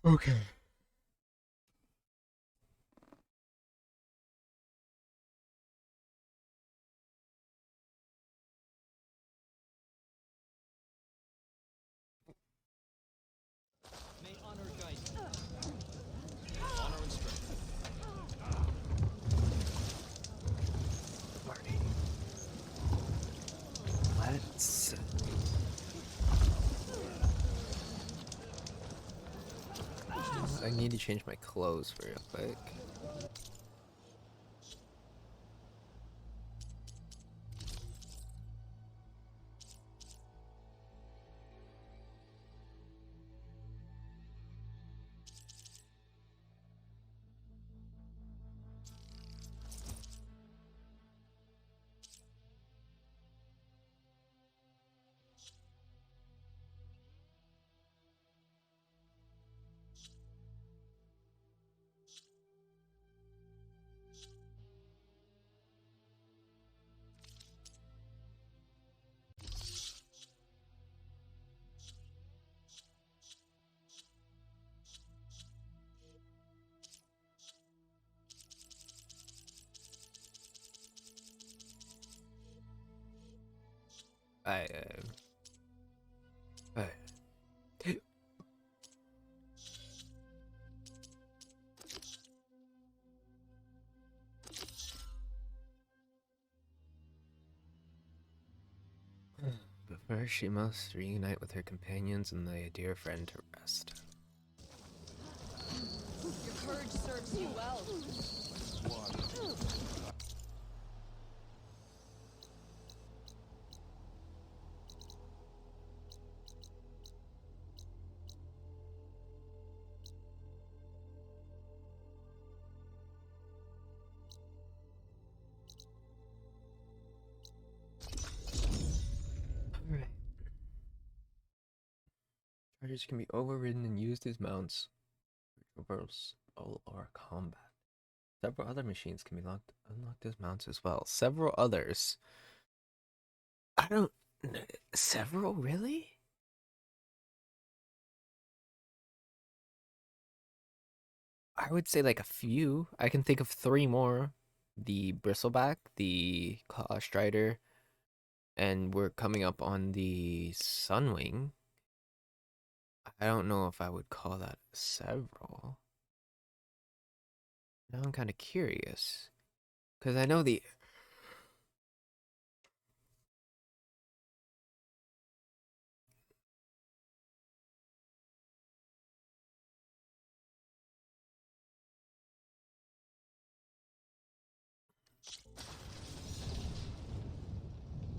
Okay. May honor guide you. Honor and strength. Party. Let's. I need to change my clothes real quick. I. I but first, she must reunite with her companions and lay a dear friend to rest. Your courage serves you well. Alright. Chargers can be overridden and used as mounts. Reverse all or combat. Several other machines can be unlocked as mounts as well. Several others. I don't. Several, really? I would say like a few. I can think of three more. The Bristleback, the Claw Strider, and we're coming up on the Sunwing. I don't know if I would call that several. Now I'm kind of curious. Because I know the.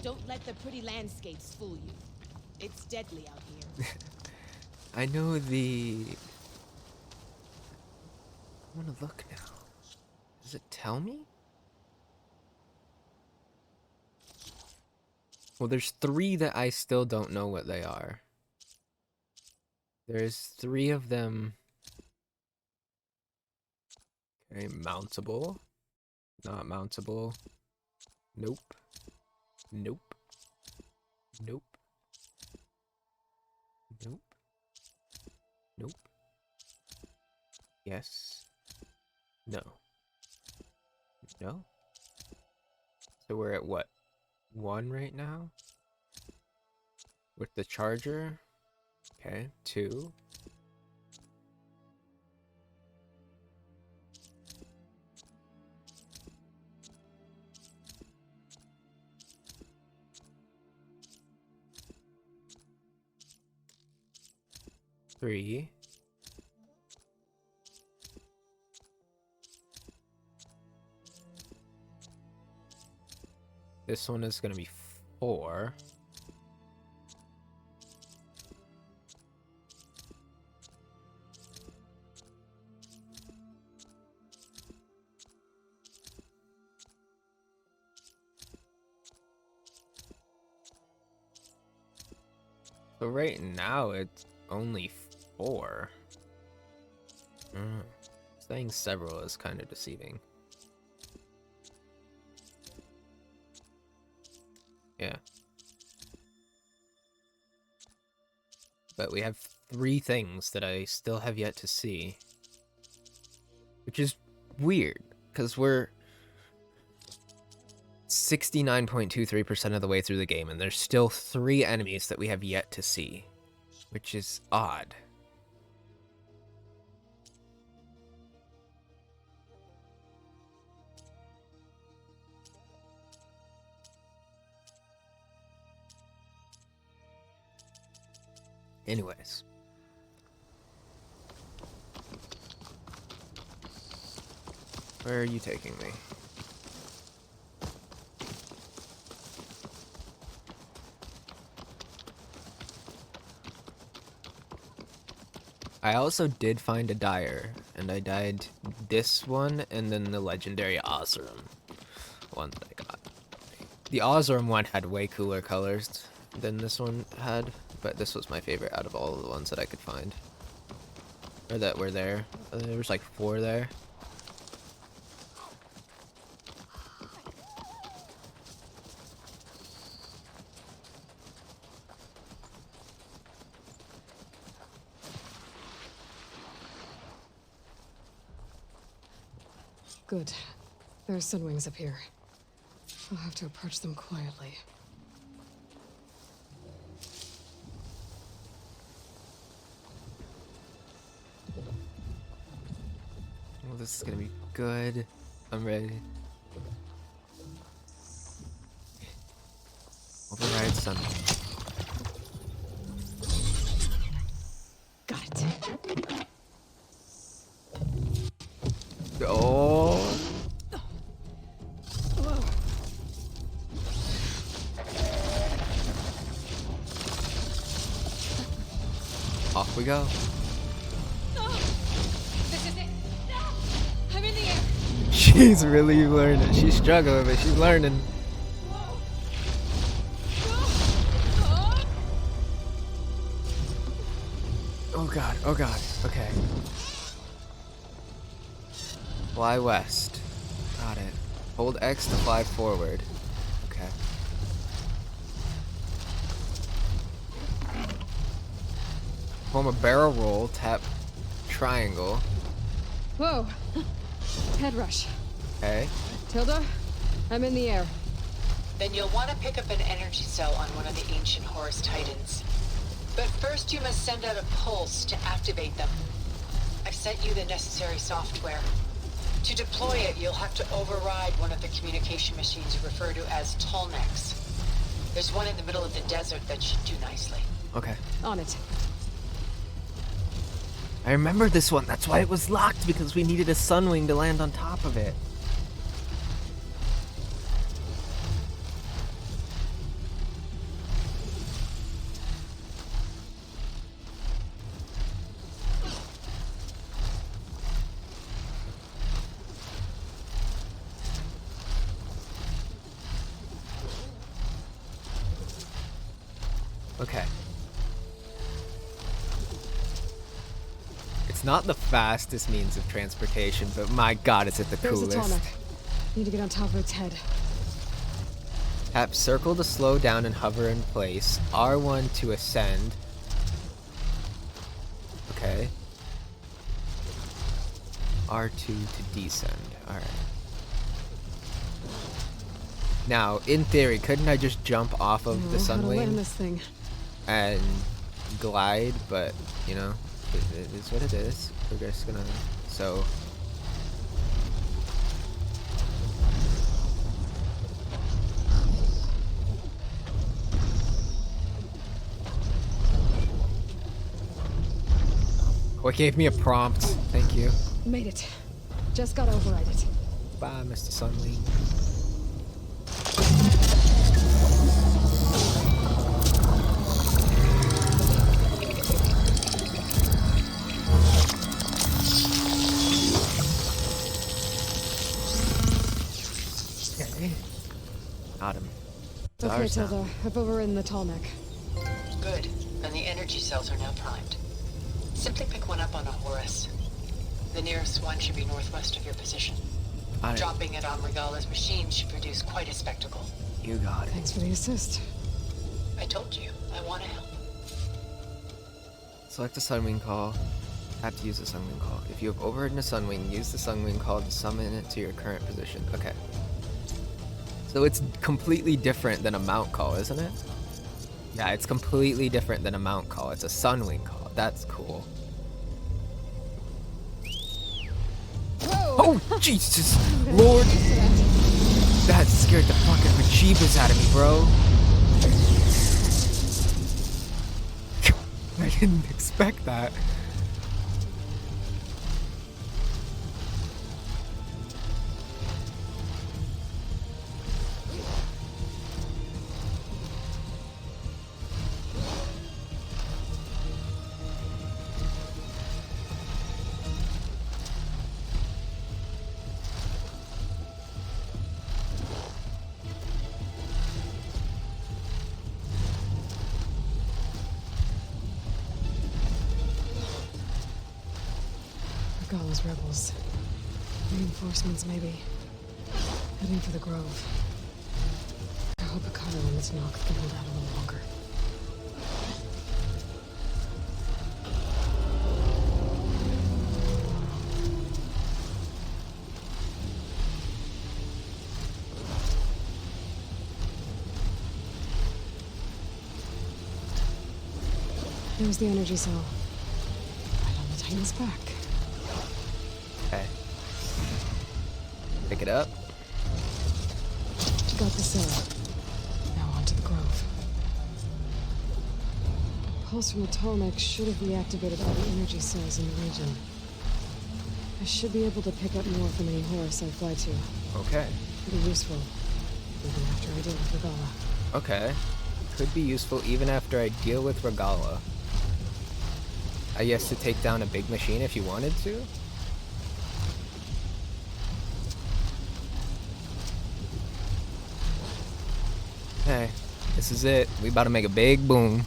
Don't let the pretty landscapes fool you. It's deadly out here. I know the. I want to look now. Does it tell me? Well, there's three that I still don't know what they are. There's three of them. Okay, mountable. Not mountable. Nope. Nope. Nope. Nope. Nope. Yes. No. No. So we're at what? One right now? With the charger? Okay, two. Three. This one is gonna be four. So right now it's only four. Saying several is kind of deceiving. Yeah. But we have 3 things that I still have yet to see. Which is weird, because we're 69.23% of the way through the game, and there's still 3 enemies that we have yet to see. Which is odd. Anyways. Where are you taking me? I also did find a Dyer, and I died this one and then the legendary Oseram one that I got. The Oseram one had way cooler colors than this one had, but this was my favorite out of all of the ones that I could find. Or that were there. There was like 4 there. Good. There are sunwings up here. I'll have to approach them quietly. Well, this is gonna be good. I'm ready. Override sunwing. Got it. Oh! Off we go. This is it. I'm in the air. She's really learning. She's struggling, but she's learning. Oh god, oh god. Okay. Fly west. Got it. Hold X to fly forward. Okay. Form a barrel roll, tap triangle. Whoa. Head rush. Okay. Tilda, I'm in the air. Then you'll want to pick up an energy cell on one of the ancient Horus Titans. But first you must send out a pulse to activate them. I've sent you the necessary software. To deploy it, you'll have to override one of the communication machines you refer to as Tolnecs. There's one in the middle of the desert that should do nicely. Okay. On it. I remember this one. That's why it was locked, because we needed a sunwing to land on top of it. Okay. It's not the fastest means of transportation, but my god, is it the There's coolest. a Tolnec. Need to get on top of its head. Tap circle to slow down and hover in place. R1 to ascend. Okay. R2 to descend. Alright. Now, in theory, couldn't I just jump off of the How to land sunwing this thing. and glide? But, you know, it is what it is. We're just gonna... So... What gave me a prompt? Thank you. Made it. Just gotta override it. Bye, Mr. Sunwing. Okay. Got him. Okay, Dyer's down. Tilda. I've overridden the Tolnec. Good. And the energy cells are now primed. Simply pick one up on a Horus. The nearest one should be northwest of your position. Got it. Dropping it on Regala's machine should produce quite a spectacle. You got it. Thanks for the assist. I told you, I want to help. Select a Sunwing call. Have to use the Sunwing call. If you have overridden a Sunwing, use the Sunwing call to summon it to your current position. Okay. So it's completely different than a mount call, isn't it? Yeah, it's completely different than a mount call. It's a Sunwing call. That's cool. Whoa! Oh, Jesus! Lord! That scared the fucking bejeebus out of me, bro. I didn't expect that. Gala's rebels. Reinforcements, maybe. Heading for the grove. I hope Akara and its knock can hold out a little longer. There's the energy cell. Right on the Titan's back. Okay. Pick it up. Got the cell. Now on to the grove. Pulse from the Tolmec should have reactivated all the energy cells in the region. I should be able to pick up more from any Horus I fly to. Okay. It'll be useful, even after I deal with Regala. Okay. Could be useful even after I deal with Regala. I guess to take down a big machine if you wanted to? Hey, this is it. We about to make a big boom.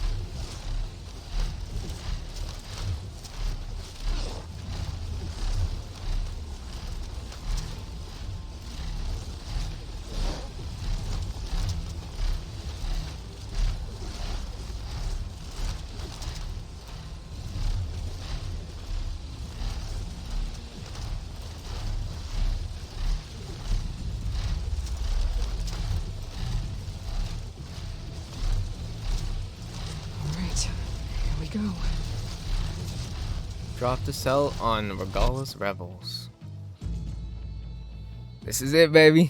Go. Drop the cell on Regala's Rebels. This is it, baby.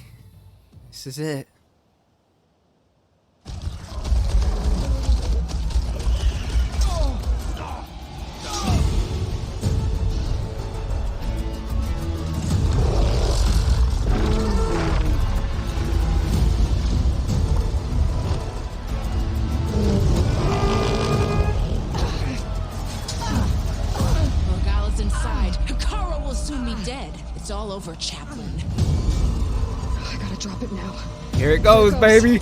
This is it. It's all over, Chaplain. I gotta drop it now. Here it goes, baby.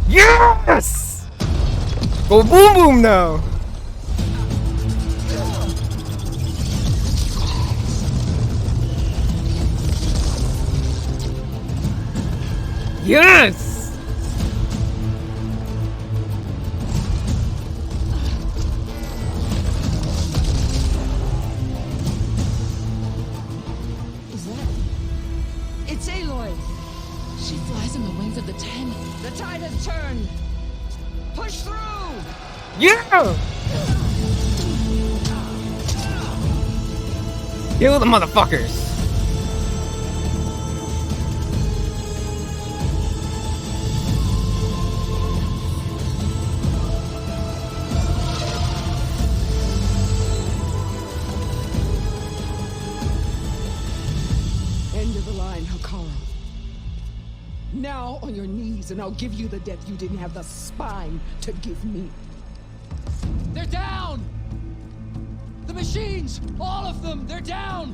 Yes! Go boom boom now. Yes! It's Eloy! She flies in the wings of the Ten. The tide has turned! Push through! Yeah! Kill the motherfuckers! End of the line, Hakara. Now on your knees, and I'll give you the death you didn't have the spine to give me. They're down! The machines! All of them! They're down!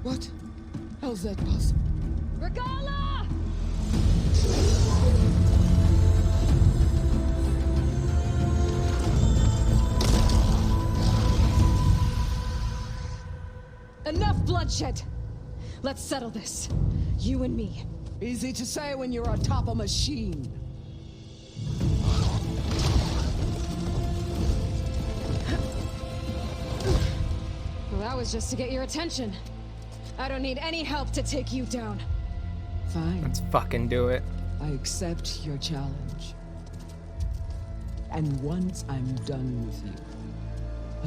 What? How's that possible? Regala! Enough bloodshed! Let's settle this. You and me. Easy to say when you're atop a machine. That was just to get your attention. I don't need any help to take you down. Fine. Let's fucking do it. I accept your challenge. And once I'm done with you,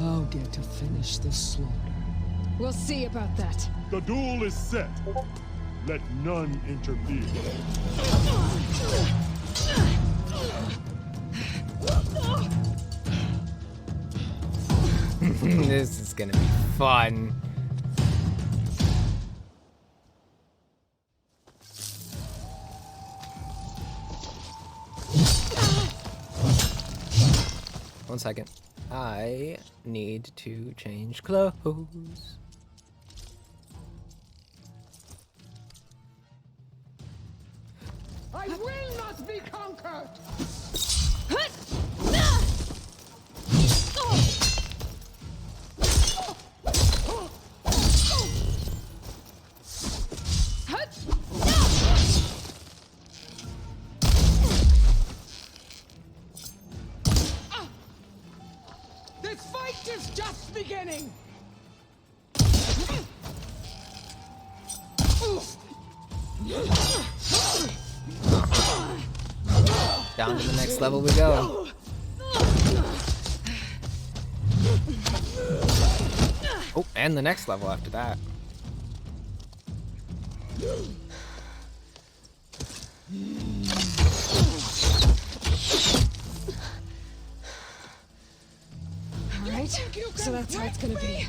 I'll get to finish the slaughter. We'll see about that. The duel is set. Let none interfere. This is gonna be fun. One second. I need to change clothes. I will not be conquered! This fight is just beginning! Down to the next level we go. Oh, and the next level after that. Alright, so that's how it's gonna be.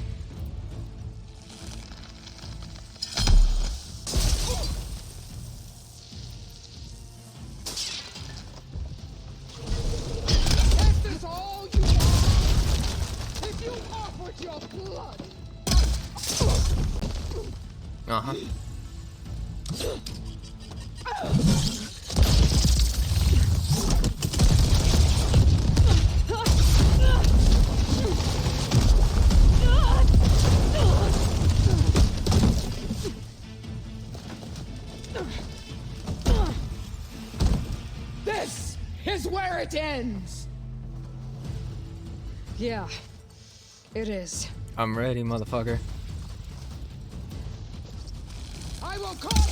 This is all you are! If you offered your blood! Uh-huh. This is where it ends! Yeah, it is. I'm ready, motherfucker. I will call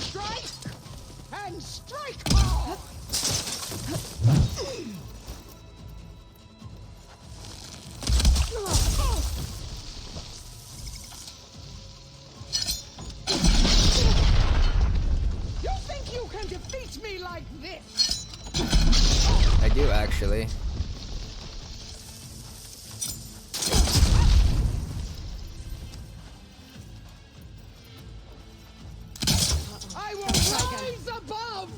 strike and strike hard! You think you can defeat me like this? I do actually. I will rise above!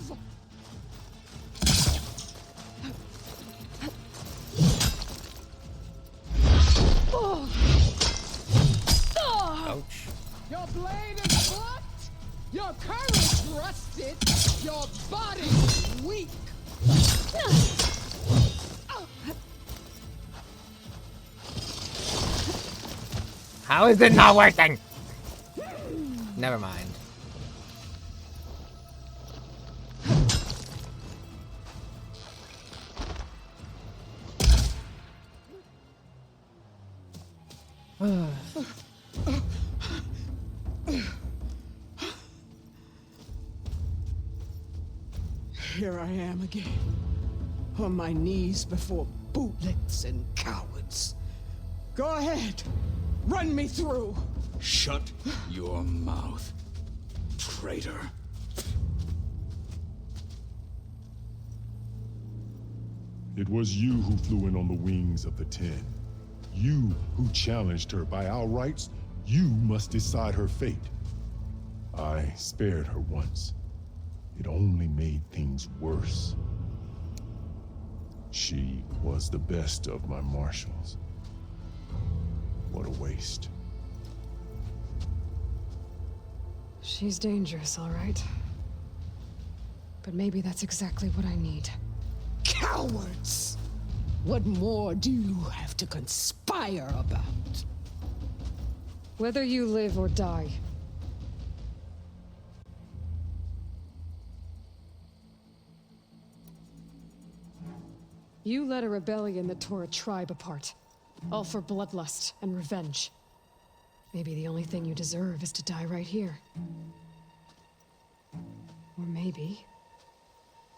Ouch. Your blade is blunt, your courage rusted, your body weak. How is it not working? Never mind. Here I am again, on my knees before bootlets and cowards. Go ahead, run me through. Shut your mouth, traitor. It was you who flew in on the wings of the 10. You who challenged her. By our rights, you must decide her fate. I spared her once. It only made things worse. She was the best of my marshals. What a waste. She's dangerous, all right. But maybe that's exactly what I need. Cowards! What more do you have to conspire about? Whether you live or die, You led a rebellion that tore a tribe apart. All for bloodlust and revenge. Maybe the only thing you deserve is to die right here. Or maybe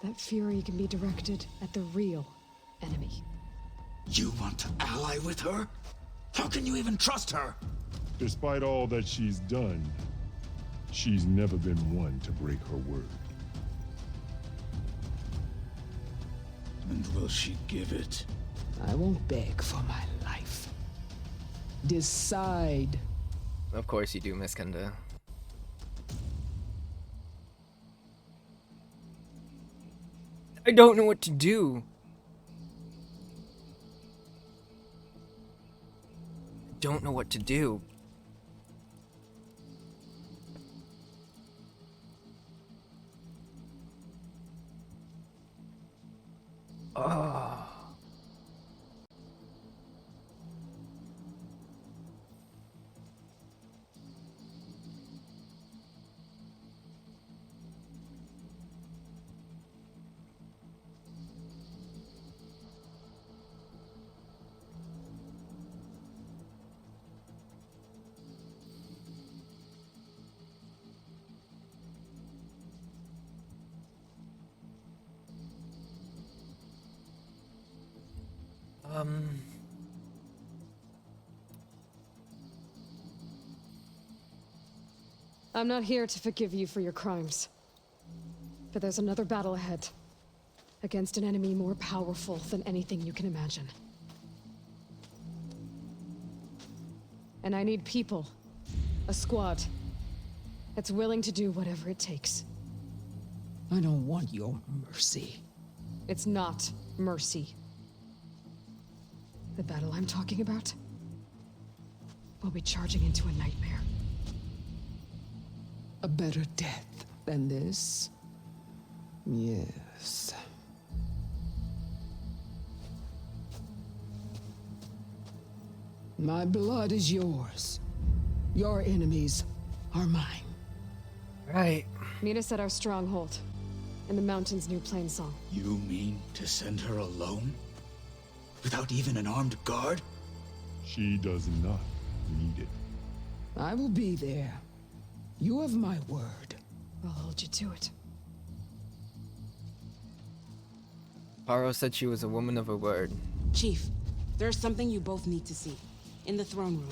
that fury can be directed at the real enemy. You want to ally with her? How can you even trust her? Despite all that she's done, she's never been one to break her word. And will she give it? I won't beg for my life. Decide. Of course you do, Miss Kenda. I don't know what to do. Don't know what to do. Oh. I'm not here to forgive you for your crimes. But there's another battle ahead. Against an enemy more powerful than anything you can imagine. And I need people. A squad. That's willing to do whatever it takes. I don't want your mercy. It's not mercy. The battle I'm talking about will be charging into a nightmare. A better death than this? Yes. My blood is yours. Your enemies are mine. Right. Meet us at our stronghold, in the mountains near Plainsong. You mean to send her alone? Without even an armed guard? She does not need it. I will be there. You have my word. I'll hold you to it. Paro said she was a woman of her word. Chief, there's something you both need to see. In the throne room.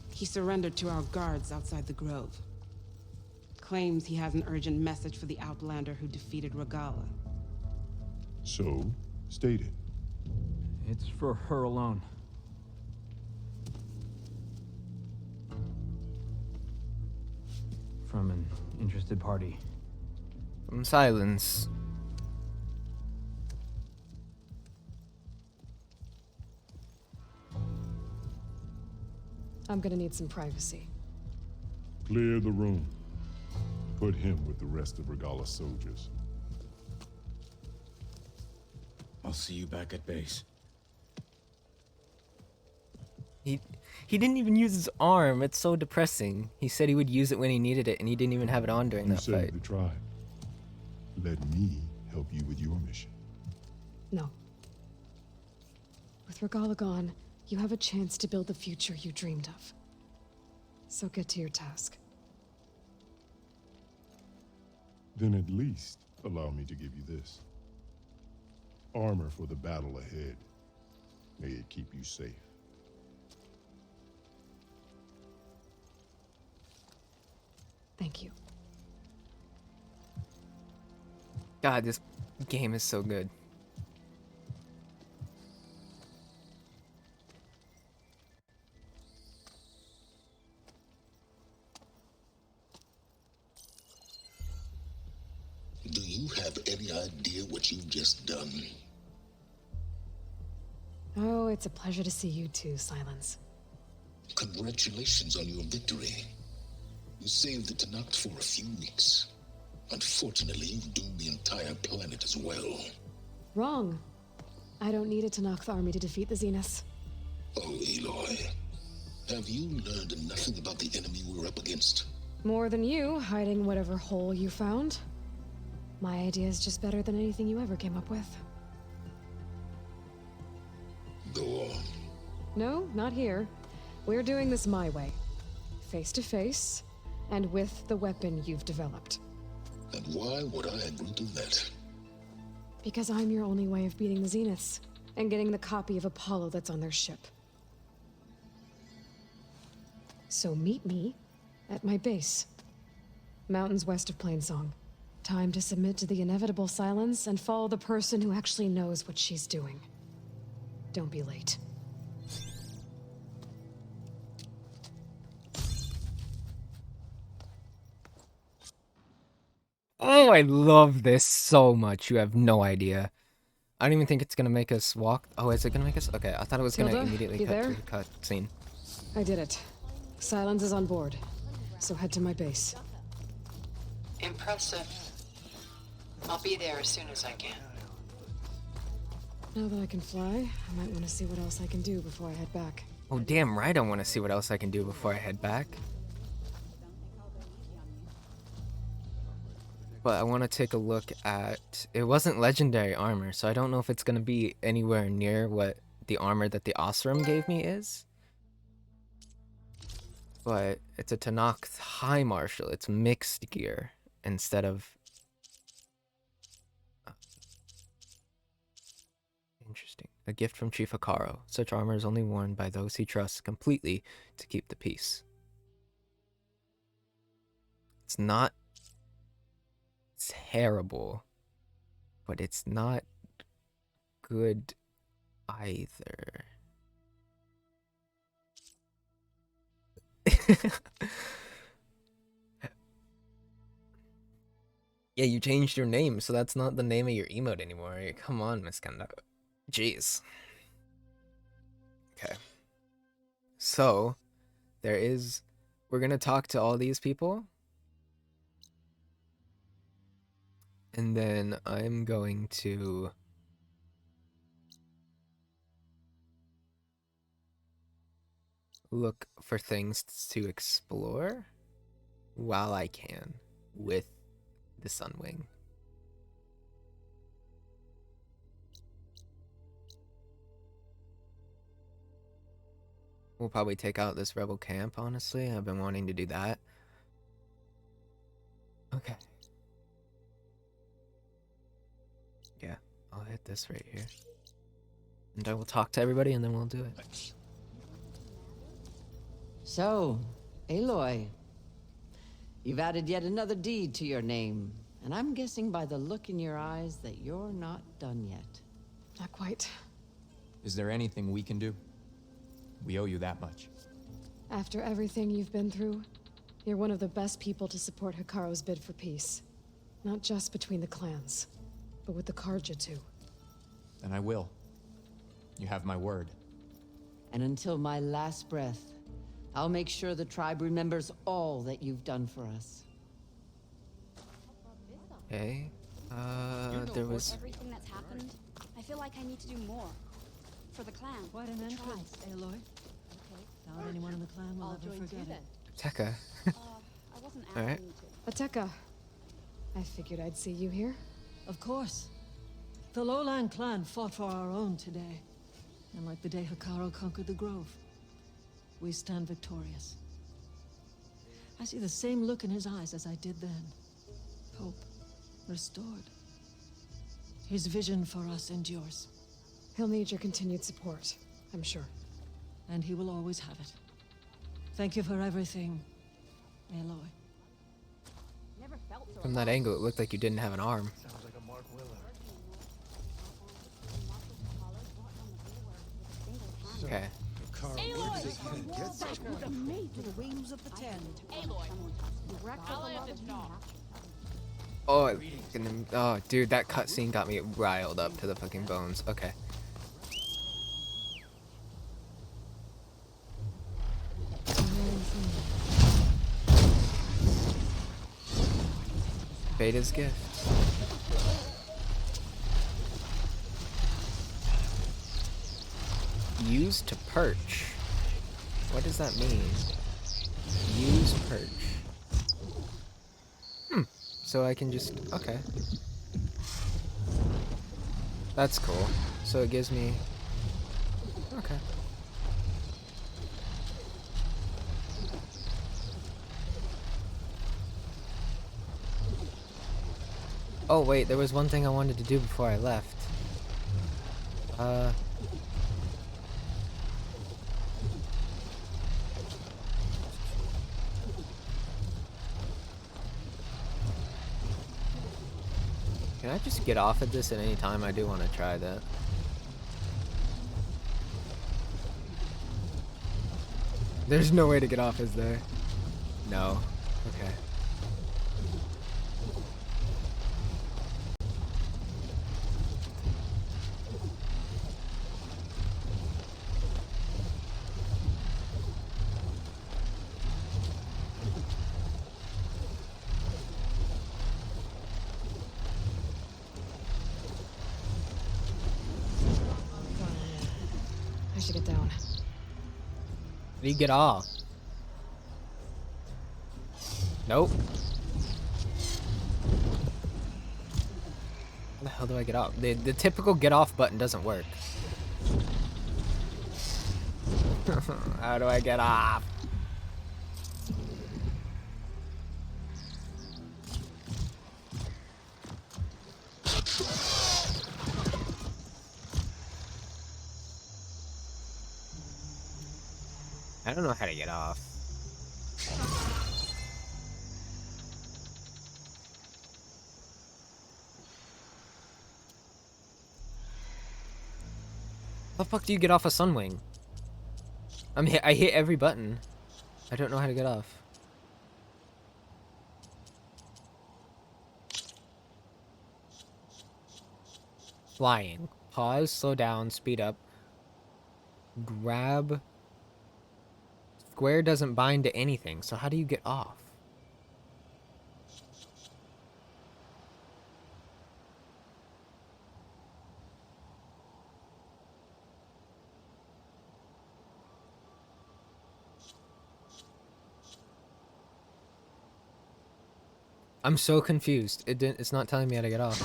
He surrendered to our guards outside the grove. Claims he has an urgent message for the Outlander who defeated Regala. So, state it. It's for her alone. From an interested party. From silence. I'm gonna need some privacy. Clear the room. Put him with the rest of Regala's soldiers. I'll see you back at base. He didn't even use his arm. It's so depressing. He said he would use it when he needed it, and he didn't even have it on during You that saved fight. the tribe. Let me help you with your mission. No. With Regala gone, you have a chance to build the future you dreamed of. So get to your task. Then at least allow me to give you this. Armor for the battle ahead. May it keep you safe. Thank you. God, this game is so good. Do you have any idea what you've just done? Oh, it's a pleasure to see you too, Silence. Congratulations on your victory. You saved the Tenakth for a few weeks. Unfortunately, doomed the entire planet as well. Wrong. I don't need a Tanakh army to defeat the Zeniths. Oh, Eloy. Have you learned nothing about the enemy we're up against? More than you, hiding whatever hole you found. My idea is just better than anything you ever came up with. Go on. No, not here. We're doing this my way. Face to face, and with the weapon you've developed. And why would I agree to that? Because I'm your only way of beating the Zeniths, and getting the copy of Apollo that's on their ship. So meet me at my base. Mountains west of Plainsong. Time to submit to the inevitable silence and follow the person who actually knows what she's doing. Don't be late. Oh, I love this so much. You have no idea. I don't even think it's gonna make us walk. Oh, is it gonna make us? Okay, I thought it was gonna Tilda, immediately you cut there? to the cut scene. I did it. Silence is on board, so head to my base. Impressive. I'll be there as soon as I can. Now that I can fly, I might want to see what else I can do before I head back. Oh, damn right I want to see what else I can do before I head back. But I want to take a look at... It wasn't legendary armor, so I don't know if it's going to be anywhere near what the armor that the Osram gave me is. But it's a Tanakh High Marshal. It's mixed gear instead of... Interesting. A gift from Chief Hikaru. Such armor is only worn by those he trusts completely to keep the peace. It's not terrible, but it's not good either. Yeah, you changed your name, so that's not the name of your emote anymore. Come on, Miss Kanda. Jeez. Okay. So, we're gonna talk to all these people. And then I'm going to look for things to explore while I can with the Sunwing. We'll probably take out this rebel camp, honestly. I've been wanting to do that. Okay. Yeah, I'll hit this right here. And I will talk to everybody and then we'll do it. So, Aloy, you've added yet another deed to your name. And I'm guessing by the look in your eyes that you're not done yet. Not quite. Is there anything we can do? We owe you that much. After everything you've been through, you're one of the best people to support Hikaru's bid for peace. Not just between the clans, but with the Karja too. Then I will. You have my word. And until my last breath, I'll make sure the tribe remembers all that you've done for us. Okay. There was... Everything that's happened, I feel like I need to do more. For the clan. Quite an entrance, Eloy. Okay. Doubt anyone in the clan will ever forget it. Tekka. I wasn't Alright. Ateka. I figured I'd see you here. Of course. The Lowland clan fought for our own today. And like the day Hikaru conquered the Grove, we stand victorious. I see the same look in his eyes as I did then. Hope restored. His vision for us endures. He'll need your continued support, I'm sure. And he will always have it. Thank you for everything, Eloy. From that angle, it looked like you didn't have an arm. Okay. Oh, dude, that cutscene got me riled up to the fucking bones. Okay. paid his gift. Use to perch. What does that mean? Use perch. So I can just... Okay. That's cool. So it gives me... Okay. Oh wait, there was one thing I wanted to do before I left. Can I just get off at this at any time? I do want to try that. There's no way to get off, is there? No. Okay. I should get down. How do you get off? Nope. How the hell do I get off? The typical get off button doesn't work. How do I get off? I don't know how to get off. How the fuck do you get off a Sunwing? I hit every button. I don't know how to get off. Flying. Pause, slow down, speed up. Grab. Square doesn't bind to anything, so how do you get off? I'm so confused. It's not telling me how to get off.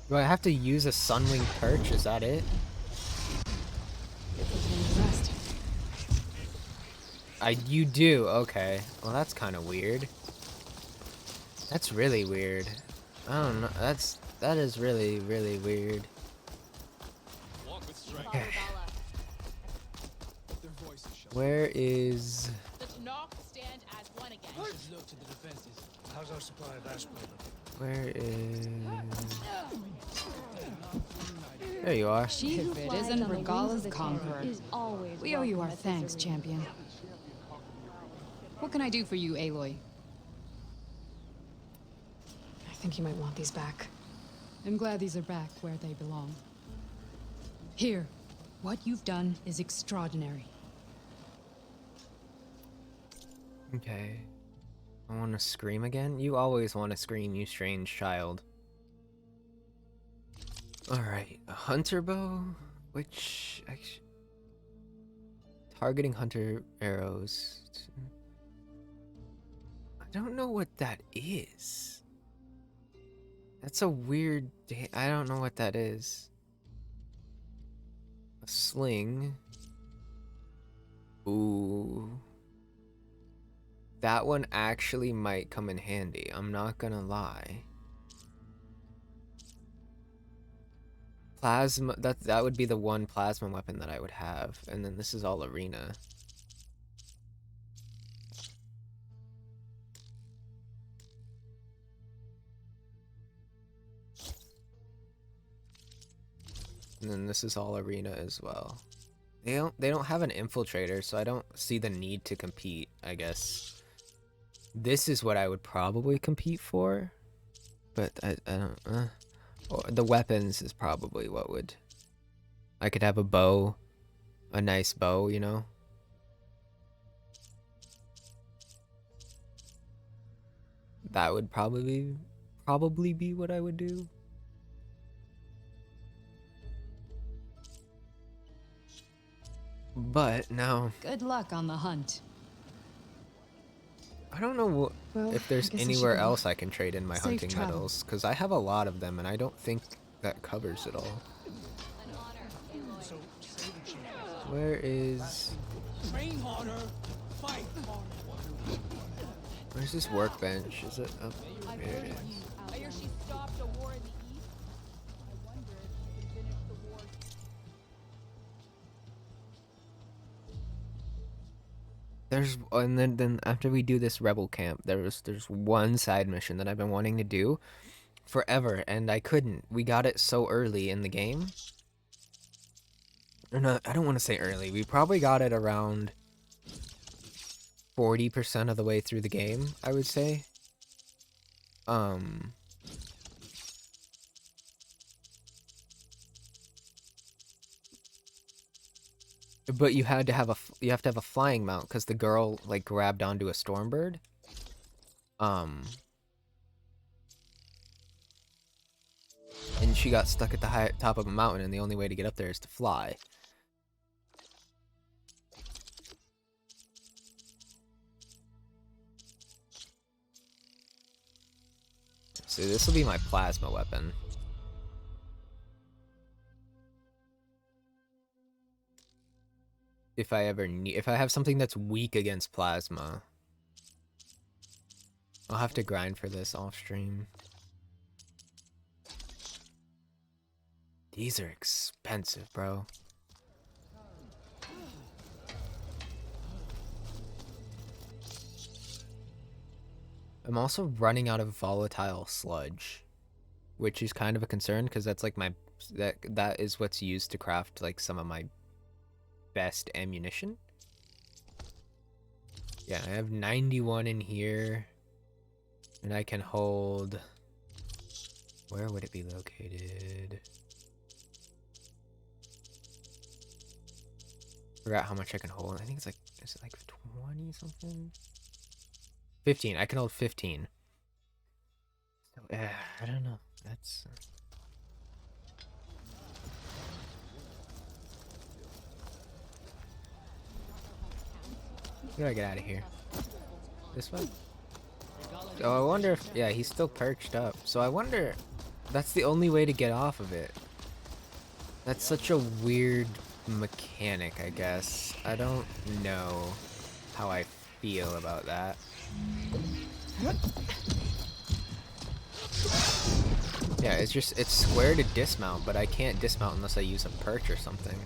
Do I have to use a Sunwing perch? Is that it? You do? Okay. Well, that's kind of weird. That's really weird. I don't know. That is really, really weird. Okay. Where is... Where is... There you are. She who If it flies isn't on the wings Regala's of the conqueror, Ten is always we owe you our welcome at thanks, this champion. What can I do for you, Aloy? I think you might want these back. I'm glad these are back where they belong. Here, what you've done is extraordinary. Okay. I want to scream again? You always want to scream, you strange child. Alright, a hunter bow, which... Actually, targeting hunter arrows. I don't know what that is. That's a weird... I don't know what that is. A sling. Ooh. That one actually might come in handy. I'm not gonna lie. Plasma, that would be the one plasma weapon that I would have. And then this is all arena. And then this is all arena as well. They don't have an infiltrator, so I don't see the need to compete, I guess. This is what I would probably compete for. But I don't or the weapons is probably what would I could have a bow a nice bow, you know? That would probably be what I would do. But now, Good luck on the hunt. I don't know Well, if there's I guess I should anywhere go. else I can trade in my Safe hunting travel. medals, because I have a lot of them, and I don't think that covers it all. Where is... Train harder, fight harder. Where's this workbench? Is it up? There it is. I hear she stopped a war in the east. I wonder if she can finish the war. There's and then after we do this rebel camp, there's one side mission that I've been wanting to do forever, and I couldn't. We got it so early in the game. Or not, I don't want to say early. We probably got it around 40% of the way through the game, I would say. But you have to have a flying mount because the girl like grabbed onto a stormbird. And she got stuck at the top of a mountain, and the only way to get up there is to fly. So this will be my plasma weapon. If I have something that's weak against plasma, I'll have to grind for this off stream. These are expensive, bro. I'm also running out of volatile sludge, which is kind of a concern because that's like that is what's used to craft like some of my best ammunition. Yeah, I have 91 in here, and I can hold. Where would it be located? Forgot how much I can hold. I think it's like, is it like 20 something? 15. I can hold 15. So, I don't know. That's. How do I get out of here? This way? Oh, I wonder if... Yeah, he's still perched up. So I wonder... That's the only way to get off of it. That's such a weird mechanic, I guess. I don't know how I feel about that. Yeah, it's square to dismount, but I can't dismount unless I use a perch or something.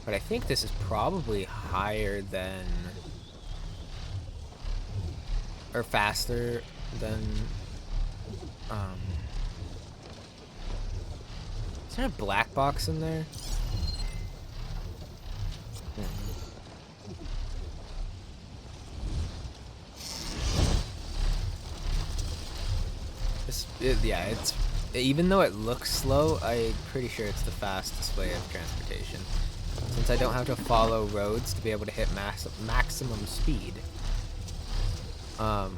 But I think this is probably higher than, or faster than, is there a black box in there? Yeah, it's, even though it looks slow, I'm pretty sure it's the fastest way of transportation. Since I don't have to follow roads to be able to hit maximum speed. I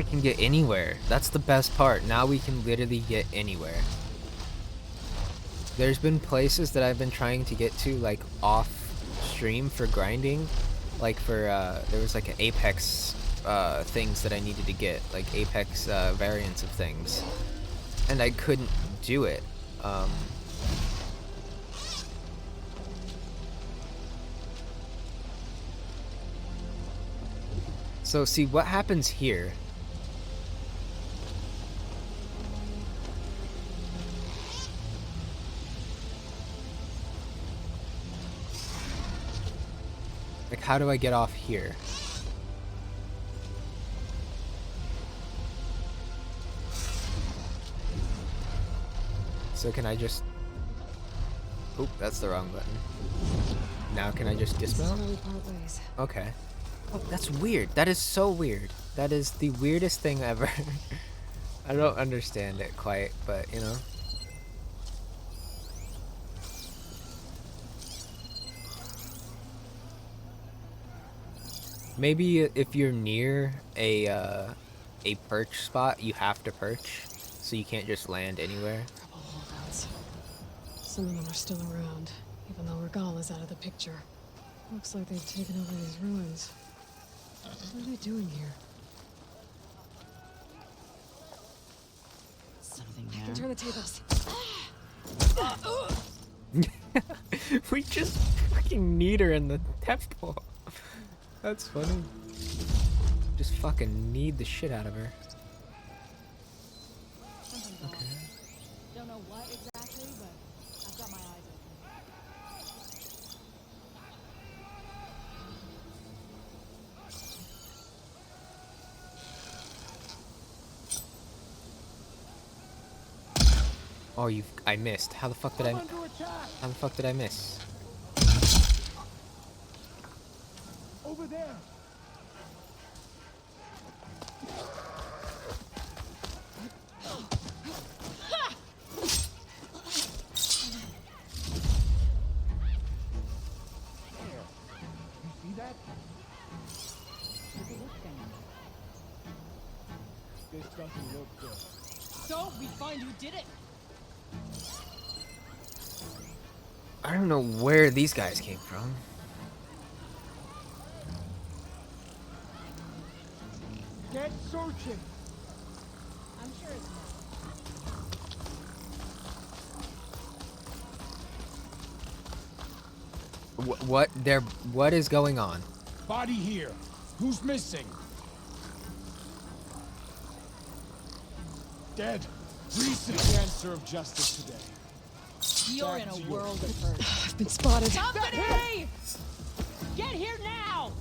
can get anywhere. That's the best part. Now we can literally get anywhere. There's been places that I've been trying to get to, like, off stream for grinding. Like for, there was like an Apex things that I needed to get, like Apex variants of things, and I couldn't do it. So see what happens here. Like, how do I get off here? So can I just Oop, that's the wrong button. Now can I just This is dismount? where we part ways. Okay. Oh, that's weird. That is so weird. That is the weirdest thing ever. I don't understand it quite, but you know. Maybe if you're near a perch spot, you have to perch, so you can't just land anywhere. Rebel holdouts. Some of them are still around, even though Regal is out of the picture. Looks like they've taken over these ruins. What are they doing here? Something I there. can turn the tables. We just fucking need her in the temple. That's funny. Just fucking need the shit out of her. Okay. Don't know what exactly, but I've got my eyes open. Oh, I missed. How the fuck did How the fuck did I miss? Over there. You see that? This doesn't look good. So we find who did it. I don't know where these guys came from. Get searching. I'm sure it's not. What is going on? Body here. Who's missing? Dead. Recent answer of justice today. You're in a world of hurt. I've been spotted. Company! Get here now!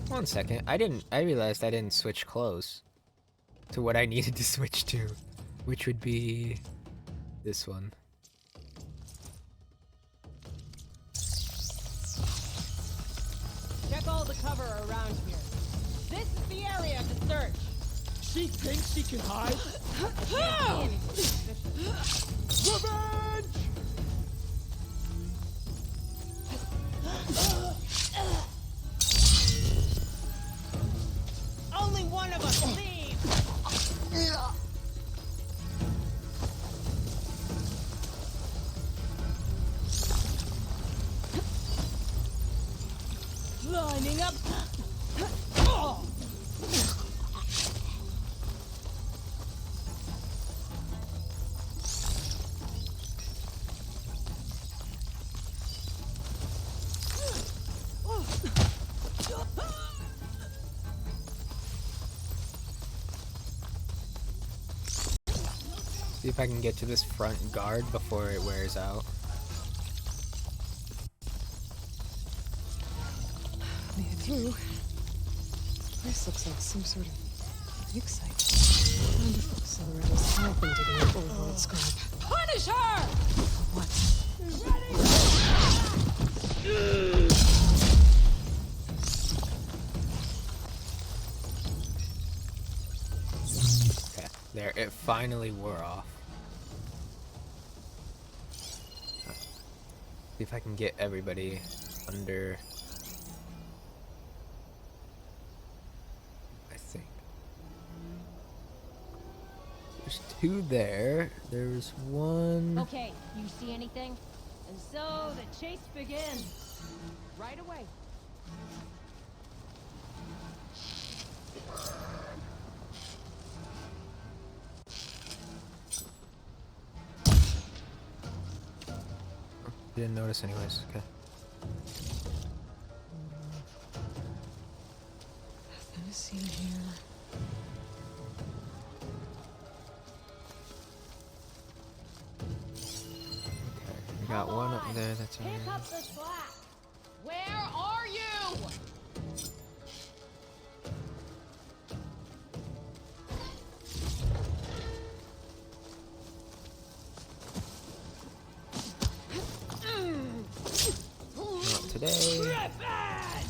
One second. I realized I didn't switch clothes to what I needed to switch to, which would be this one. Check all the cover around here. This is the area to search. She thinks she can hide? Revenge! Only one of us leave. Lining up. See if I can get to this front guard before it wears out. Made it through. This looks like some sort of dig site. Wonderful. So the rebels have been digging up old world scrap. Punish her! What? Okay, there, it finally wore off. See if I can get everybody under. I think there's two there. There's one. Okay, you see anything? And so the chase begins. Right away. Didn't notice anyways. Okay. Nothing to see here. Okay, we got one up there. That's Pick alright. up the slack. Where are you? today. Revenge!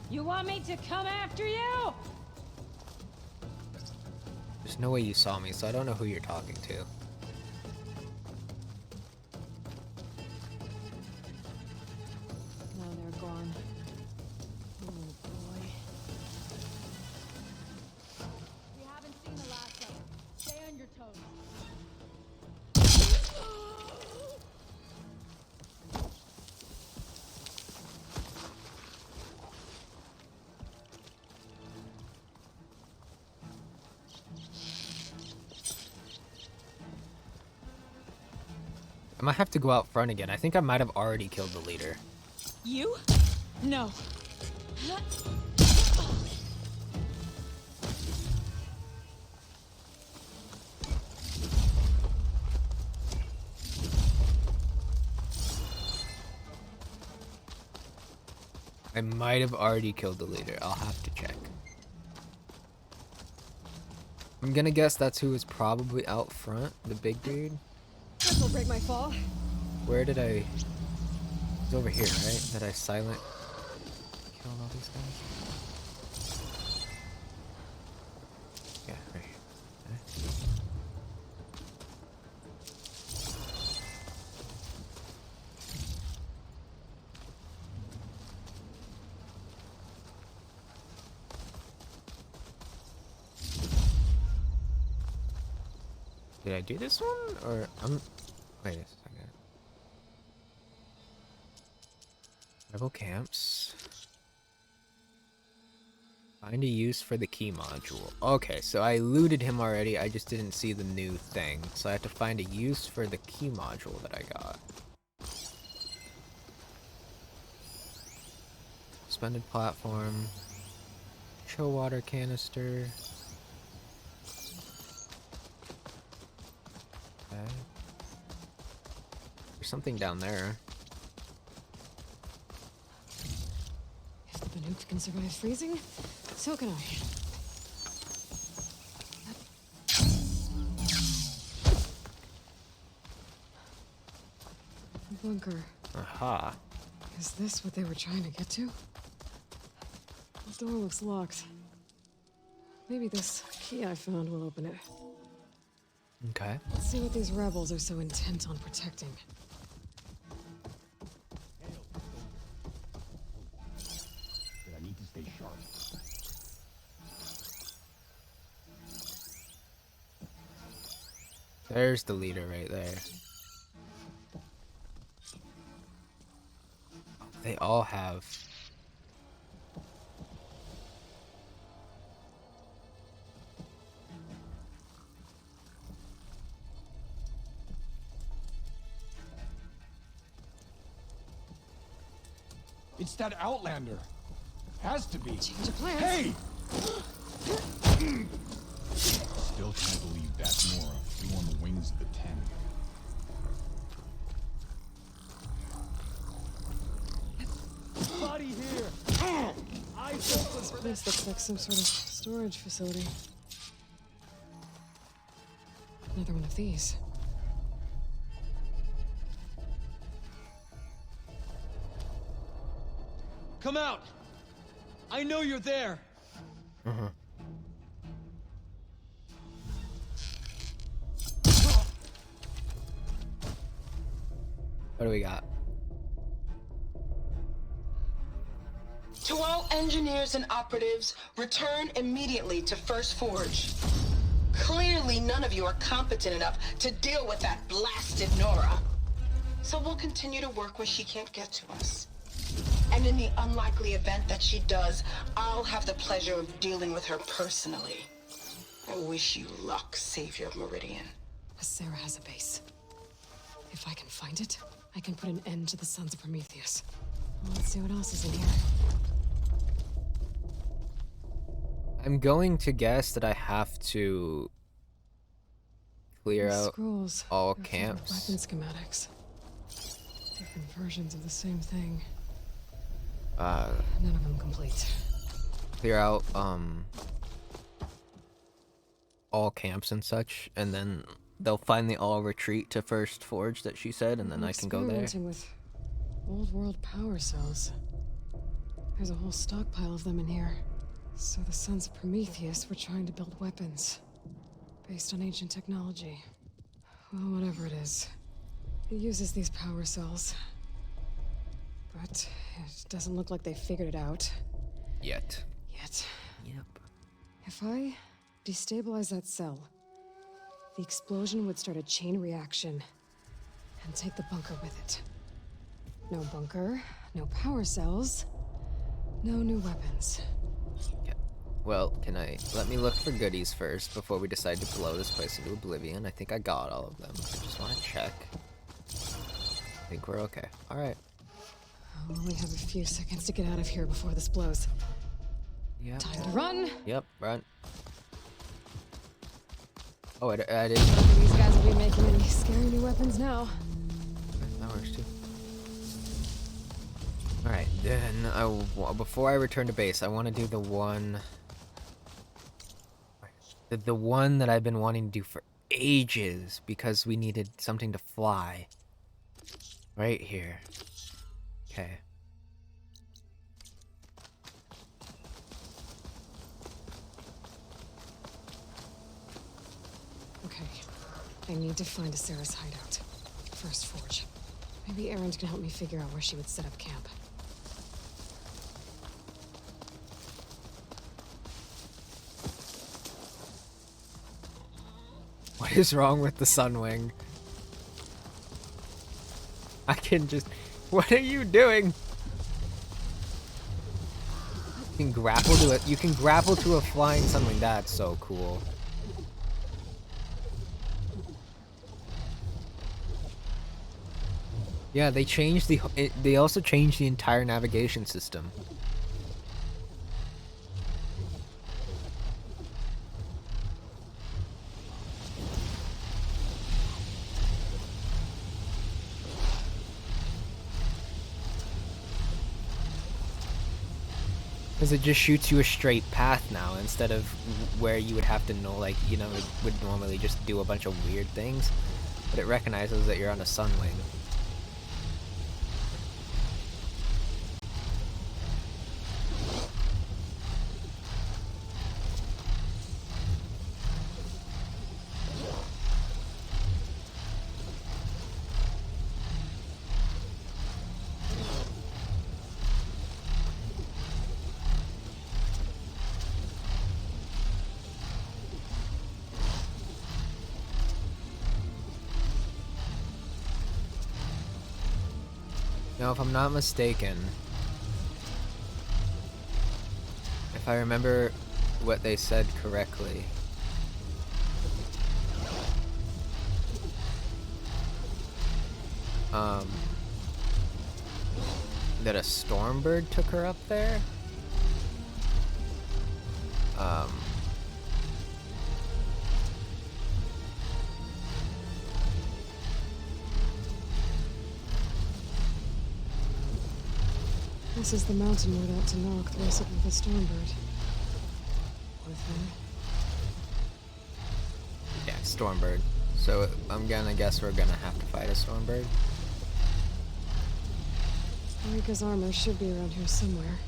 You want me to come after you? There's no way you saw me, so I don't know who you're talking to. Now they're gone. Oh boy. We haven't seen the last of them. Stay on your toes. I might have to go out front again. I think I might have already killed the leader. You? No. I might have already killed the leader. I'll have to check. I'm gonna guess that's who was probably out front, the big dude. This will break my fall. Where did I... It's over here, right? Did I silent kill all these guys? Yeah, right here. Okay. Did I do this one? Or wait a second. Rebel camps. Find a use for the key module. Okay, so I looted him already. I just didn't see the new thing. So I have to find a use for the key module that I got. Suspended platform. Chill water canister. Okay. There's something down there. If the nuke can survive freezing, so can I. Bunker. Aha. Is this what they were trying to get to? The door looks locked. Maybe this key I found will open it. Okay. Let's see what these rebels are so intent on protecting. But I need to stay sharp. There's the leader right there. They all have. It's that Outlander. Has to be. Change of plans. Hey! Still can't believe that Nora flew on the wings of the Ten. Body here! This place looks like some sort of storage facility. Another one of these. Come out! I know you're there! What do we got? To all engineers and operatives, return immediately to First Forge. Clearly, none of you are competent enough to deal with that blasted Nora. So we'll continue to work where she can't get to us. And in the unlikely event that she does, I'll have the pleasure of dealing with her personally. I wish you luck, Savior of Meridian. Sarah has a base. If I can find it, I can put an end to the Sons of Prometheus. Well, let's see what else is in here. I'm going to guess that I have to clear These out scrolls all are filled with camps. weapon schematics. Different versions of the same thing. None of them complete. Clear out all camps and such, and then they'll finally all retreat to First Forge that she said, and then I'm I can go there. experimenting with Old world power cells. There's a whole stockpile of them in here. So the Sons of Prometheus were trying to build weapons. Based on ancient technology. Well, whatever it is. It uses these power cells. But it doesn't look like they figured it out. Yet. Yet. Yep. If I destabilize that cell, the explosion would start a chain reaction and take the bunker with it. No bunker, no power cells, no new weapons. Okay. Well, let me look for goodies first before we decide to blow this place into oblivion. I think I got all of them. I just want to check. I think we're okay. Alright. I'll only have a few seconds to get out of here before this blows. Yep. Time to run! Yep, run. Oh, I didn't. These guys will be making any scary new weapons now. That works too. Alright, then before I return to base, I want to do the one... The one that I've been wanting to do for ages, because we needed something to fly. Right here. Okay. Okay. I need to find Sarah's hideout. First Forge. Maybe Erend can help me figure out where she would set up camp. What is wrong with the Sunwing? I can just... What are you doing? You can grapple to it. You can grapple to a flying Sunwing. That's so cool. Yeah, they changed they also changed the entire navigation system. Because it just shoots you a straight path now, instead of where you would have to know, like, you know, it would normally just do a bunch of weird things. But it recognizes that you're on a Sunwing. Now, if I'm not mistaken, if I remember what they said correctly, that a Stormbird took her up there? This is the mountain where that Tanakh throws it with a Stormbird. With her. Yeah, Stormbird. So I'm gonna guess we're gonna have to fight a Stormbird. Rika's armor should be around here somewhere.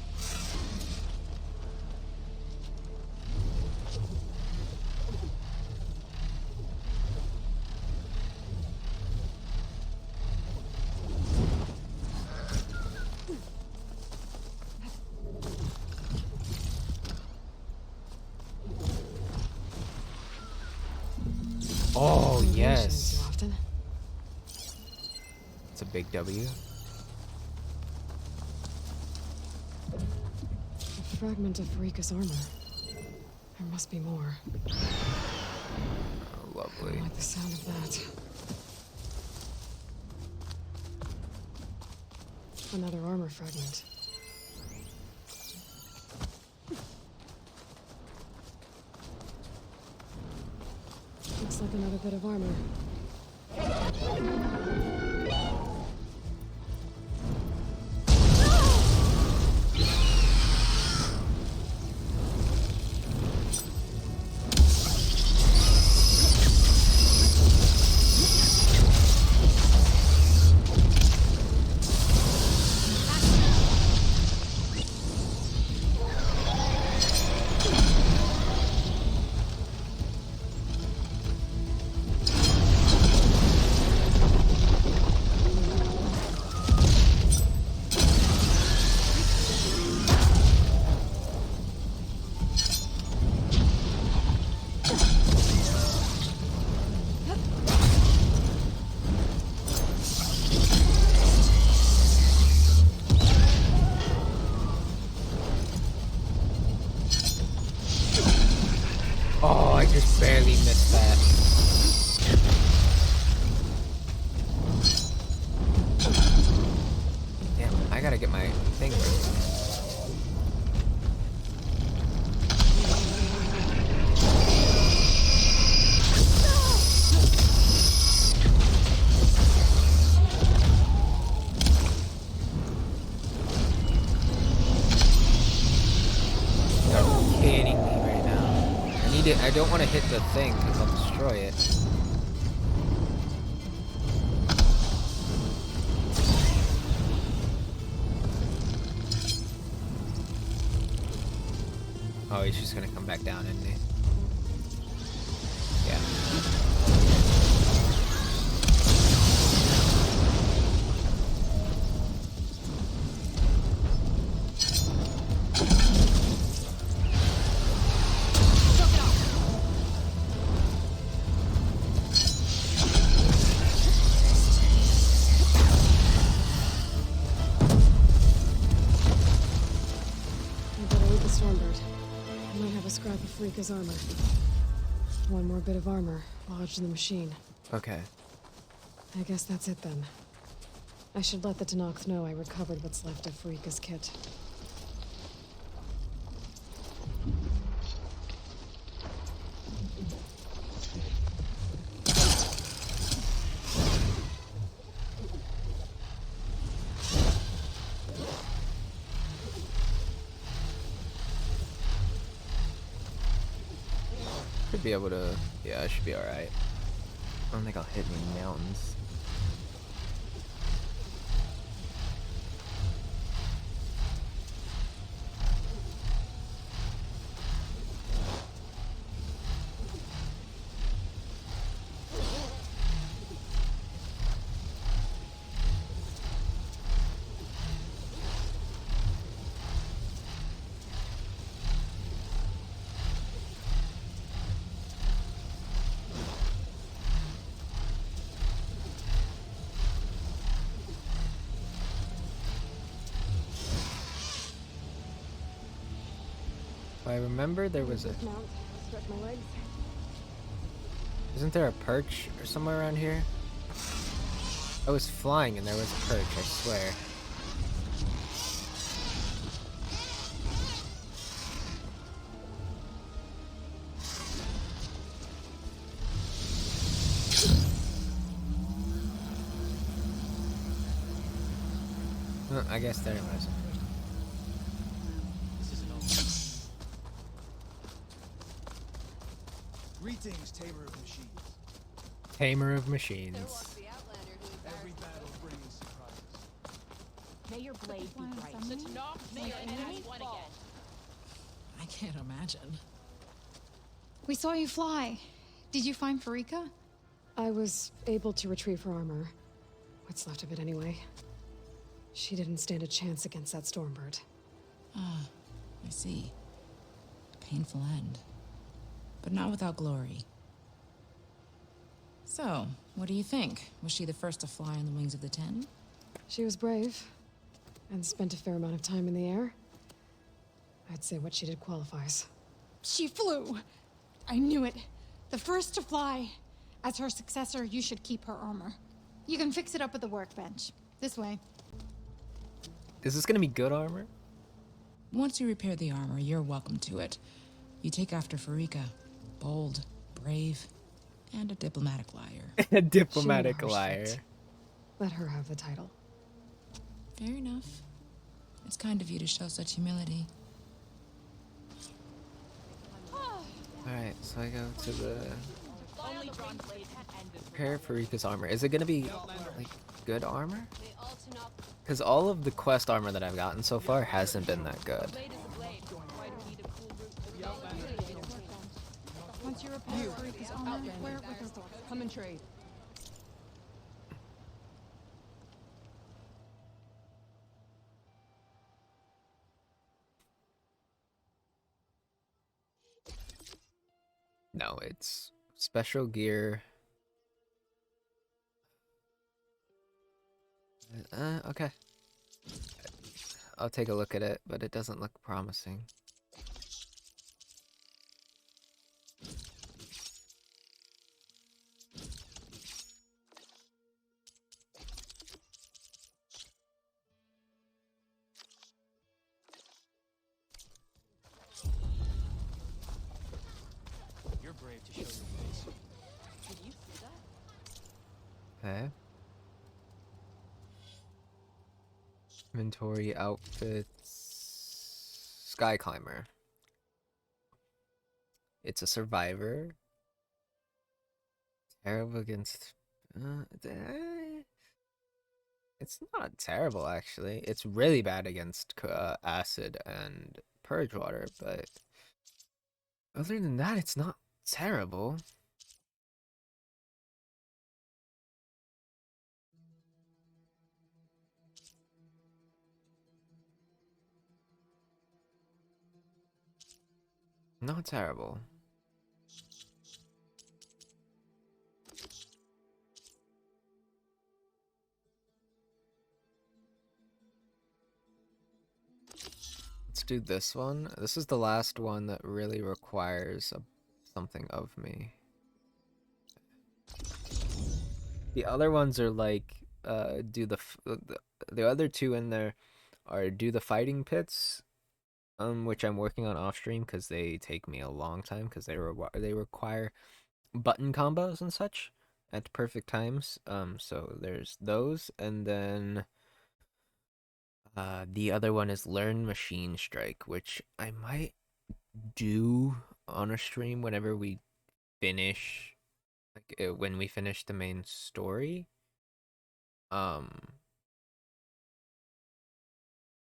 Oh, Don't mention it yes. too often. It's a big W. A fragment of Rika's armor. There must be more. Oh, I lovely. don't like the sound of that. Another armor fragment. Looks like another bit of armor. barely missed that. Damn, I gotta get my thing ready. You're kidding me right now. I need it. I don't want to hit the thing because I'll destroy it. Oh, he's just gonna come back down, isn't he? Yeah. I better eat the Stormbird. I might have a scrap of Rika's armor. One more bit of armor lodged in the machine. Okay. I guess that's it then. I should let the Tenakth know I recovered what's left of Rika's kit. Should be able to. Yeah, I should be alright. I don't think I'll hit any mountains. If I remember, there was a. Dismount, stretch my legs. Isn't there a perch or somewhere around here? I was flying and there was a perch, I swear. I guess there was. Greetings, Tamer of Machines. Tamer of Machines. Every battle brings surprises. May your blade be bright. May your enemy won again. I can't imagine. We saw you fly. Did you find Farika? I was able to retrieve her armor. What's left of it anyway. She didn't stand a chance against that Stormbird. Ah, I see. Painful end. But not without glory. So, what do you think? Was she the first to fly on the wings of the Ten? She was brave, and spent a fair amount of time in the air. I'd say what she did qualifies. She flew. I knew it. The first to fly. As her successor, you should keep her armor. You can fix it up at the workbench. This way. Is this gonna be good armor? Once you repair the armor, you're welcome to it. You take after Farika. Bold, brave, and a diplomatic liar. A diplomatic She liar. knows it. Let her have the title. Fair enough. It's kind of you to show such humility. Alright, so I go to the repair Farika's armor. Is it gonna be like good armor? Because all of the quest armor that I've gotten so far hasn't been that good. Once you repair Farika's armor, where with her book? Come and trade. No, it's special gear. Okay. I'll take a look at it, but it doesn't look promising. Okay. Inventory outfits. Sky Climber. It's a survivor. Terrible against. It's not terrible actually. It's really bad against acid and purge water, but other than that, it's not terrible. Not terrible. Let's do this one. This is the last one that really requires something of me. The other ones are like, the other two in there are do the fighting pits, which I'm working on off stream because they take me a long time because they require button combos and such at perfect times. So there's those, and then the other one is learn machine strike, which I might do on a stream whenever we finish, like when we finish the main story.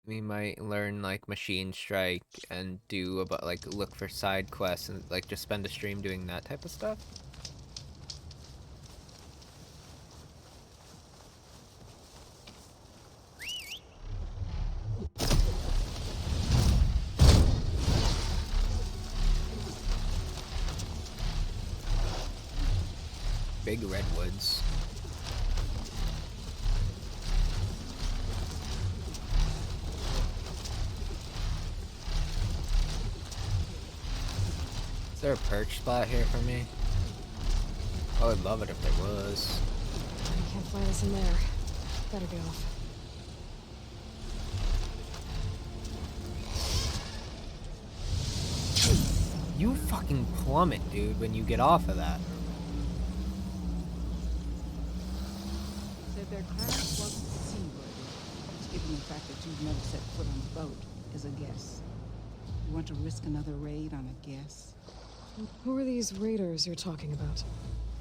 We might learn like machine strike and do about like look for side quests and like just spend a stream doing that type of stuff. Big redwoods. Is there a perch spot here for me? I would love it if there was. I can't find us in there. Better get off. You fucking plummet, dude, when you get off of that. Said their craft wasn't seaworthy, which, given the fact that you've never set foot on the boat, is a guess. You want to risk another raid on a guess? Who are these raiders you're talking about?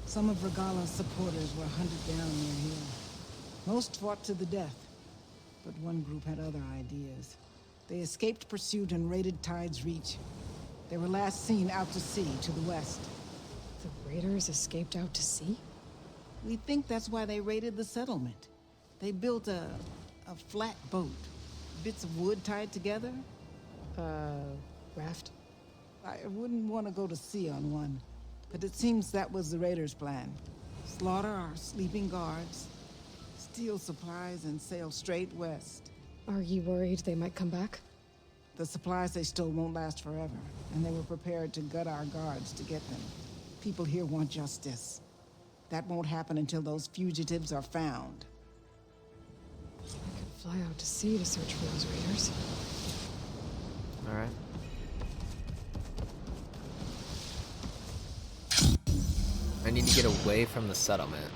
Some of Regala's supporters were hunted down near here. Most fought to the death, but one group had other ideas. They escaped pursuit and raided Tide's Reach. They were last seen out to sea, to the west. The raiders escaped out to sea? We think that's why they raided the settlement. They built a flat boat. Bits of wood tied together. Raft? I wouldn't want to go to sea on one, but it seems that was the raiders' plan. Slaughter our sleeping guards, steal supplies, and sail straight west. Are you worried they might come back? The supplies they stole won't last forever, and they were prepared to gut our guards to get them. People here want justice. That won't happen until those fugitives are found. I could fly out to sea to search for those raiders. Alright. I need to get away from the settlement.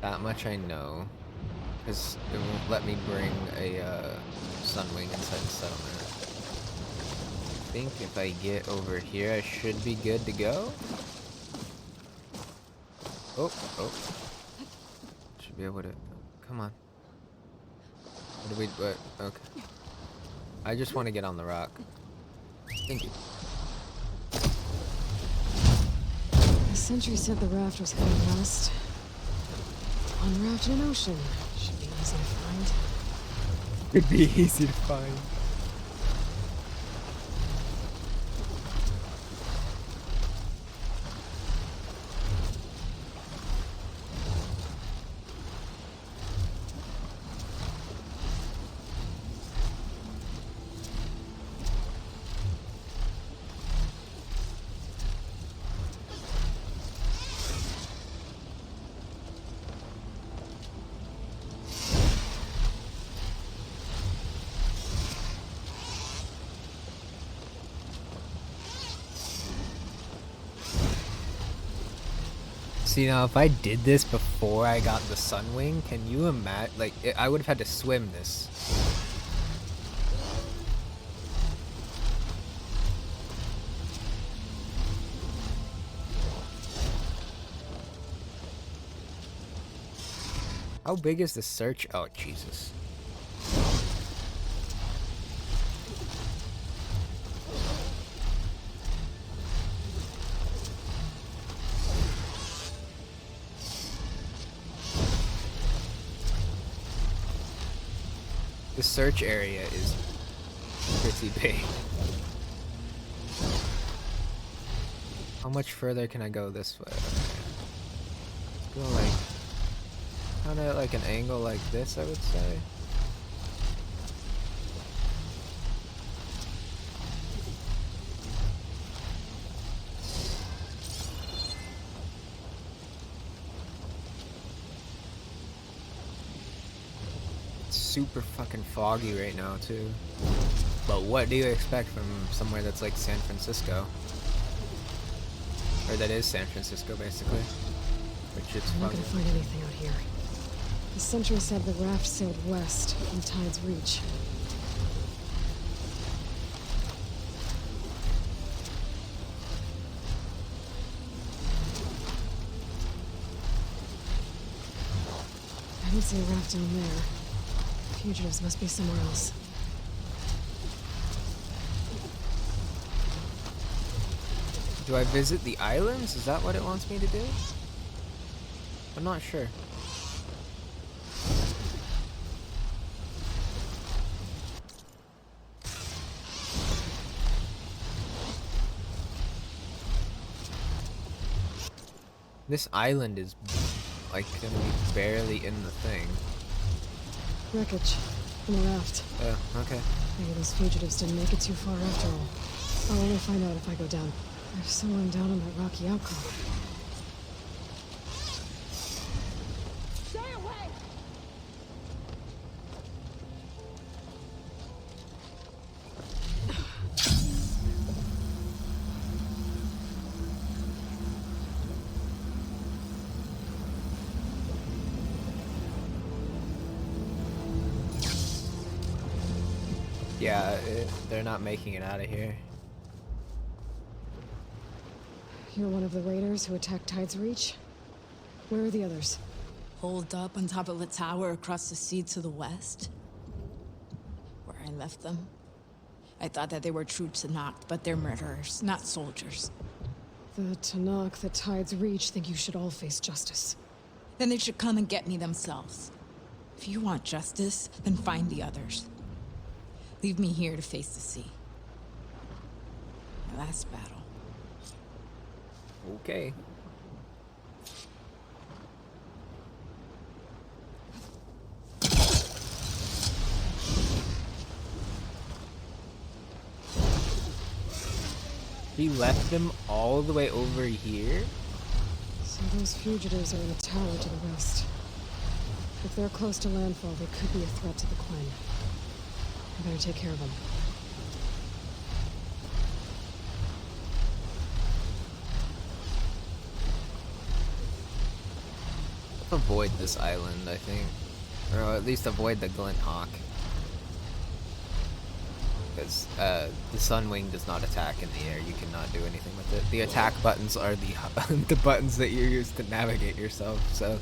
That much I know. Because it won't let me bring a Sunwing inside the settlement. I think if I get over here, I should be good to go. Oh. Should be able to... Come on. What? Okay. I just want to get on the rock. Thank you. The sentry said the raft was heading west. One raft in an ocean. Should be easy to find. Could be easy to find. See, now if I did this before I got the Sunwing, can you imagine? Like, I would have had to swim this. How big is the search? Oh, Jesus. The search area is pretty big. How much further can I go this way? Let's go like kind of like an angle like this, I would say. Super fucking foggy right now too. But what do you expect from somewhere that's like San Francisco? Or that is San Francisco basically. Which it's I'm not gonna find anything out here. The sentry said the raft sailed west from Tide's Reach. I don't see a raft down there. Fugitives must be somewhere else. Do I visit the islands? Is that what it wants me to do? I'm not sure. This island is like gonna be barely in the thing. Wreckage from the raft. Oh, okay. Maybe those fugitives didn't make it too far after all. I'll only find out if I go down. There's someone down on that rocky outcrop. Stay away! Yeah, they're not making it out of here. You're one of the raiders who attacked Tide's Reach? Where are the others? Holed up on top of a tower across the sea to the west. Where I left them. I thought that they were true Tanakh, but they're murderers, not soldiers. The Tanakh that Tide's Reach think you should all face justice. Then they should come and get me themselves. If you want justice, then find the others. Leave me here to face the sea. My last battle. Okay. He left them all the way over here? So those fugitives are in a tower to the west. If they're close to landfall, they could be a threat to the Quen. I better take care of them. Avoid this island, I think. Or at least avoid the Glint Hawk. Because the Sunwing does not attack in the air. You cannot do anything with it. The attack buttons are the the buttons that you use to navigate yourself, so...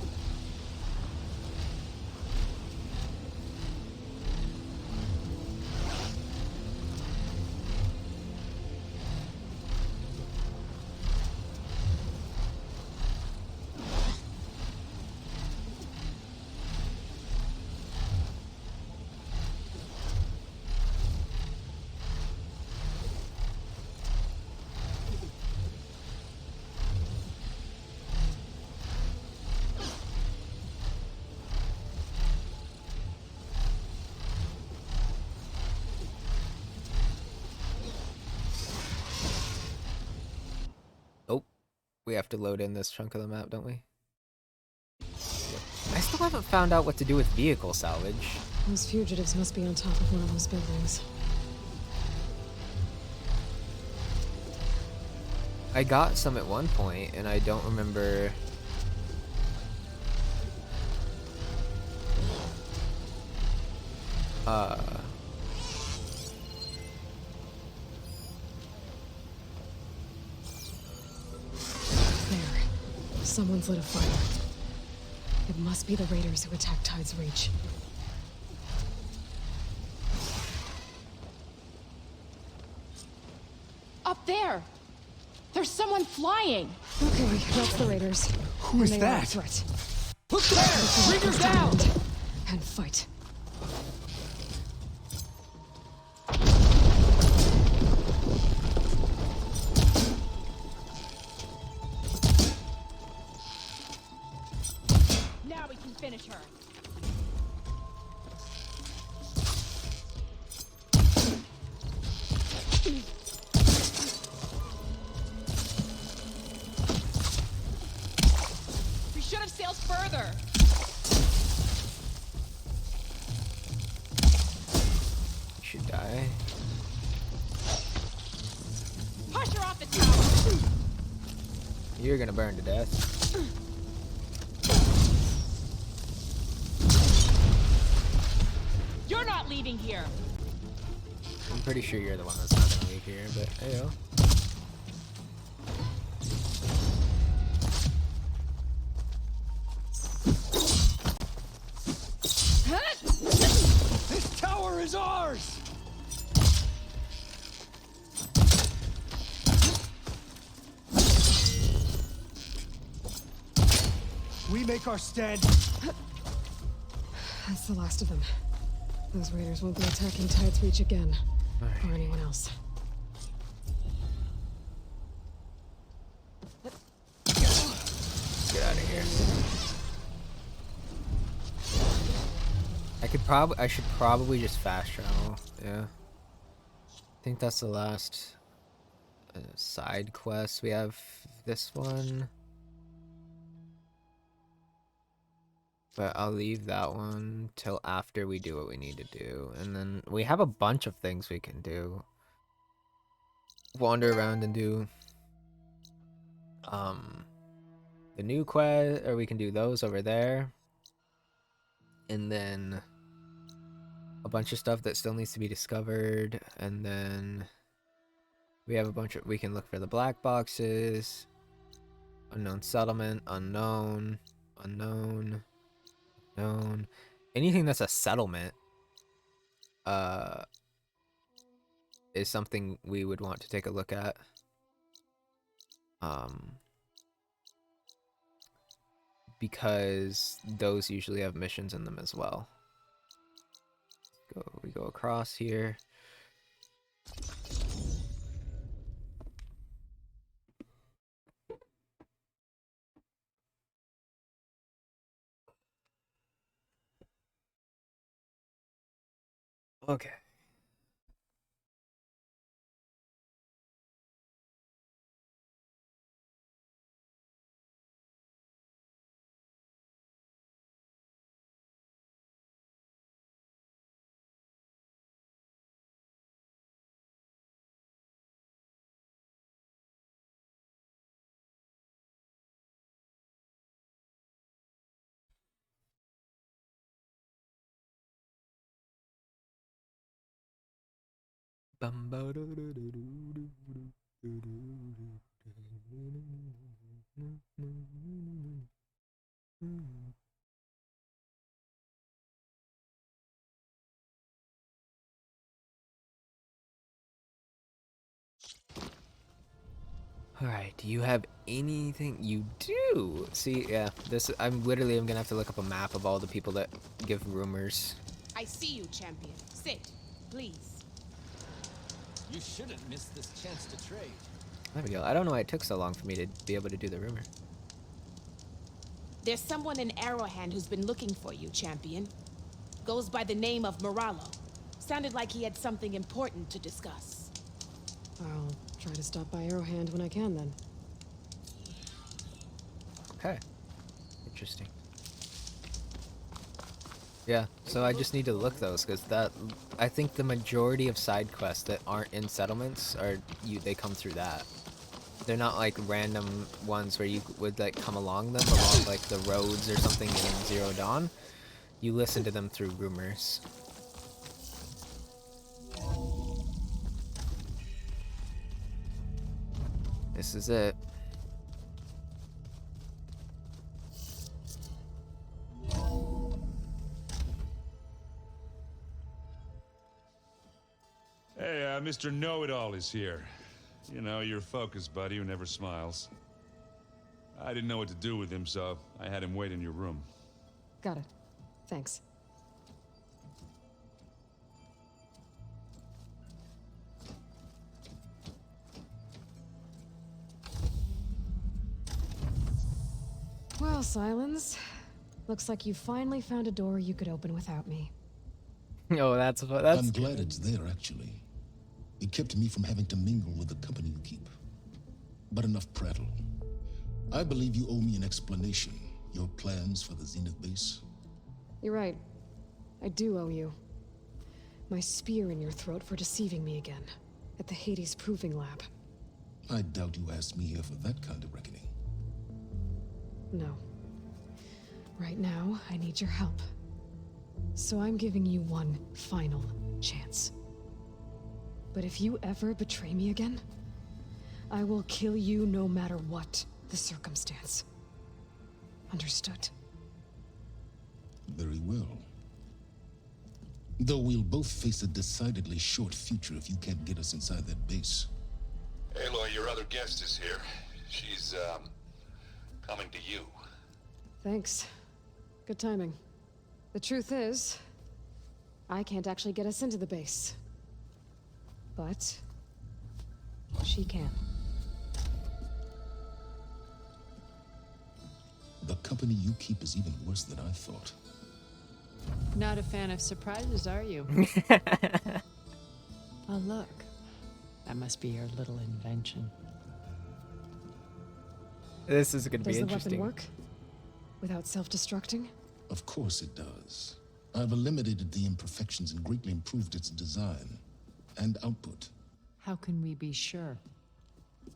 We have to load in this chunk of the map, don't we? I still haven't found out what to do with vehicle salvage. Those fugitives must be on top of one of those buildings. I got some at one point, and I don't remember There. Someone's lit a fire. It must be the raiders who attacked Tide's Reach. Up there! There's someone flying! Okay, that's the raiders. Who is And they are a that? threat. Look there! Bring her down! And fight. Now we can finish her. We should have sailed further. You should die. Push her off the tower. You're gonna burn to death. You're not leaving here. I'm pretty sure you're the one that's not gonna leave here, but hey-oh. This tower is ours! We make our stand. That's the last of them. Those raiders won't be attacking Tide's Reach again. Or anyone else. Get out of here. I should probably just fast travel. Yeah. I think that's the last side quest we have. This one. But I'll leave that one till after we do what we need to do. And then we have a bunch of things we can do. Wander around and do the new quest, or we can do those over there. And then a bunch of stuff that still needs to be discovered. And then we have a bunch of, we can look for the black boxes. Unknown settlement, unknown, unknown. Known. Anything that's a settlement is something we would want to take a look at. Because those usually have missions in them as well. We go across here. Okay. Alright, do you have anything? You do! See, yeah, this, I'm gonna have to look up a map of all the people that give rumors. I see you, champion. Sit, please. You shouldn't miss this chance to trade. There we go. I don't know why it took so long for me to be able to do the rumor. There's someone in Arrowhand who's been looking for you, champion. Goes by the name of Moralo. Sounded like he had something important to discuss. I'll try to stop by Arrowhand when I can, then. Okay. Interesting. Yeah, so I just need to look those, because that, I think the majority of side quests that aren't in settlements are, they come through that. They're not like random ones where you would like come along them, along like the roads or something in Zero Dawn. You listen to them through rumors. This is it. Hey, Mr. Know-It-All is here. You know, your focus buddy who never smiles. I didn't know what to do with him, so I had him wait in your room. Got it. Thanks. Well, Silence. Looks like you finally found a door you could open without me. Oh, that's I'm glad it's there, actually. It kept me from having to mingle with the company you keep. But enough prattle. I believe you owe me an explanation. Your plans for the Zenith base? You're right. I do owe you. My spear in your throat for deceiving me again. At the Hades Proving Lab. I doubt you asked me here for that kind of reckoning. No. Right now, I need your help. So I'm giving you one final chance. But if you ever betray me again, I will kill you no matter what the circumstance. Understood? Very well. Though we'll both face a decidedly short future if you can't get us inside that base. Aloy, your other guest is here. She's, coming to you. Thanks. Good timing. The truth is, I can't actually get us into the base. But she can. The company you keep is even worse than I thought. Not a fan of surprises, are you? Oh, look. That must be your little invention. This is going to be Does the interesting. weapon work? Without self-destructing? Of course it does. I've eliminated the imperfections and greatly improved its design and output. How can we be sure?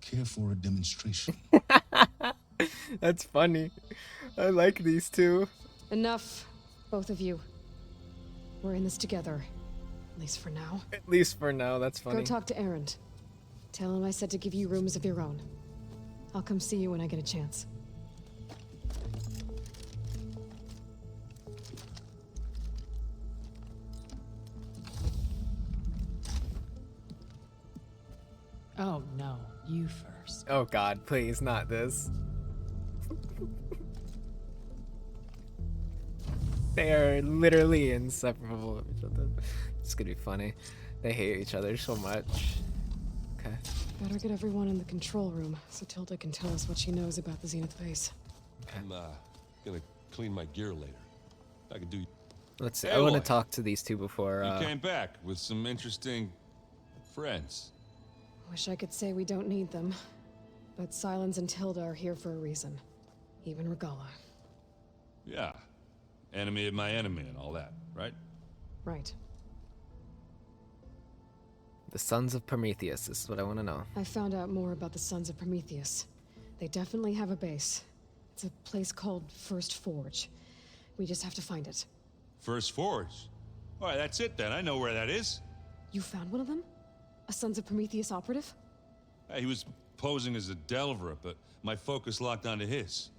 Care for a demonstration? That's funny. I like these two. Enough, both of you. We're in this together. At least for now. At least for now, that's funny. Go talk to Erend. Tell him I said to give you rooms of your own. I'll come see you when I get a chance. Oh, no. You first. Oh god, please, not this. They are literally inseparable of each other. It's gonna be funny. They hate each other so much. Okay. Better get everyone in the control room so Tilda can tell us what she knows about the Zenith base. I'm, gonna clean my gear later. I can do... Let's see. Hey, I want to Eloy. talk to these two before. You came back with some interesting friends. Wish I could say we don't need them. But Silence and Tilda are here for a reason. Even Regala. Yeah. Enemy of my enemy and all that, right? Right. The Sons of Prometheus. This is what I want to know. I found out more about the Sons of Prometheus. They definitely have a base. It's a place called First Forge. We just have to find it. First Forge. All right, that's it then. I know where that is. You found one of them? A Sons of Prometheus operative? He was posing as a Delver, but my focus locked onto his.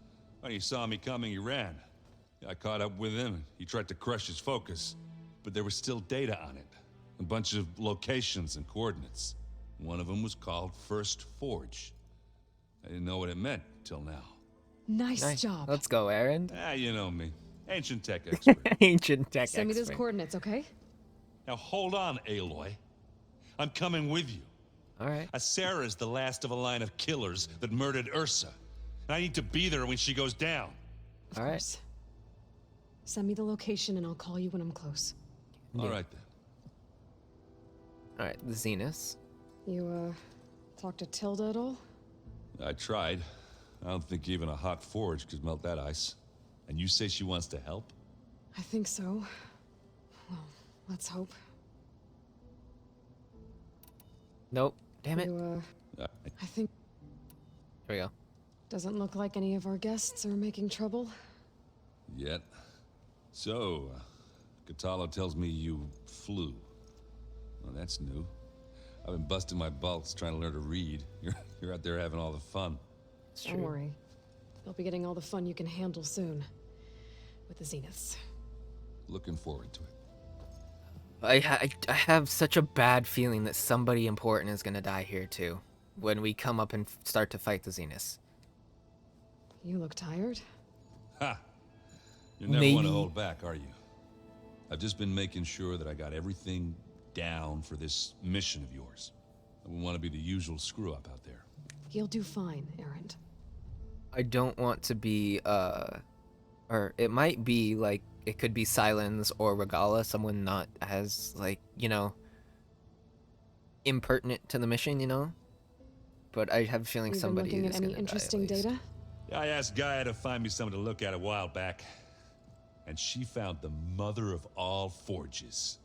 When he saw me coming, he ran. I caught up with him, and he tried to crush his focus. But there was still data on it. A bunch of locations and coordinates. One of them was called First Forge. I didn't know what it meant till now. Nice job. Let's go, Erend. You know me. Ancient tech expert. Ancient tech Send me those expert. coordinates, okay? Now hold on, Aloy. I'm coming with you. All right. Sarah's the last of a line of killers that murdered Ursa. And I need to be there when she goes down. All right. Send me the location and I'll call you when I'm close. All right, then. All right, the Zenith. You, talk to Tilda at all? I tried. I don't think even a hot forge could melt that ice. And you say she wants to help? I think so. Well, let's hope. Nope. Damn it. You, I think... There we go. Doesn't look like any of our guests are making trouble. Yet. So, Katala tells me you flew. Well, that's new. I've been busting my balls trying to learn to read. You're out there having all the fun. Don't worry. You'll be getting all the fun you can handle soon. With the Zeniths. Looking forward to it. I have such a bad feeling that somebody important is gonna die here too, when we come up and start to fight the Zeniths. You look tired? Ha! You never want to hold back, are you? I've just been making sure that I got everything down for this mission of yours. I wouldn't want to be the usual screw-up out there. You'll do fine, Errand. I don't want to be, or it might be, like, it could be Silence or Regala, someone not as, like, you know, impertinent to the mission, you know? But I have a feeling somebody is looking at any gonna interesting die at least. data? Yeah, I asked Gaia to find me something to look at a while back, and she found the mother of all forges.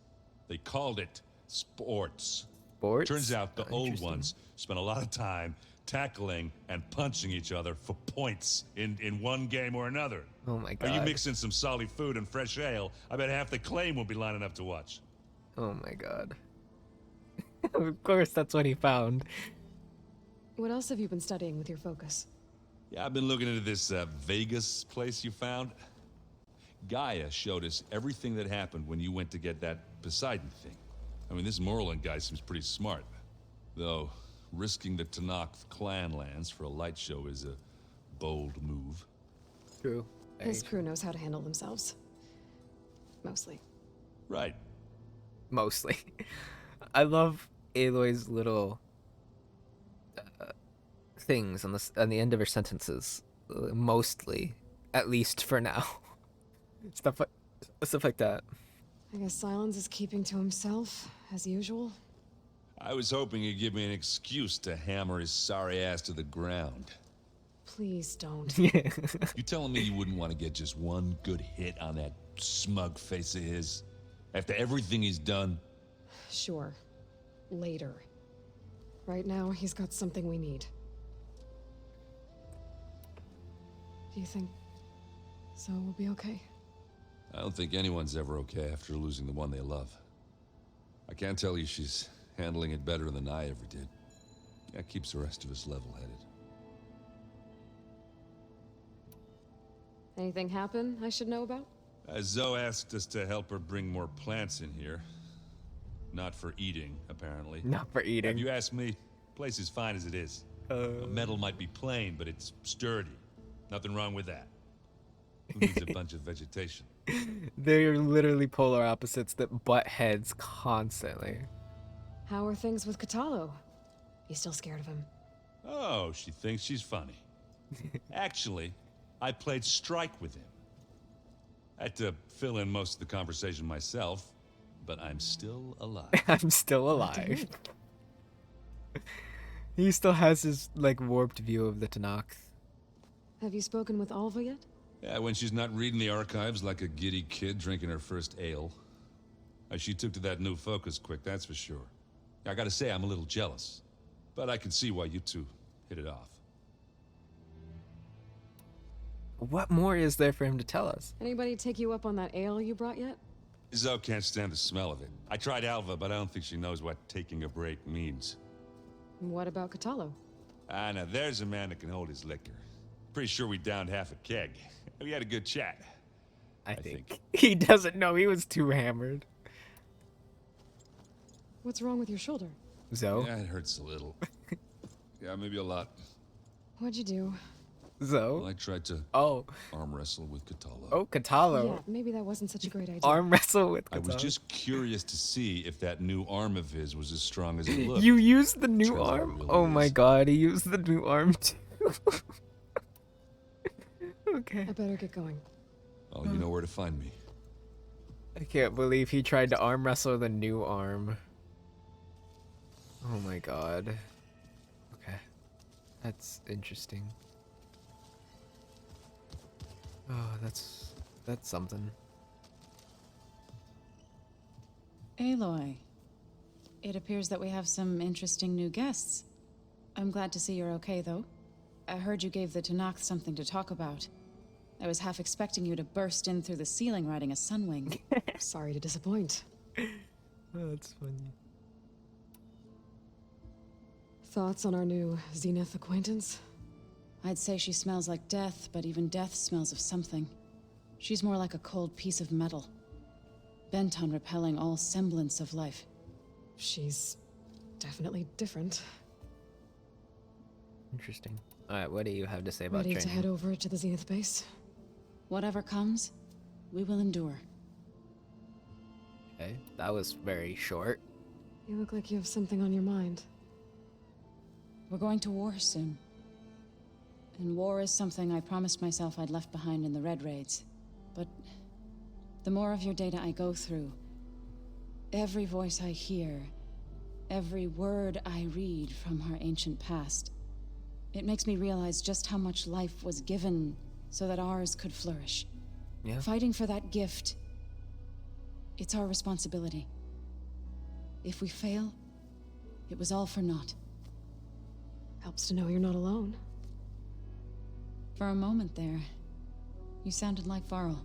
They called it sports. Sports? Turns out the old ones spent a lot of time tackling and punching each other for points in one game or another. Oh my Are you god. mixing some solid food and fresh ale? I bet half the claim will be lining up to watch. Oh my god. Of course, that's what he found. What else have you been studying with your focus? Yeah, I've been looking into this Vegas place you found. Gaia showed us everything that happened when you went to get that Poseidon thing. I mean, this Morland guy seems pretty smart. Though, risking the Tenakth clan lands for a light show is a bold move. True. His crew knows how to handle themselves. Mostly. Right. Mostly. I love Aloy's little things on the end of her sentences. Mostly, at least for now. stuff like that. I guess Silence is keeping to himself, as usual. I was hoping he'd give me an excuse to hammer his sorry ass to the ground. Please don't. You telling me you wouldn't want to get just one good hit on that smug face of his? After everything he's done? Sure. Later. Right now, he's got something we need. Do you think Zo will be okay? I don't think anyone's ever okay after losing the one they love. I can't tell you she's handling it better than I ever did. That keeps the rest of us level-headed. Anything happen I should know about? Zo asked us to help her bring more plants in here. Not for eating, apparently. Not for eating. If you ask me, place is fine as it is. Metal might be plain, but it's sturdy. Nothing wrong with that. Who needs a bunch of vegetation? They're literally polar opposites that butt heads constantly. How are things with Katalo? You still scared of him? Oh, she thinks she's funny. Actually, I played strike with him. I had to fill in most of the conversation myself, but I'm still alive. I'm still alive. He still has his, like, warped view of the Tenakth. Have you spoken with Alva yet? Yeah, when she's not reading the archives like a giddy kid drinking her first ale. She took to that new focus quick, that's for sure. I gotta say, I'm a little jealous. But I can see why you two hit it off. What more is there for him to tell us? Anybody take you up on that ale you brought yet? Zo can't stand the smell of it. I tried Alva, but I don't think she knows what taking a break means. What about Katalo? Ah, now there's a man that can hold his liquor. Pretty sure we downed half a keg. We had a good chat. I think. He doesn't know he was too hammered. What's wrong with your shoulder? Zo? Yeah, it hurts a little. Yeah, maybe a lot. What'd you do? Zo? Well, I tried to arm wrestle with Katalo. Oh, Katalo. Yeah, maybe that wasn't such a great idea. Arm wrestle with Katalo. I was just curious to see if that new arm of his was as strong as it looked. You used the new Turns out it arm? really Oh my is. god, he used the new arm too. Okay. I better get going. Oh, you know where to find me. I can't believe he tried to arm wrestle the new arm. Oh my god. Okay. That's interesting. Oh, that's something. Aloy, it appears that we have some interesting new guests. I'm glad to see you're okay, though. I heard you gave the Tenakth something to talk about. I was half expecting you to burst in through the ceiling riding a sunwing. Sorry to disappoint. Oh, that's funny. thoughts on our new Zenith acquaintance? I'd say she smells like death, but even death smells of something. She's more like a cold piece of metal, bent on repelling all semblance of life. She's definitely different. Interesting. Alright, what do you have to say about Ready training? to head over to the Zenith base? Whatever comes, we will endure. Okay, that was very short. You look like you have something on your mind. We're going to war soon. And war is something I promised myself I'd left behind in the Red Raids. But the more of your data I go through, every voice I hear, every word I read from our ancient past, it makes me realize just how much life was given so that ours could flourish. Yeah. Fighting for that gift, it's our responsibility. If we fail, it was all for naught. Helps to know you're not alone. For a moment there, you sounded like Varl.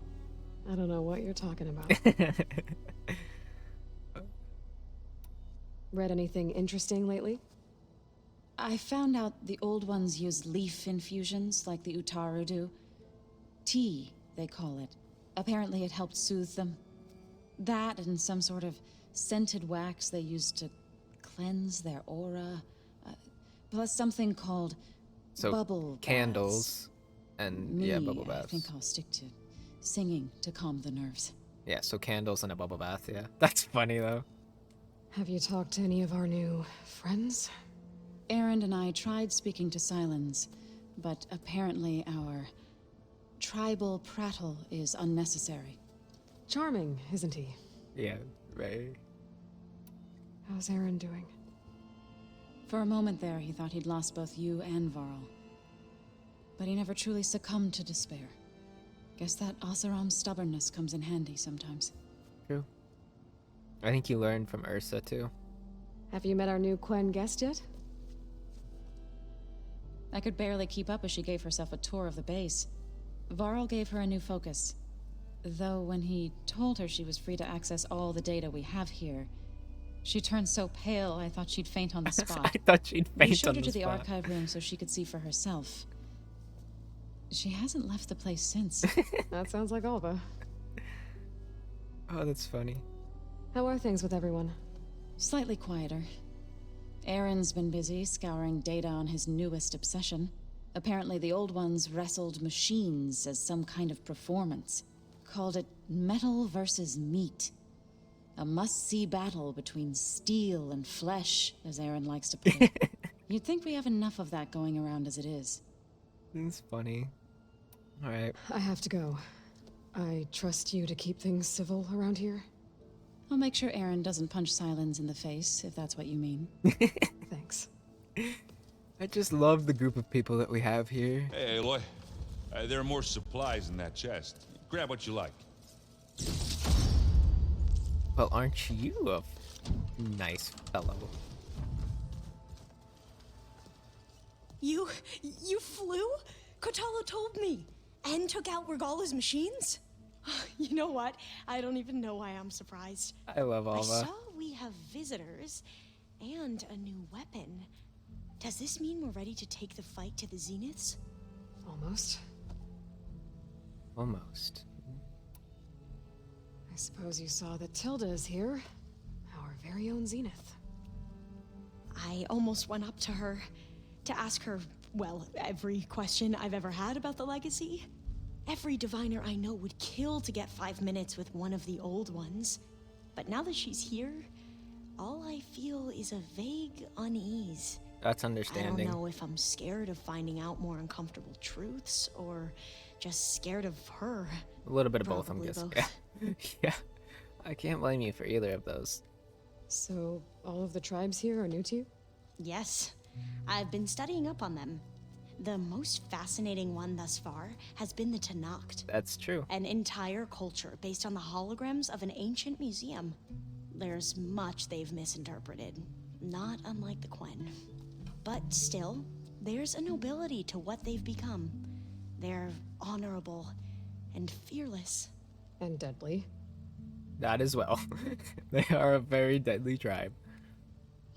I don't know what you're talking about. Read anything interesting lately? I found out the old ones use leaf infusions like the Utaru do. Tea, they call it. Apparently it helped soothe them. That and some sort of scented wax they used to cleanse their aura. Plus something called bubble candles and yeah, bubble I baths. think I'll stick to singing to calm the nerves. Yeah, so candles and a bubble bath, yeah. That's funny though. Have you talked to any of our new friends? Aaron and I tried speaking to Silence, but apparently our tribal prattle is unnecessary. Charming, isn't he? Yeah, right. How's Aaron doing? For a moment there, he thought he'd lost both you and Varl. But he never truly succumbed to despair. Guess that Oseram's stubbornness comes in handy sometimes. True. I think you learned from Ursa too. Have you met our new Quen guest yet? I could barely keep up as she gave herself a tour of the base. Varl gave her a new focus. Though when he told her she was free to access all the data we have here, she turned so pale I thought she'd faint on the spot. I thought she'd faint on the spot. We showed her to the archive room so she could see for herself. She hasn't left the place since. That sounds like Alba. Oh, that's funny. How are things with everyone? Slightly quieter. Aaron's been busy scouring data on his newest obsession. Apparently the old ones wrestled machines as some kind of performance. Called it metal versus meat. A must-see battle between steel and flesh, as Aaron likes to put it. You'd think we have enough of that going around as it is. It's funny. Alright. I have to go. I trust you to keep things civil around here. I'll make sure Aaron doesn't punch Silence in the face, if that's what you mean. Thanks. I just love the group of people that we have here. Hey, Eloy. There are more supplies in that chest. Grab what you like. Well, aren't you a nice fellow? You flew? Kotala told me. And took out Regala's machines? You know what? I don't even know why I'm surprised. I love Alva. I saw we have visitors and a new weapon. Does this mean we're ready to take the fight to the Zeniths? Almost. Almost. I suppose you saw that Tilda is here. Our very own Zenith. I almost went up to her to ask her, well, every question I've ever had about the legacy. Every diviner I know would kill to get 5 minutes with one of the old ones. But now that she's here, all I feel is a vague unease. That's understanding. I don't know if I'm scared of finding out more uncomfortable truths, or just scared of her. A little bit of both, I'm Probably guessing. both. Yeah. Yeah. I can't blame you for either of those. So, all of the tribes here are new to you? Yes. I've been studying up on them. The most fascinating one thus far has been the Tenakth. That's true. An entire culture based on the holograms of an ancient museum. There's much they've misinterpreted, not unlike the Quen. But still, there's a nobility to what they've become. They're honorable and fearless. And deadly. That as well. They are a very deadly tribe.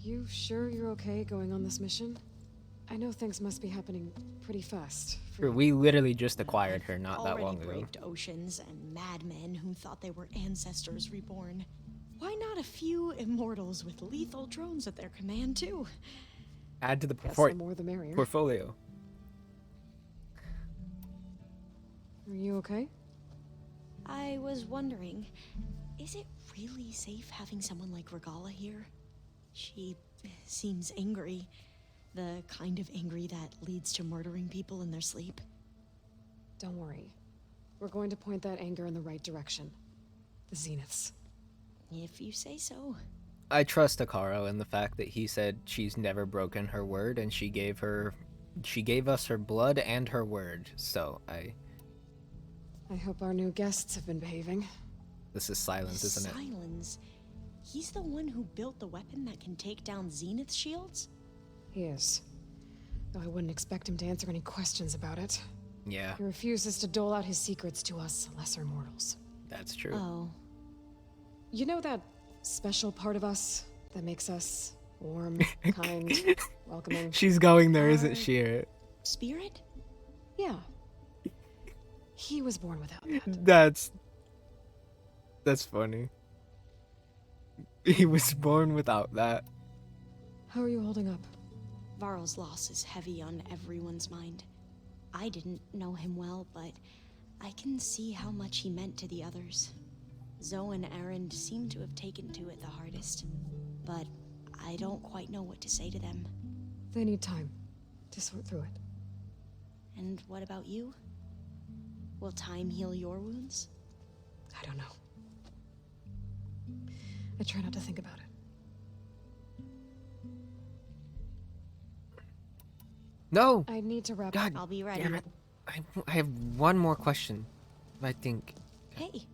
You sure you're okay going on this mission? I know things must be happening pretty fast. Sure, we literally just acquired her not that Already long ago. braved oceans and madmen who thought they were ancestors reborn. Why not a few immortals with lethal drones at their command, too? Add to the Guess the more the merrier. portfolio. Are you okay? I was wondering, is it really safe having someone like Regala here? She seems angry. The kind of angry that leads to murdering people in their sleep. Don't worry. We're going to point that anger in the right direction. The Zeniths. If you say so. I trust Akaro in the fact that he said she's never broken her word, and she gave us her blood and her word. So I hope our new guests have been behaving. This is Silence, isn't it? Silence? He's the one who built the weapon that can take down Zenith shields? He is. Though I wouldn't expect him to answer any questions about it. Yeah. He refuses to dole out his secrets to us lesser mortals. That's true. Oh. You know that special part of us that makes us warm, kind, welcoming? She's going there, isn't she? Spirit? Yeah. He was born without that. That's funny. He was born without that. How are you holding up? Varl's loss is heavy on everyone's mind. I didn't know him well, but I can see how much he meant to the others. Zoe and Aaron seem to have taken to it the hardest, but I don't quite know what to say to them. They need time to sort through it. And what about you? Will time heal your wounds? I don't know. I try not to think about it. No! I need to wrap God, up. I'll be ready. damn it. I have one more question, I think. Hey.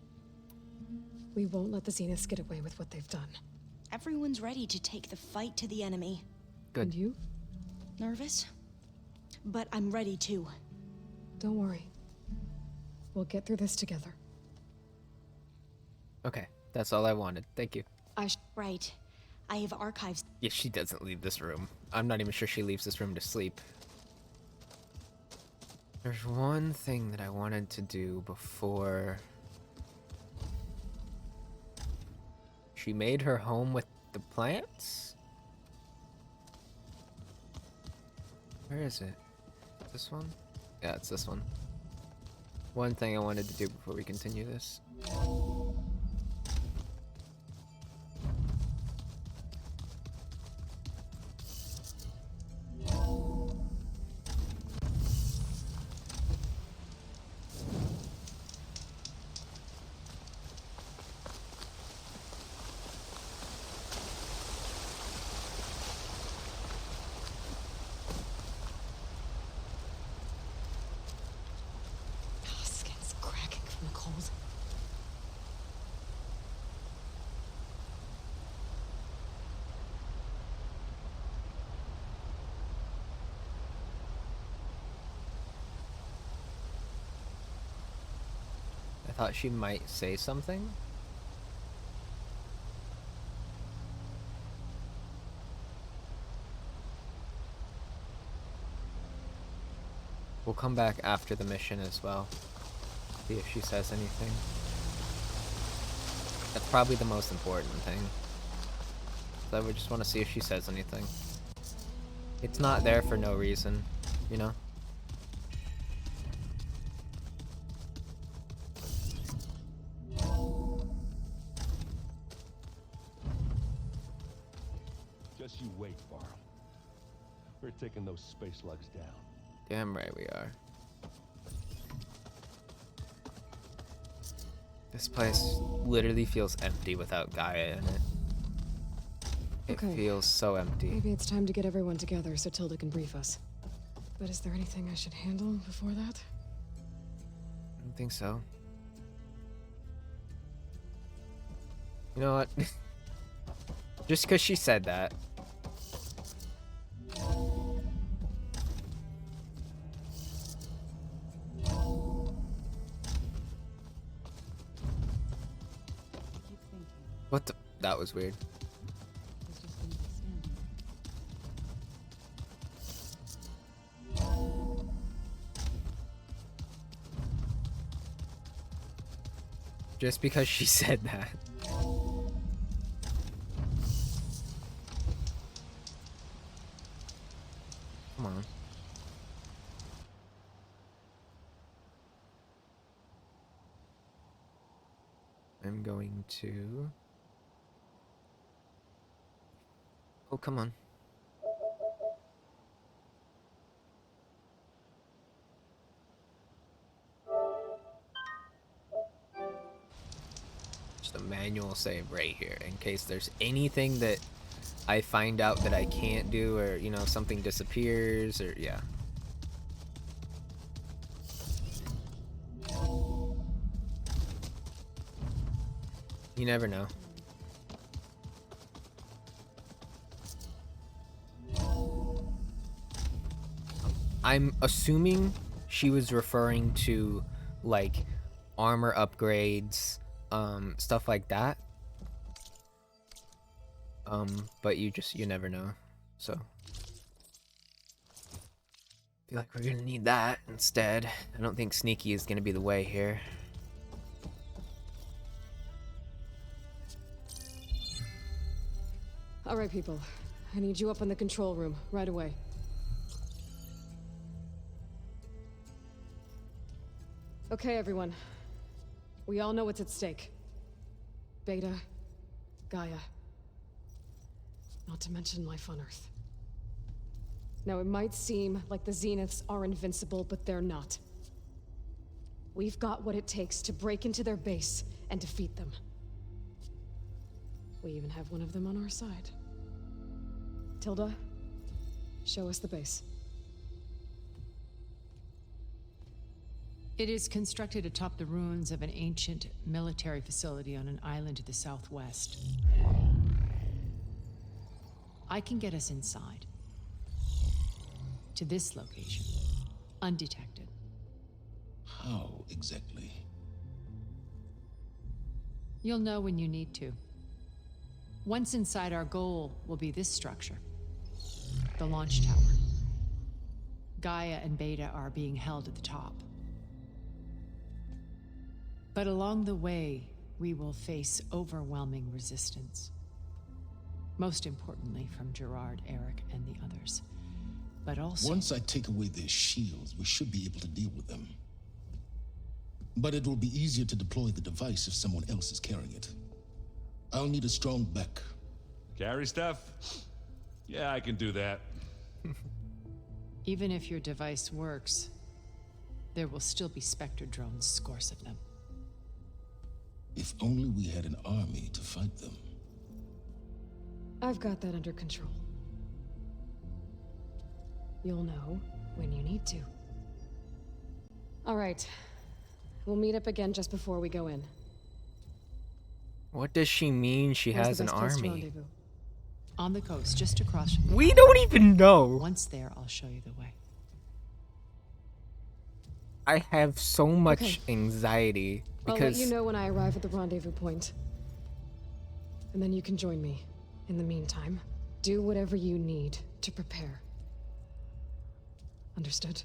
We won't let the Zeniths get away with what they've done. Everyone's ready to take the fight to the enemy. Good. And you? Nervous? But I'm ready too. Don't worry. We'll get through this together. Okay, that's all I wanted. Thank you. Right. I have archives. Yeah, she doesn't leave this room. I'm not even sure she leaves this room to sleep. There's one thing that I wanted to do before she made her home with the plants? Where is it? This one? Yeah, it's this one. One thing I wanted to do before we continue this. Skin's cracking from the cold. I thought she might say something. We'll come back after the mission as well. See if she says anything. That's probably the most important thing. So I would just want to see if she says anything. It's not there for no reason, you know? Just you wait, Varl. We're taking those space slugs down. Damn right we are. This place literally feels empty without Gaia in it. It Okay. feels so empty. Maybe it's time to get everyone together so Tilda can brief us. But is there anything I should handle before that? I don't think so. You know what? Just because she said that. What the? That was weird. He's just gonna be standing Just because she said that. Come on. I'm going to... Oh, come on. Just a manual save right here in case there's anything that I find out that I can't do, or, you know, something disappears, or, yeah. You never know. I'm assuming she was referring to, like, armor upgrades, stuff like that. But you never know. So, feel like we're gonna need that instead. I don't think sneaky is gonna be the way here. All right, people. I need you up in the control room right away. Okay, everyone. We all know what's at stake. Beta, Gaia. Not to mention life on Earth. Now, it might seem like the Zeniths are invincible, but they're not. We've got what it takes to break into their base and defeat them. We even have one of them on our side. Tilda, show us the base. It is constructed atop the ruins of an ancient military facility on an island to the southwest. I can get us inside. To this location. Undetected. How exactly? You'll know when you need to. Once inside, our goal will be this structure. The launch tower. Gaia and Beta are being held at the top. But along the way, we will face overwhelming resistance. Most importantly from Gerard, Eric, and the others. But also... Once I take away their shields, we should be able to deal with them. But it will be easier to deploy the device if someone else is carrying it. I'll need a strong back. Carry stuff? Yeah, I can do that. Even if your device works, there will still be Spectre drones, scores of them. If only we had an army to fight them. I've got that under control. You'll know when you need to. All right. We'll meet up again just before we go in. What does she mean she Where's has the an best place to army? rendezvous? On the coast, just across from the We island. don't even know. Once there, I'll show you the way. I have so much Okay. anxiety I'll let because you know when I arrive at the rendezvous point. And then you can join me. In the meantime, do whatever you need to prepare. Understood?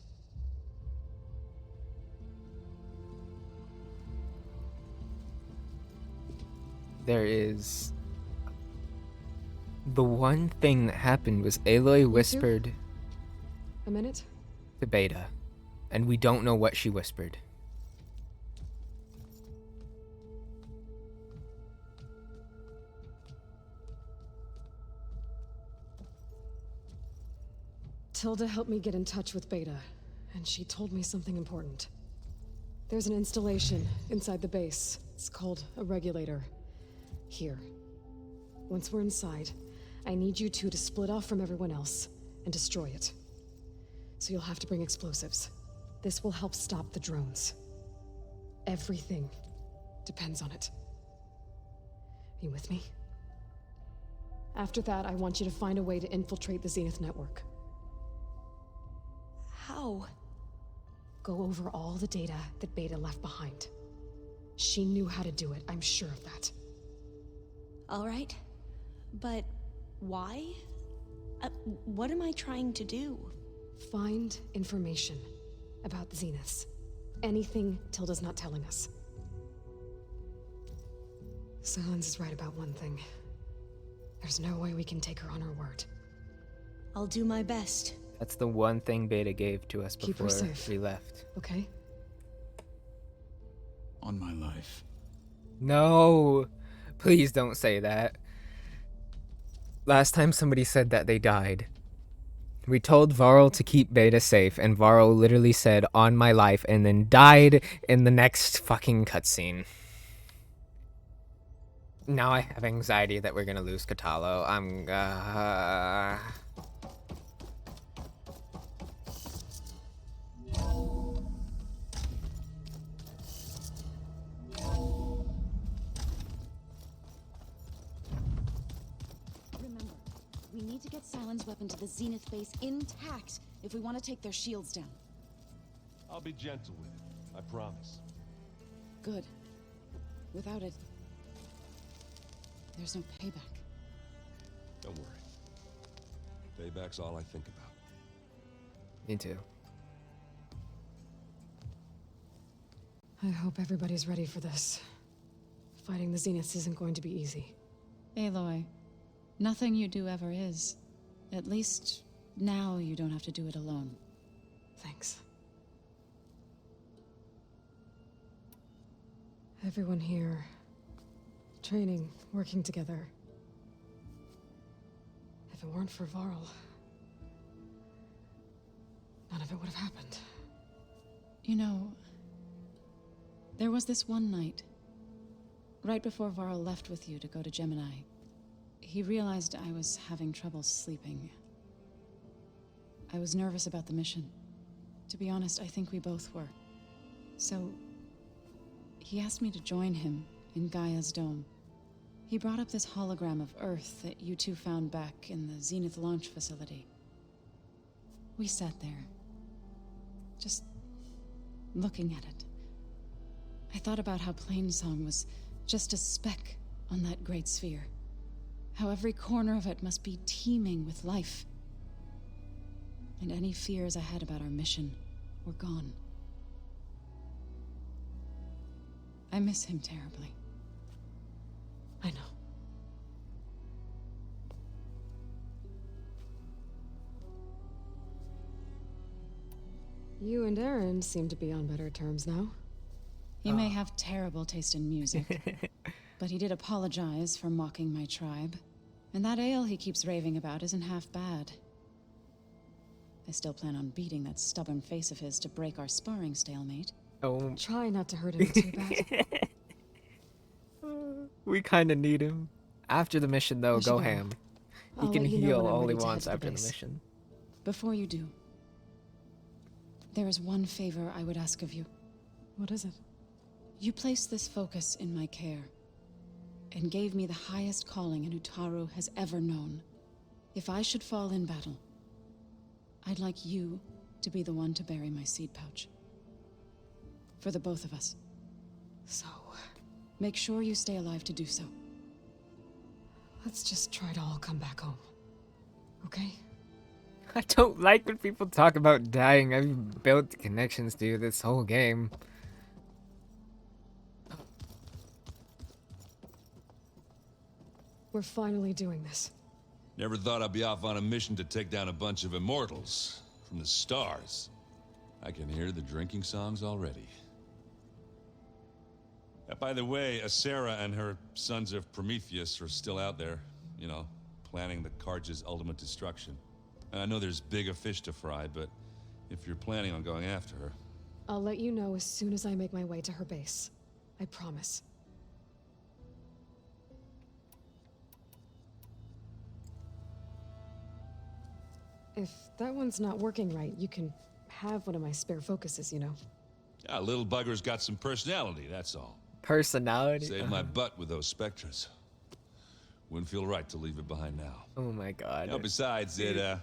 there is the one thing that happened was Aloy whispered A minute? to Beta, and we don't know what she whispered. Tilda helped me get in touch with Beta, and she told me something important. There's an installation inside the base. It's called a regulator. Here. Once we're inside, I need you two to split off from everyone else and destroy it. So you'll have to bring explosives. This will help stop the drones. Everything depends on it. You with me? After that, I want you to find a way to infiltrate the Zenith network. How? Go over all the data that Beta left behind. She knew how to do it, I'm sure of that. All right. But why? What am I trying to do? Find information about the Zeniths. Anything Tilda's not telling us. Silence is right about one thing. There's no way we can take her on her word. I'll do my best. That's the one thing Beta gave to us Keep her before safe. we left. Okay? On my life. No! Please don't say that. Last time somebody said that they died. We told Varl to keep Beta safe, and Varl literally said, on my life, and then died in the next fucking cutscene. Now I have anxiety that we're gonna lose Katalo. Remember, we need to get Silent's weapon to the Zenith base intact if we want to take their shields down. I'll be gentle with it, I promise. Good. Without it, there's no payback. Don't worry. Payback's all I think about. Me too. I hope everybody's ready for this. Fighting the Zeniths isn't going to be easy. Aloy, nothing you do ever is. At least now you don't have to do it alone. Thanks. Everyone here, training, working together. If it weren't for Varl, none of it would have happened. You know, there was this one night, right before Varl left with you to go to Gemini. He realized I was having trouble sleeping. I was nervous about the mission. To be honest, I think we both were. So, he asked me to join him in Gaia's dome. He brought up this hologram of Earth that you two found back in the Zenith launch facility. We sat there, just looking at it. I thought about how Plainsong was just a speck on that great sphere. How every corner of it must be teeming with life. And any fears I had about our mission were gone. I miss him terribly. I know. You and Aaron seem to be on better terms now. He may have terrible taste in music, but he did apologize for mocking my tribe. And that ale he keeps raving about isn't half bad. I still plan on beating that stubborn face of his to break our sparring stalemate. Oh. Try not to hurt him too bad. We kind of need him. After the mission, though, go ham. He can heal all he wants after the mission. Before you do, there is one favor I would ask of you. What is it? You placed this focus in my care, and gave me the highest calling an Utaru has ever known. If I should fall in battle, I'd like you to be the one to bury my seed pouch. For the both of us. So... make sure you stay alive to do so. let's just try to all come back home. Okay? I don't like when people talk about dying. I've built connections to you this whole game. We're finally doing this. Never thought I'd be off on a mission to take down a bunch of immortals from the stars. I can hear the drinking songs already. By the way, Asera and her sons of Prometheus are still out there, you know, planning the Carja's ultimate destruction. I know there's bigger fish to fry, but if you're planning on going after her... I'll let you know as soon as I make my way to her base. I promise. If that one's not working right, you can have one of my spare focuses, you know. Yeah, little bugger's got some personality, that's all. Personality? Saved my butt with those specters. Wouldn't feel right to leave it behind now. Oh my god. You know, besides, it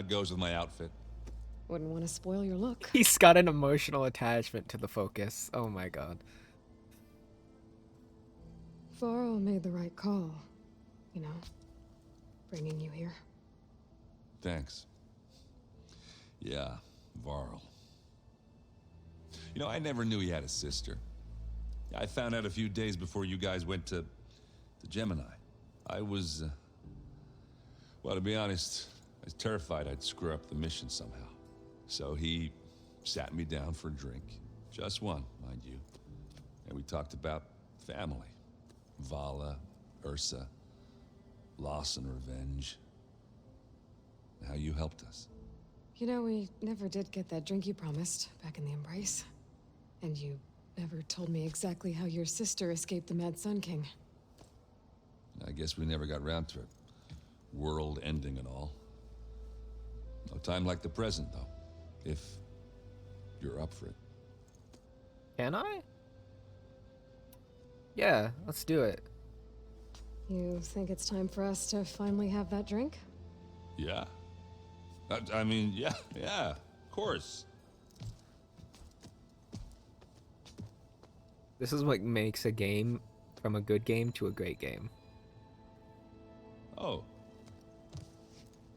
goes with my outfit. Wouldn't want to spoil your look. He's got an emotional attachment to the focus. Oh my god. Varl made the right call. You know, bringing you here. Thanks. Yeah, Varl. You know, I never knew he had a sister. I found out a few days before you guys went to the Gemini. I was, well, to be honest, I was terrified I'd screw up the mission somehow. So he sat me down for a drink. Just one, mind you. And we talked about family. Vala, Ursa, loss and revenge. And how you helped us. You know, we never did get that drink you promised back in the Embrace. And you never told me exactly how your sister escaped the Mad Sun King. I guess we never got round to it. World ending and all. No time like the present, though. If you're up for it. Can I? Yeah, let's do it. You think it's time for us to finally have that drink? Yeah. I mean, yeah, of course. This is what makes a game from a good game to a great game. Oh.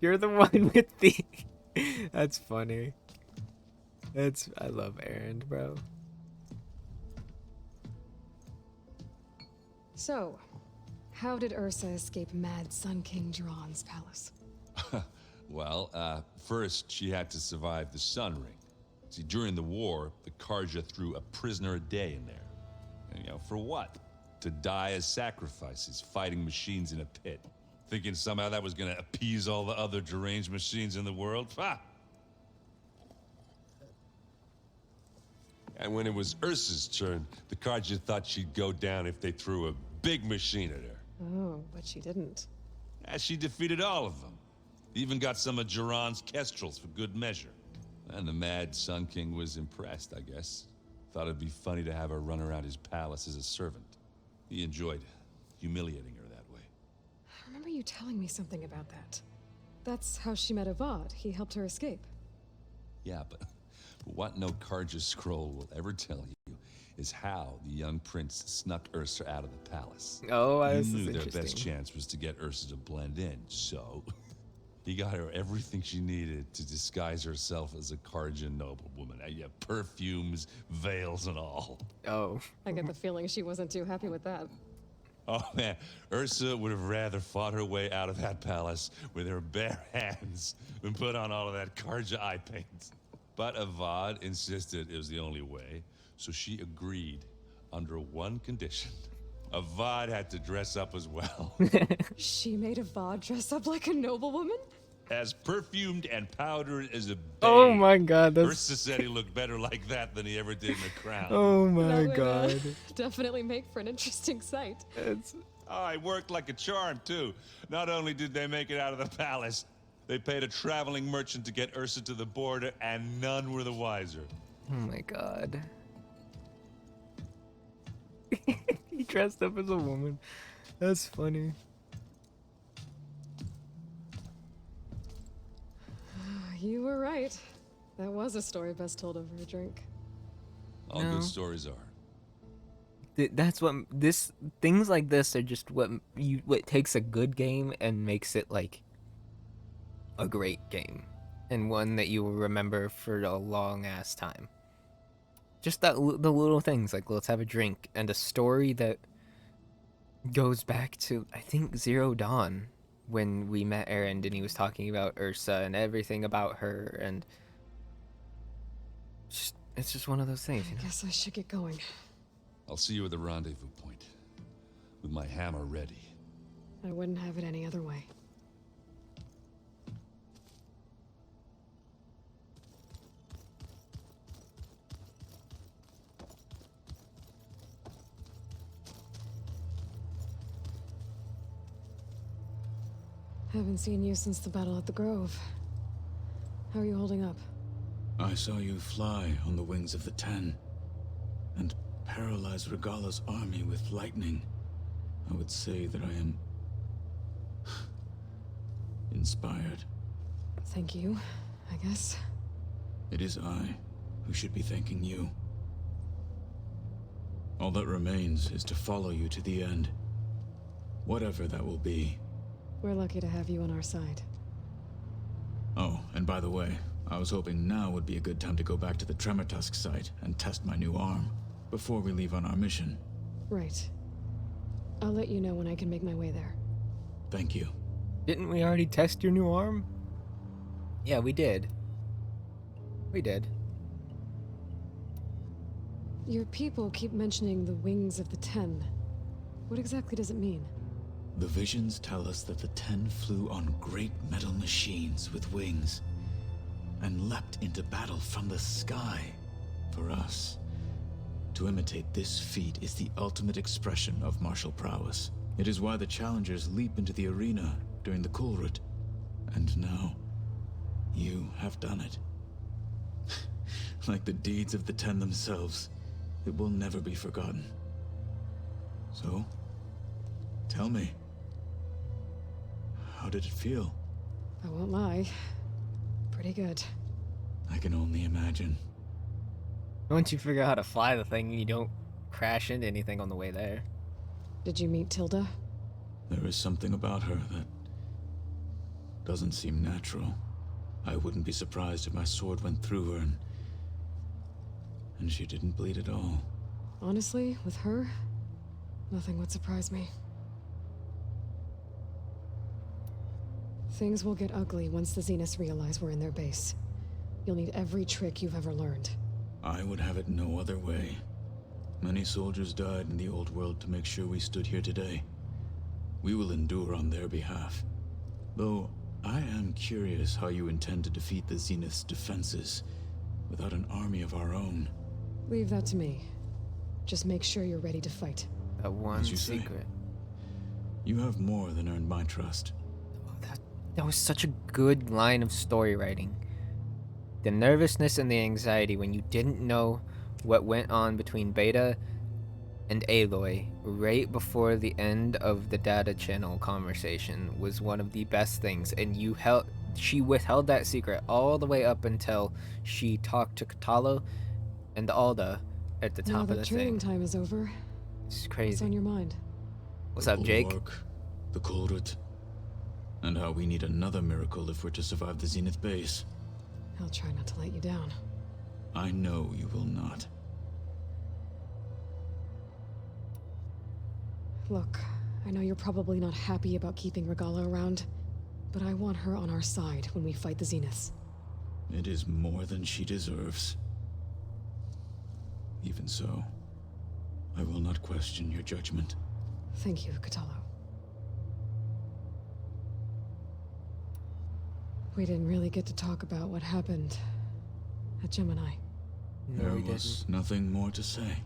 You're the one with the... That's funny. I love Aaron, bro. So, how did Ursa escape Mad Sun King Jiran's palace? Well, first she had to survive the Sun Ring. See, during the war, the Karja threw a prisoner a day in there. And, you know, for what? To die as sacrifices, fighting machines in a pit. Thinking somehow that was gonna appease all the other deranged machines in the world? Ha! And when it was Ursa's turn, the Karja thought she'd go down if they threw a big machine at her. Oh, but she didn't. And she defeated all of them. Even got some of Jiran's kestrels for good measure. And the Mad Sun King was impressed, I guess. Thought it'd be funny to have her run around his palace as a servant. He enjoyed humiliating her that way. I remember you telling me something about that. That's how she met Avad. He helped her escape. Yeah, but what no Karja scroll will ever tell you is how the young prince snuck Ursa out of the palace. Oh, he this is knew their interesting. best chance was to get Ursa to blend in, so he got her everything she needed to disguise herself as a Karja noblewoman. Yeah, perfumes, veils, and all. Oh. I get the feeling she wasn't too happy with that. Oh man, Ursa would have rather fought her way out of that palace with her bare hands than put on all of that Karja eye paint. But Avad insisted it was the only way, so she agreed under one condition. Avad had to dress up as well. She made Avad dress up like a noblewoman? As perfumed and powdered as a babe. Oh my god, that's... Ursa said he looked better like that than he ever did in the crown. Oh my That would, god. definitely make for an interesting sight. Oh, it worked like a charm, too. Not only did they make it out of the palace, they paid a traveling merchant to get Ursa to the border, and none were the wiser. Oh my god. He dressed up as a woman. That's funny. You were right. That was a story best told over a drink. All No. good stories are. That's what things like this are just what takes a good game and makes it like a great game, and one that you will remember for a long ass time. Just the little things, like let's have a drink, and a story that goes back to, I think, Zero Dawn, when we met Aaron and he was talking about Ursa and everything about her, and it's just one of those things, you know? I guess I should get going. I'll see you at the rendezvous point, with my hammer ready. I wouldn't have it any other way. Haven't seen you since the battle at the Grove. How are you holding up? I saw you fly on the wings of the Ten, and paralyze Regala's army with lightning. I would say that I am inspired. Thank you, I guess. It is I who should be thanking you. All that remains is to follow you to the end. Whatever that will be. We're lucky to have you on our side. Oh, and by the way, I was hoping now would be a good time to go back to the Tremortusk site and test my new arm before we leave on our mission. Right. I'll let you know when I can make my way there. Thank you. Didn't we already test your new arm? Yeah, we did. We did. Your people keep mentioning the wings of the Ten. What exactly does it mean? The visions tell us that the Ten flew on great metal machines with wings and leapt into battle from the sky for us. To imitate this feat is the ultimate expression of martial prowess. It is why the challengers leap into the arena during the Kulrut. And now, you have done it. Like the deeds of the Ten themselves, it will never be forgotten. So, tell me, how did it feel? I won't lie. Pretty good. I can only imagine. Once you figure out how to fly the thing, you don't crash into anything on the way there. Did you meet Tilda? There is something about her that doesn't seem natural. I wouldn't be surprised if my sword went through her and she didn't bleed at all. Honestly, with her, nothing would surprise me. Things will get ugly once the Zeniths realize we're in their base. You'll need every trick you've ever learned. I would have it no other way. Many soldiers died in the old world to make sure we stood here today. We will endure on their behalf. Though, I am curious how you intend to defeat the Zenith's defenses without an army of our own. Leave that to me. Just make sure you're ready to fight. That one As you say. secret. You have more than earned my trust. That was such a good line of story writing. The nervousness and the anxiety when you didn't know what went on between Beta and Aloy right before the end of the data channel conversation was one of the best things, and she withheld that secret all the way up until she talked to Katalo and Alda at the top of the training thing. time is over. It's crazy. What's on your mind? What's up, Jake? The Kulrut, and how we need another miracle if we're to survive the Zenith base. I'll try not to let you down. I know you will not. Look, I know you're probably not happy about keeping Regala around, but I want her on our side when we fight the Zeniths. It is more than she deserves. Even so, I will not question your judgment. Thank you, Katalo. We didn't really get to talk about what happened at Gemini. There was nothing more to say.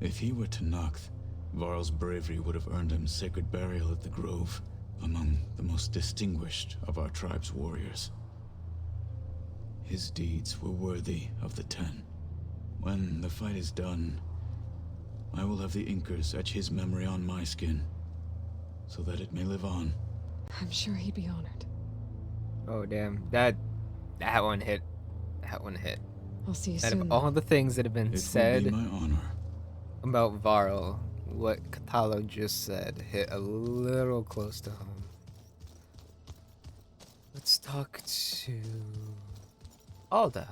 If he were to Noct, Varl's bravery would have earned him sacred burial at the Grove, among the most distinguished of our tribe's warriors. His deeds were worthy of the Ten. When the fight is done, I will have the Inkers etch his memory on my skin, so that it may live on. I'm sure he'd be honored. Oh damn, that one hit. That one hit. I'll see you Out soon. of all the things that have been said It will be my honor. about Varl, what Katalo just said hit a little close to home. Let's talk to Alda.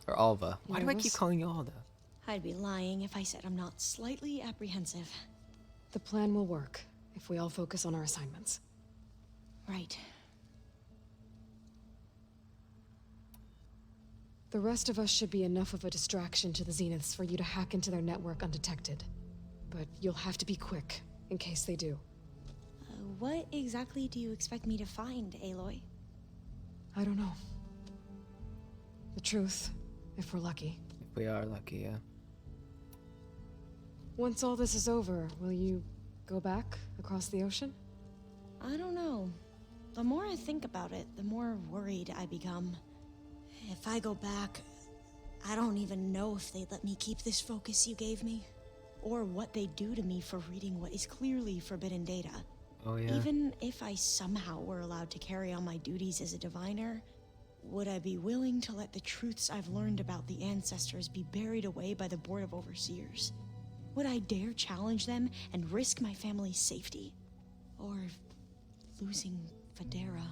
Or Alva. Why do I keep Nervous? calling you Alda? I'd be lying if I said I'm not slightly apprehensive. The plan will work if we all focus on our assignments. Right. The rest of us should be enough of a distraction to the Zeniths for you to hack into their network undetected. But you'll have to be quick, in case they do. What exactly do you expect me to find, Aloy? I don't know. The truth, if we're lucky. If we are lucky, yeah. Once all this is over, will you go back across the ocean? I don't know. The more I think about it, the more worried I become. If I go back, I don't even know if they'd let me keep this focus you gave me, or what they'd do to me for reading what is clearly forbidden data. Oh yeah. Even if I somehow were allowed to carry on my duties as a diviner, would I be willing to let the truths I've learned about the ancestors be buried away by the Board of Overseers? Would I dare challenge them and risk my family's safety? Or losing Federa?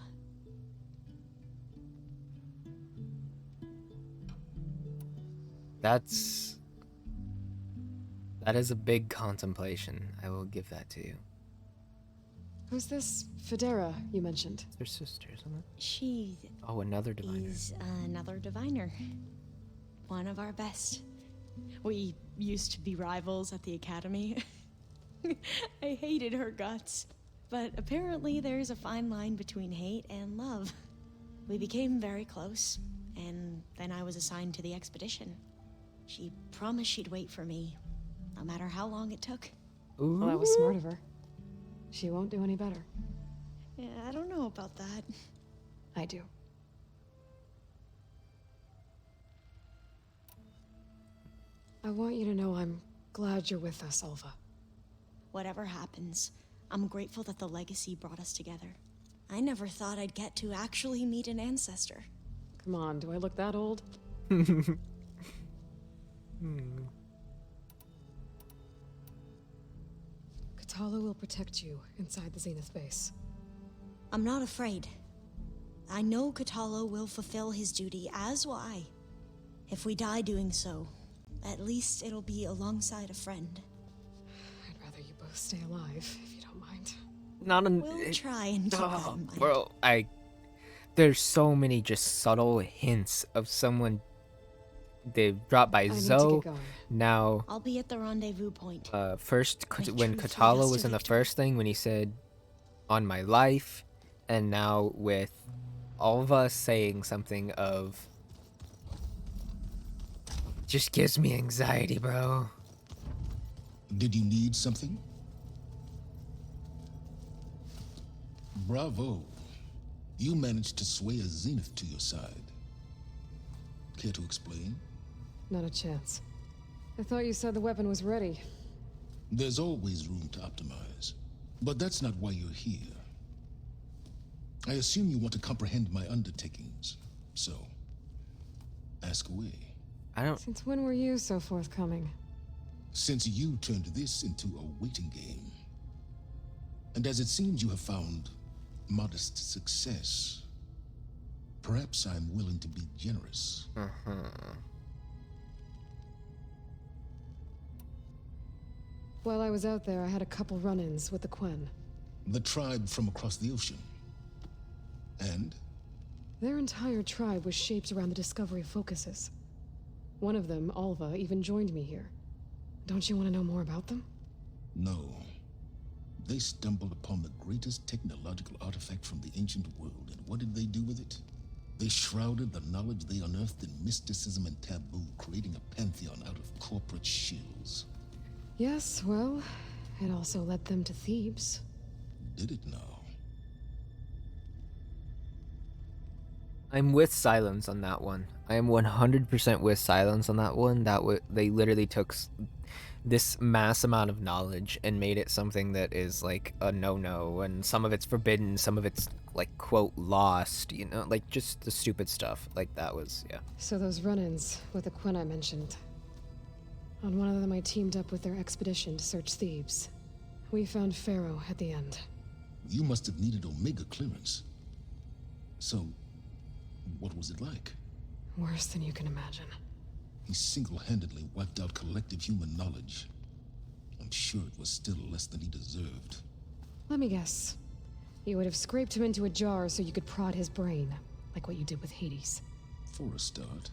That's That is a big contemplation. I will give that to you. Who's this Federa you mentioned? It's her sister, isn't it? She Oh, another diviner. is another diviner. One of our best. We used to be rivals at the academy. I hated her guts. But apparently there's a fine line between hate and love. We became very close, and then I was assigned to the expedition. She promised she'd wait for me, no matter how long it took. Ooh. Well, that was smart of her. She won't do any better. Yeah, I don't know about that. I do. I want you to know I'm glad you're with us, Alva. Whatever happens, I'm grateful that the legacy brought us together. I never thought I'd get to actually meet an ancestor. Come on, do I look that old? Katala will protect you inside the Zenith base. I'm not afraid. I know Katala will fulfill his duty, as will I. If we die doing so, at least it'll be alongside a friend. I'd rather you both stay alive, if you don't mind. Not an. We'll try and keep that in mind. Bro, there's so many just subtle hints of someone. They dropped by Zoe. Now, I'll be at the rendezvous point. First My when truth Katala leads was to in the victory. first thing when he said, "On my life," and now with Alva saying something of, just gives me anxiety, bro. Did you need something? Bravo. You managed to sway a Zenith to your side. Care to explain? Not a chance. I thought you said the weapon was ready. There's always room to optimize. But that's not why you're here. I assume you want to comprehend my undertakings. So, ask away. Since when were you so forthcoming? Since you turned this into a waiting game. And as it seems you have found modest success, perhaps I'm willing to be generous. While I was out there, I had a couple run-ins with the Quen. The tribe from across the ocean. And? Their entire tribe was shaped around the discovery of focuses. One of them, Alva, even joined me here. Don't you want to know more about them? No. They stumbled upon the greatest technological artifact from the ancient world, and what did they do with it? They shrouded the knowledge they unearthed in mysticism and taboo, creating a pantheon out of corporate shills. Yes, well, it also led them to Thebes. Did it now? I'm with Silence on that one. I am 100% with Silence on that one. They literally took this mass amount of knowledge and made it something that is like a no-no, and some of it's forbidden, some of it's like quote lost, you know, like just the stupid stuff. Like that was, yeah. So those run-ins with the Quen I mentioned. On one of them I teamed up with their expedition to search Thebes. We found Pharaoh at the end. You must have needed Omega clearance. So, what was it like? Worse than you can imagine. He single-handedly wiped out collective human knowledge. I'm sure it was still less than he deserved. Let me guess. You would have scraped him into a jar so you could prod his brain, like what you did with Hades. For a start.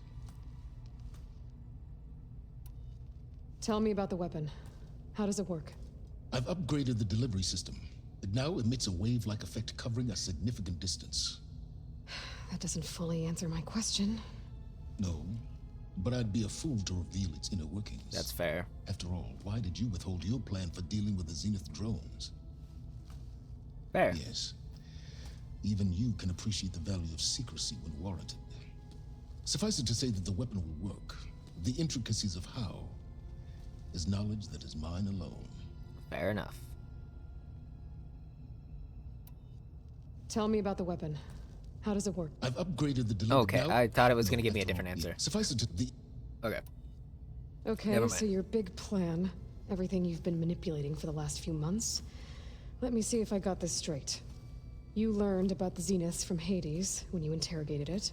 Tell me about the weapon. How does it work? I've upgraded the delivery system. It now emits a wave-like effect covering a significant distance. That doesn't fully answer my question. No, but I'd be a fool to reveal its inner workings. That's fair. After all, why did you withhold your plan for dealing with the Zenith drones? Fair. Yes. Even you can appreciate the value of secrecy when warranted. Suffice it to say that the weapon will work. The intricacies of how is knowledge that is mine alone. Fair enough. Tell me about the weapon. How does it work? I've upgraded the delivery. Okay, I thought it was going to give me a different answer. Suffice it to the... Okay. Okay, Never so mind. your big plan, everything you've been manipulating for the last few months. Let me see if I got this straight. You learned about the Zeniths from Hades when you interrogated it.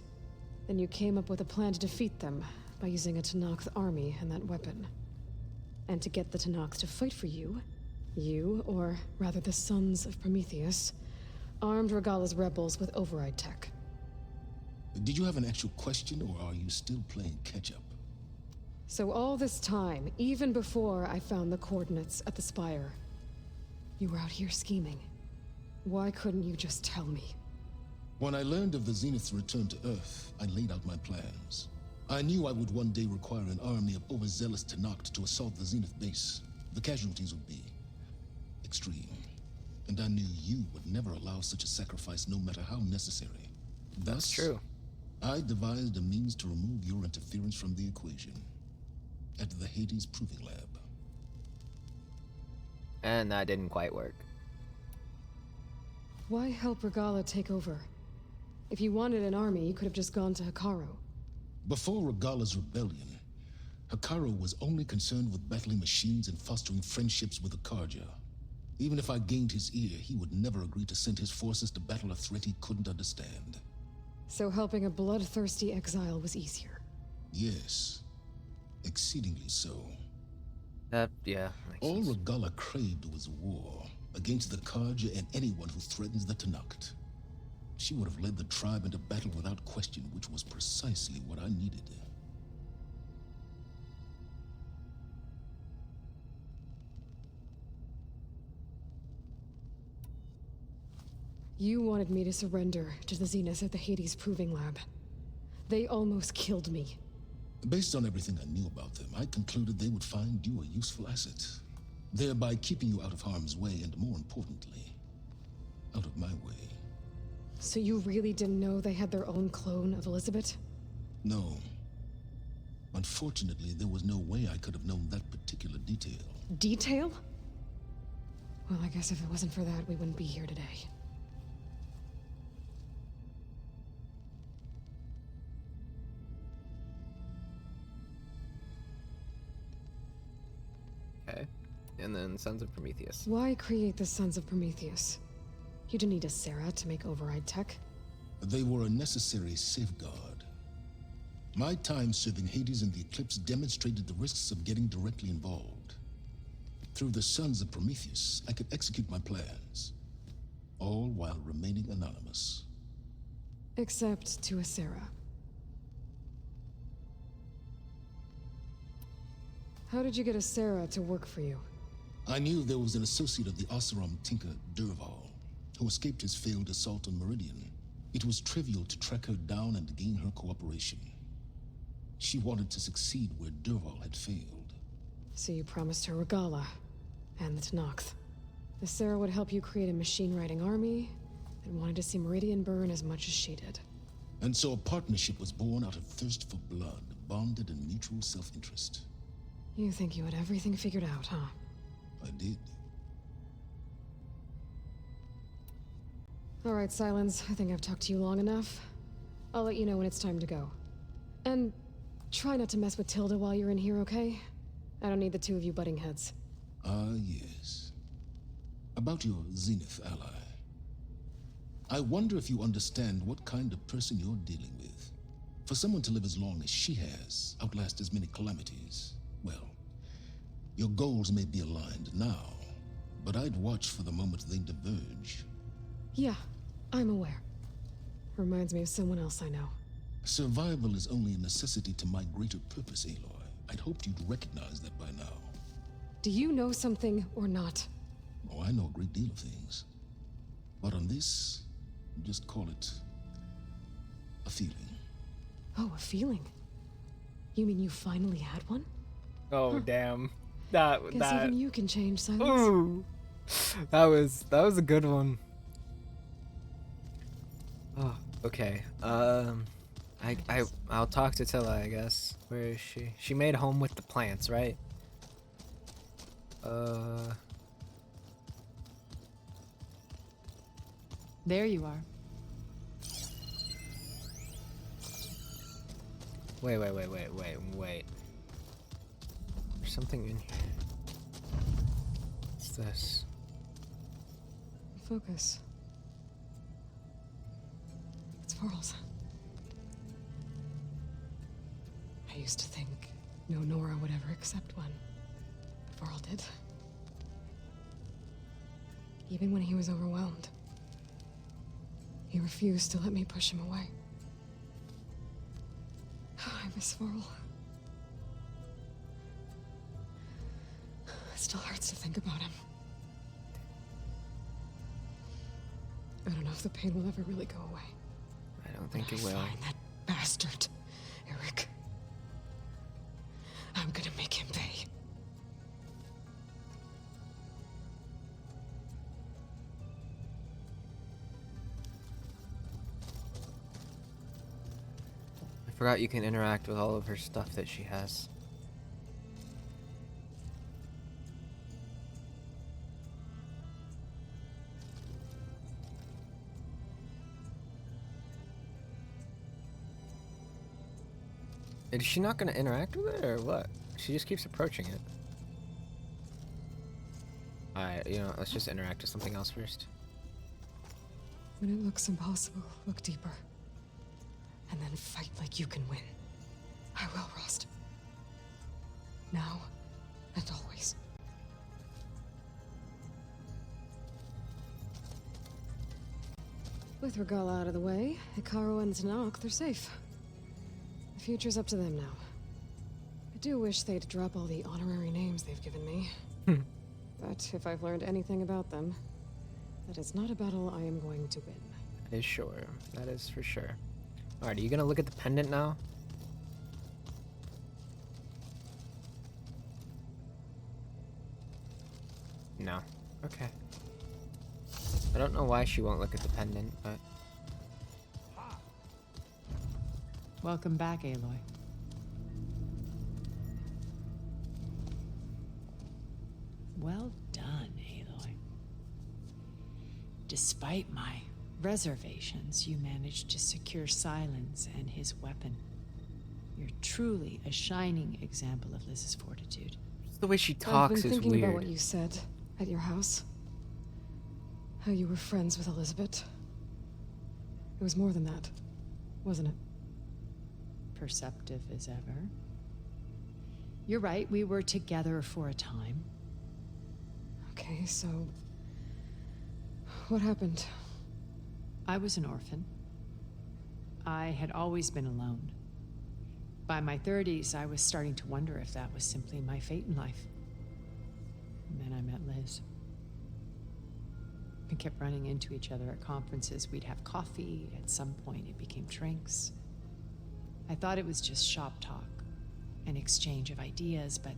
Then you came up with a plan to defeat them by using a Tenakth army and that weapon. And to get the Tenakth to fight for you, or rather the Sons of Prometheus, armed Regalla's rebels with override tech. Did you have an actual question, or are you still playing catch-up? So all this time, even before I found the coordinates at the Spire, you were out here scheming. Why couldn't you just tell me? When I learned of the Zenith's return to Earth, I laid out my plans. I knew I would one day require an army of overzealous Tenakth to assault the Zenith base. The casualties would be extreme. And I knew you would never allow such a sacrifice, no matter how necessary. Thus, true. I devised a means to remove your interference from the equation. At the Hades Proving Lab. And that didn't quite work. Why help Regalla take over? If you wanted an army, you could have just gone to Hekarro. Before Regalla's rebellion, Hekarro was only concerned with battling machines and fostering friendships with the Karja. Even if I gained his ear, he would never agree to send his forces to battle a threat he couldn't understand. So helping a bloodthirsty exile was easier. Yes. Exceedingly so. Yeah. All Regalla craved was war against the Karja and anyone who threatens the Tenakth. She would have led the tribe into battle without question, which was precisely what I needed. You wanted me to surrender to the Zenith at the Hades Proving Lab. They almost killed me. Based on everything I knew about them, I concluded they would find you a useful asset, thereby keeping you out of harm's way and, more importantly, out of my way. So you really didn't know they had their own clone of Elizabeth? No. Unfortunately, there was no way I could have known that particular detail. Detail? Well, I guess if it wasn't for that, we wouldn't be here today. Okay. And then Sons of Prometheus. Why create the Sons of Prometheus? You didn't need a Sarah to make override tech. They were a necessary safeguard. My time serving Hades in the Eclipse demonstrated the risks of getting directly involved. Through the Sons of Prometheus, I could execute my plans, all while remaining anonymous. Except to a Sarah. How did you get a Sarah to work for you? I knew there was an associate of the Oseram tinker, Derval, who escaped his failed assault on Meridian. It was trivial to track her down and gain her cooperation. She wanted to succeed where Derval had failed. So you promised her Regalla, and the Tenakth. The Sarah would help you create a machine-riding army that wanted to see Meridian burn as much as she did. And so a partnership was born out of thirst for blood, bonded in mutual self-interest. You think you had everything figured out, huh? I did. All right, Silence. I think I've talked to you long enough. I'll let you know when it's time to go. And try not to mess with Tilda while you're in here, okay? I don't need the two of you butting heads. Ah, yes. About your Zenith ally. I wonder if you understand what kind of person you're dealing with. For someone to live as long as she has, outlast as many calamities, well, your goals may be aligned now, but I'd watch for the moment they diverge. Yeah, I'm aware. Reminds me of someone else I know. Survival is only a necessity to my greater purpose, Aloy. I'd hoped you'd recognize that by now. Do you know something or not? Oh, I know a great deal of things. But on this, just call it a feeling. Oh, a feeling? You mean you finally had one? Oh, damn. Guess even you can change, Silence. Ooh. That was a good one. Oh, okay. I'll talk to Tilla, I guess. Where is she? She made home with the plants, right? There you are. Wait. There's something in here. What's this? Focus. It's pearls. I used to think no Nora would ever accept one. Varl did. Even when he was overwhelmed, he refused to let me push him away. I miss Varl. It still hurts to think about him. I don't know if the pain will ever really go away. I don't think it will. Find that bastard, Eric. I'm gonna make him pay. I forgot you can interact with all of her stuff that she has. Is she not going to interact with it, or what? She just keeps approaching it. Alright, you know, let's just interact with something else first. When it looks impossible, look deeper. And then fight like you can win. I will, Rost. Now and always. With Regala out of the way, Hikaru and Tanakh, they're safe. The future's up to them now. I do wish they'd drop all the honorary names they've given me. But if I've learned anything about them, that is not a battle I am going to win. That is sure. That is for sure. Alright, are you gonna look at the pendant now? No. Okay. I don't know why she won't look at the pendant, but... Welcome back, Aloy. Well done, Aloy. Despite my reservations, you managed to secure Silence and his weapon. You're truly a shining example of Liz's fortitude. Just the way she I've talks been is thinking weird. about what you said at your house. How you were friends with Elizabeth. It was more than that, wasn't it? Perceptive as ever. You're right, we were together for a time. Okay, so... what happened? I was an orphan. I had always been alone. By my 30s, I was starting to wonder if that was simply my fate in life. And then I met Liz. We kept running into each other at conferences. We'd have coffee. At some point, it became drinks. I thought it was just shop talk, an exchange of ideas, but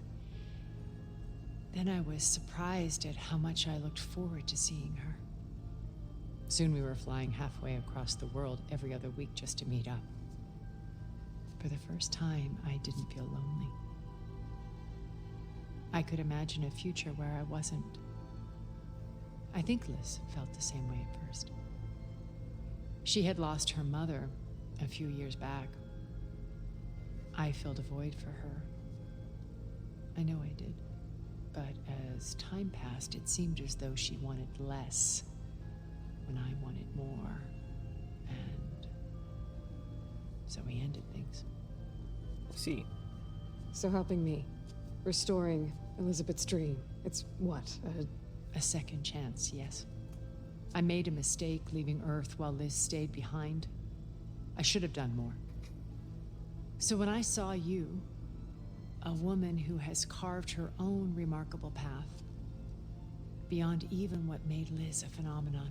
then I was surprised at how much I looked forward to seeing her. Soon we were flying halfway across the world every other week just to meet up. For the first time, I didn't feel lonely. I could imagine a future where I wasn't. I think Liz felt the same way at first. She had lost her mother a few years back. I filled a void for her. I know I did. But as time passed, it seemed as though she wanted less when I wanted more. And so we ended things. See. So helping me. Restoring Elizabeth's dream. It's what? A second chance, yes. I made a mistake leaving Earth while Liz stayed behind. I should have done more. So when I saw you, a woman who has carved her own remarkable path, beyond even what made Liz a phenomenon,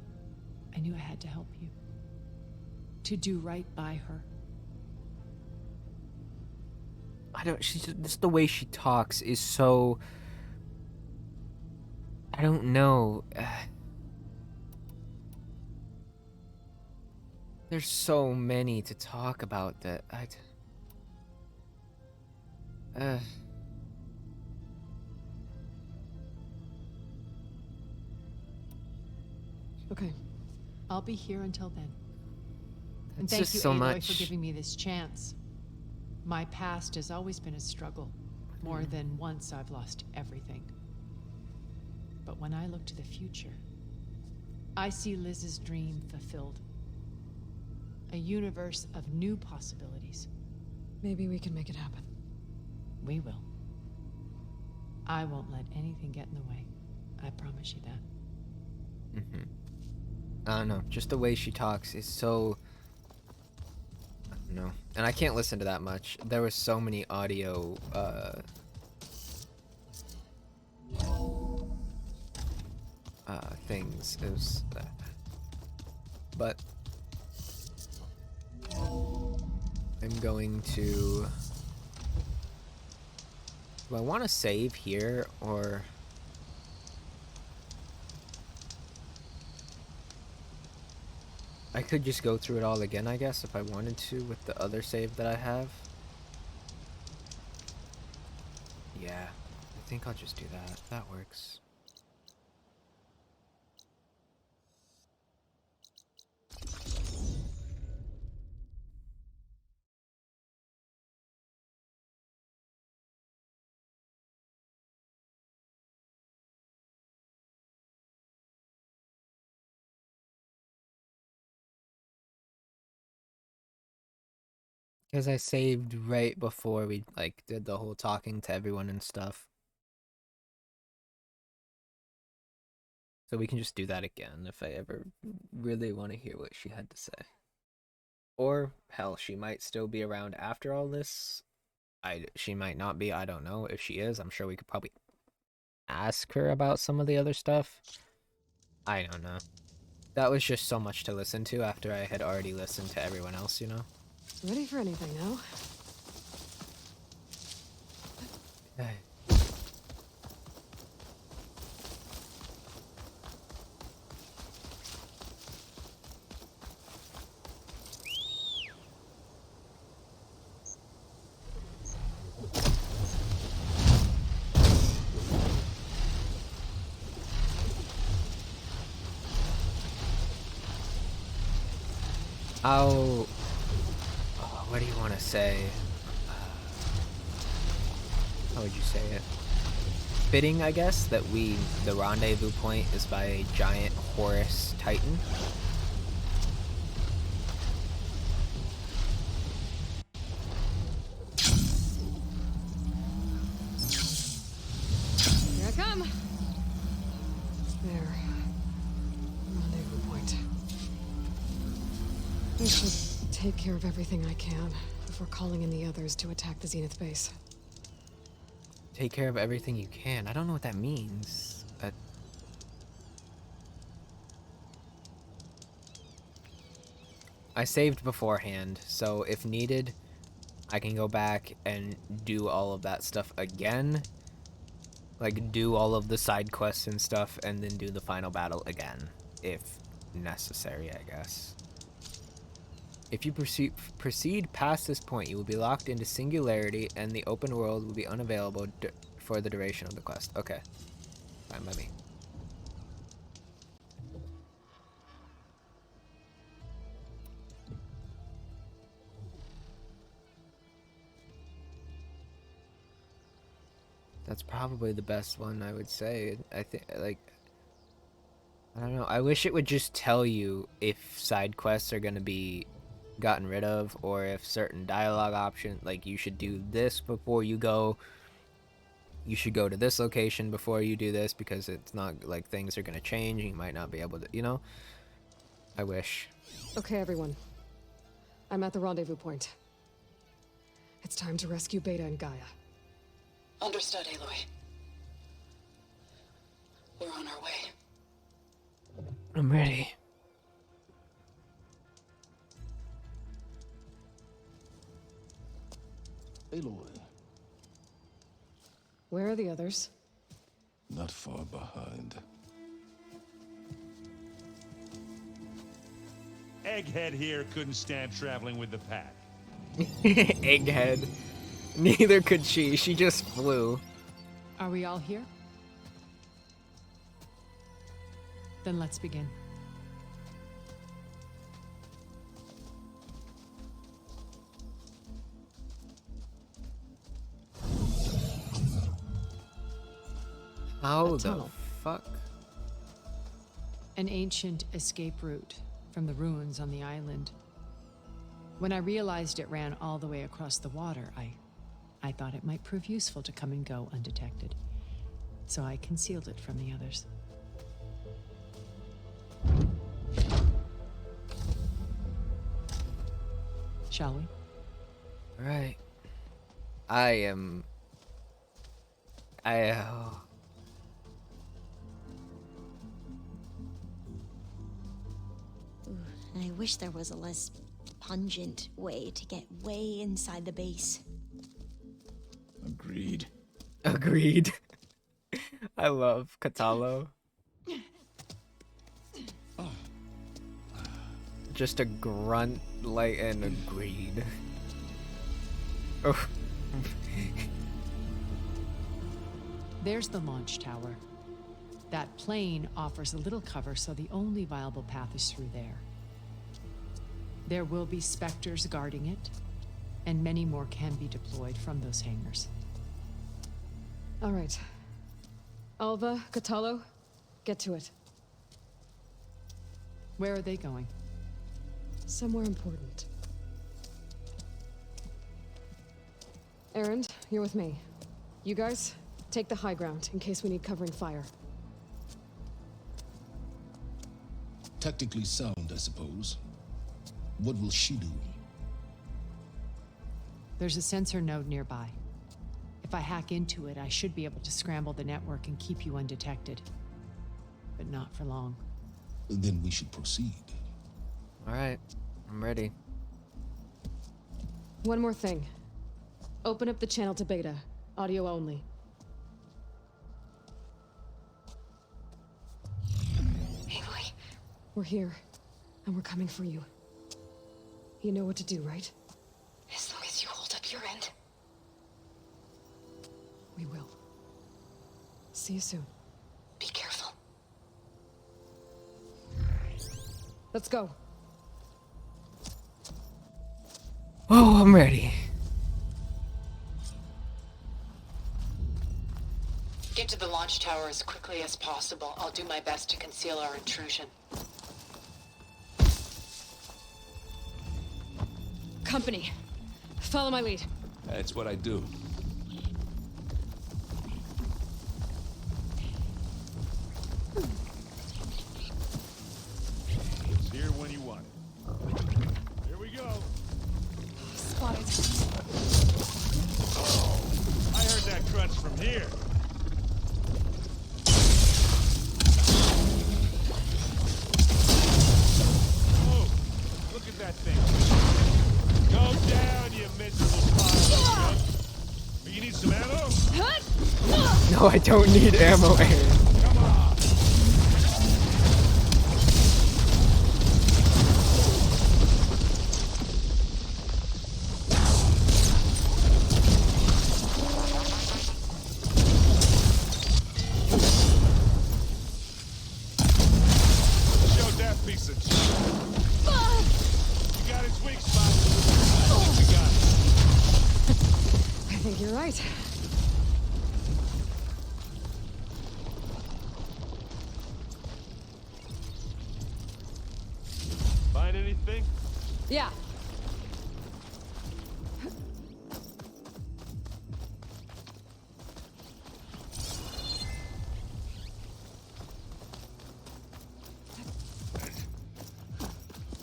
I knew I had to help you. To do right by her. I don't, she's just the way she talks is so... I don't know. There's so many to talk about that Okay. I'll be here until then. And It's thank just you, so Aloy, much. for giving me this chance. My past has always been a struggle. More than once I've lost everything. But when I look to the future, I see Liz's dream fulfilled. A universe of new possibilities. Maybe we can make it happen. We will. I won't let anything get in the way. I promise you that. I don't know. Just the way she talks is so... I don't know. And I can't listen to that much. There was so many audio, things. It was... but... I'm going to... Do I want to save here, or... I could just go through it all again, I guess, if I wanted to, with the other save that I have. Yeah, I think I'll just do that. That works. Because I saved right before we, like, did the whole talking to everyone and stuff. So we can just do that again if I ever really want to hear what she had to say. Or, hell, she might still be around after all this. She might not be, I don't know. If she is, I'm sure we could probably ask her about some of the other stuff. I don't know. That was just so much to listen to after I had already listened to everyone else, you know? Ready for anything now? Hey. What do you want to say? How would you say it? Fitting, I guess, that the rendezvous point is by a giant Horus Titan. Here I come. There. Rendezvous point. I should take care of everything I can before calling in the others to attack the Zenith base. Take care of everything you can. I don't know what that means. I saved beforehand, so if needed, I can go back and do all of that stuff again. Like, do all of the side quests and stuff, and then do the final battle again, if necessary, I guess. If you proceed past this point, you will be locked into singularity, and the open world will be unavailable for the duration of the quest. Okay. Fine by me. That's probably the best one, I would say. I think, like... I don't know. I wish it would just tell you if side quests are going to be gotten rid of, or if certain dialogue options, like, you should do this before you go. You should go to this location before you do this, because it's not like things are going to change and you might not be able to, you know? I wish. Okay, everyone. I'm at the rendezvous point. It's time to rescue Beta and Gaia. Understood, Aloy. We're on our way. I'm ready. Eloy. Where are the others? Not far behind. Egghead here couldn't stand traveling with the pack. Egghead. Neither could she. She just flew. Are we all here? Then let's begin. How the fuck? An ancient escape route from the ruins on the island. When I realized it ran all the way across the water, I thought it might prove useful to come and go undetected. so I concealed it from the others. Shall we? All right. I I wish there was a less pungent way to get way inside the base. Agreed. Agreed. I love Katalo. Just a grunt, like, and agreed. Oh. There's the launch tower. That plane offers a little cover, so the only viable path is through there. There will be Spectres guarding it, and many more can be deployed from those hangars. All right. Alva, Katalo, get to it. Where are they going? Somewhere important. Erend, you're with me. You guys, take the high ground in case we need covering fire. Tactically sound, I suppose. What will she do? There's a sensor node nearby. If I hack into it, I should be able to scramble the network and keep you undetected. But not for long. Then we should proceed. All right, I'm ready. One more thing. Open up the channel to Beta. Audio only. Aloy. We're here, and we're coming for you. You know what to do, right? As long as you hold up your end. We will. See you soon. Be careful. Let's go. Oh, I'm ready. Get to the launch tower as quickly as possible. I'll do my best to conceal our intrusion. Company. Follow my lead. That's what I do. It's here when you want it. Here we go. Spotted. I heard that crunch from here. Oh, look at that thing. Go down, you miserable pile of junk. You need some ammo? No, I don't need ammo, Aaron. Come on. Show that piece of junk. You got his weak spot. I think you got it. I think you're right. Find anything? Yeah.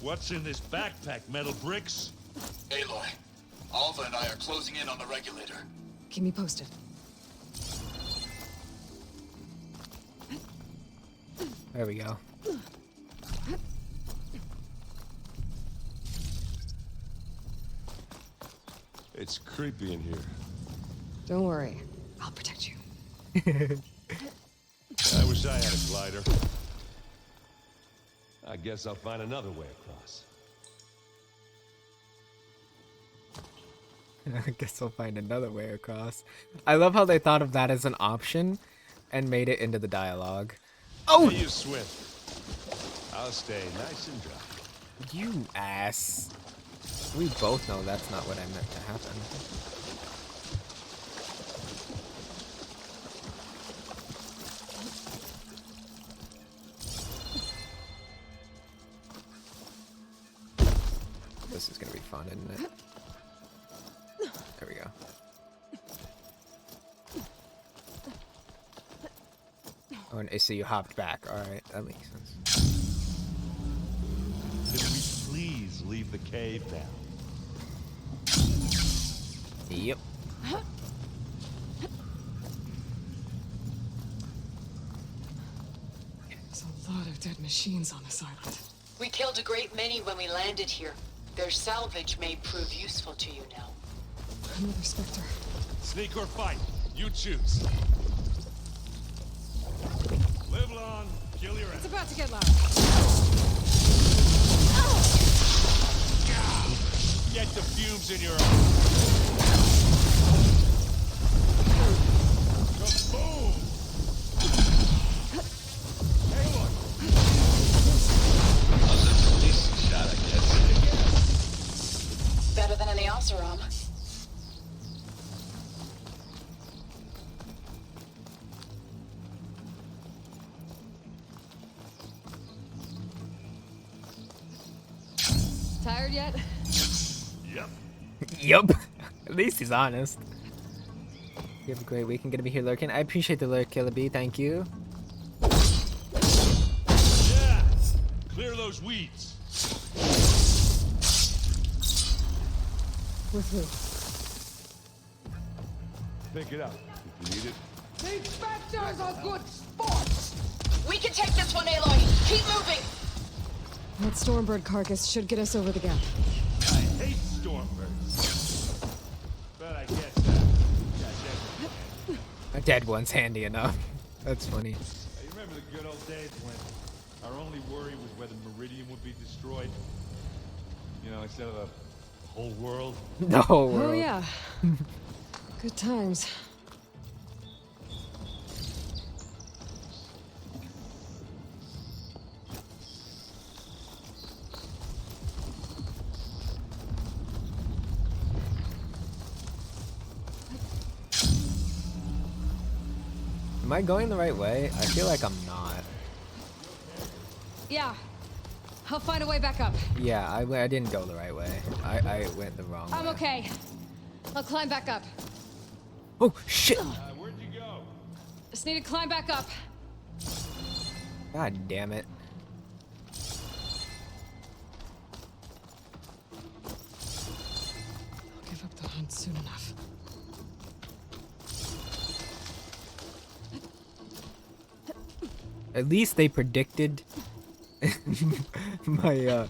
What's in this backpack, metal bricks? Aloy, Alva and I are closing in on the regulator. Keep me posted. There we go. It's creepy in here. Don't worry. I'll protect you. I wish I had a glider. I guess I'll find another way across. I guess I'll find another way across. I love how they thought of that as an option and made it into the dialogue. Oh! Hey, you swim. I'll stay nice and dry. You ass. We both know that's not what I meant to happen. This is gonna be fun, isn't it? There we go. Oh, and so you hopped back. All right, that makes sense. Could we please leave the cave now? Yep. There's a lot of dead machines on this island. We killed a great many when we landed here. Their salvage may prove useful to you now. Another Spectre. Sneak or fight, you choose. Live long, kill your It's enemy. about to get loud. Get the fumes in your eyes. Kaboom! Hey, look! That was a decent shot, I guess. Better than any Oseram. Tired yet? Yep. Yup. At least he's honest. You have a great weekend. Gonna be here lurking. I appreciate the lurk, Killer B. Thank you. Yeah! Clear those weeds. With who? Pick it up if you need it. These Spectres are good sports! We can take this one, Aloy. Keep moving. That Stormbird carcass should get us over the gap. I hate Stormbirds. But I guess A dead one's handy enough. That's funny. Hey, you remember the good old days when our only worry was whether Meridian would be destroyed? You know, instead of the whole world? The whole Oh world. yeah. Good times. Am I going the right way? I feel like I'm not. Yeah. I'll find a way back up. Yeah, I didn't go the right way. I went the wrong I'm way. okay. I'll climb back up. Oh, shit! Where'd you go? Just need to climb back up. God damn it. I'll give up the hunt soon enough. At least they predicted my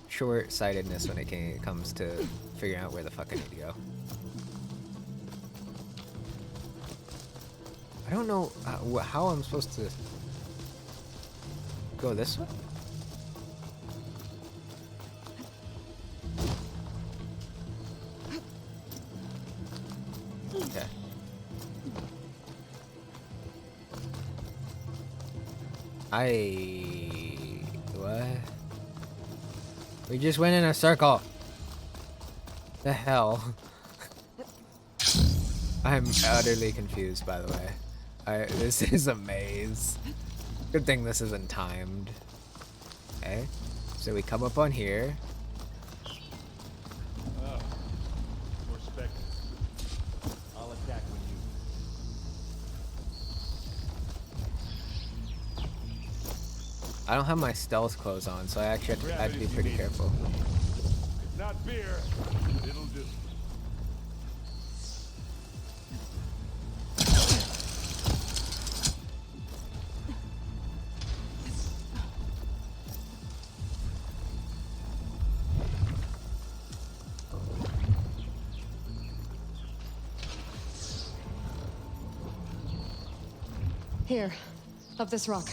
short-sightedness when it comes to figuring out where the fuck I need to go. I don't know how I'm supposed to go this way. Okay. What? We just went in a circle. The hell? I'm utterly confused, by the way. This is a maze. Good thing this isn't timed. Okay. So we come up on here. Oh, more Spectres. I'll attack when you... I don't have my stealth clothes on, so I actually have to be pretty careful. If not beer, it'll do. Here, up this rock.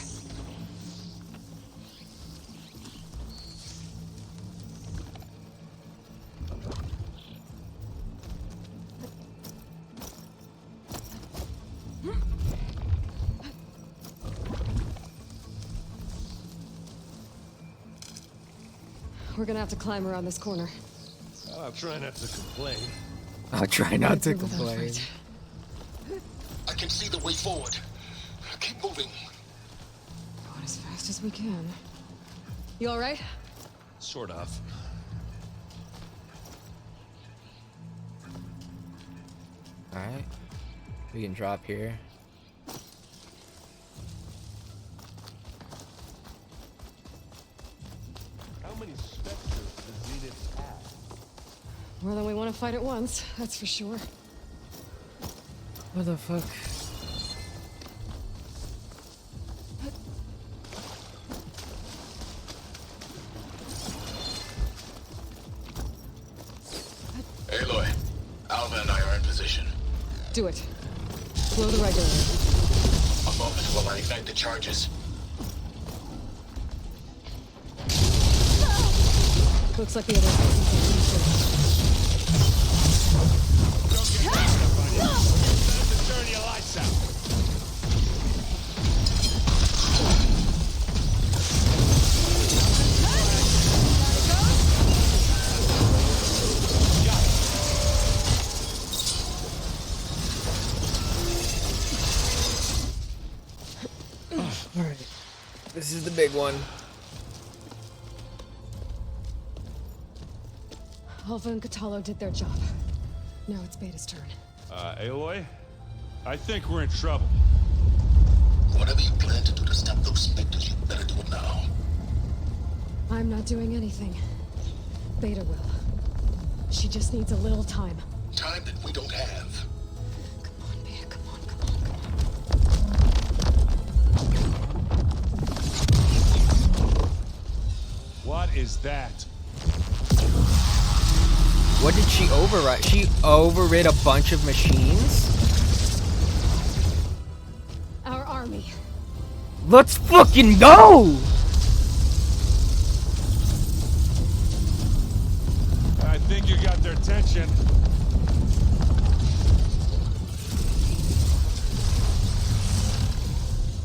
We're gonna have to climb around this corner. I'll try not to complain. I'll try not to Live without complain. fight. I can see the way forward. Keep moving. Going as fast as we can. You all right? Sort of. Alright. We can drop here. More than we want to fight at once, that's for sure. What the fuck? Aloy, Alva and I are in position. Do it. Blow the regulator. A moment while I ignite the charges. Looks like the other person. Turn your lights out. Alright. This is the big one. Alva and Catalo did their job. Now it's Beta's turn. Aloy? I think we're in trouble. Whatever you plan to do to stop those specters, you better do it now. I'm not doing anything. Beta will. She just needs a little time. Time that we don't have. Come on, Beta, come on. What is that? What did she override? She overrid a bunch of machines? Our army. Let's fucking go! I think you got their attention.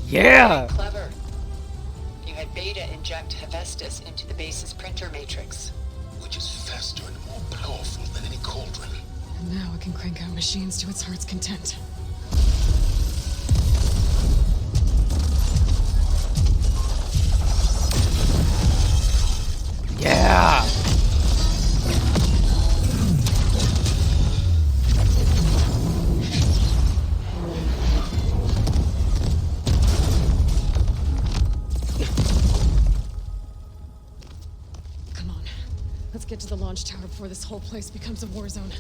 Yeah! Clever. You had Beta inject Hephaestus into the base's printer matrix. Which is faster and more powerful than any cauldron. And now it can crank out machines to its heart's content. Yeah! Come on. Let's get to the launch tower before this whole place becomes a war zone.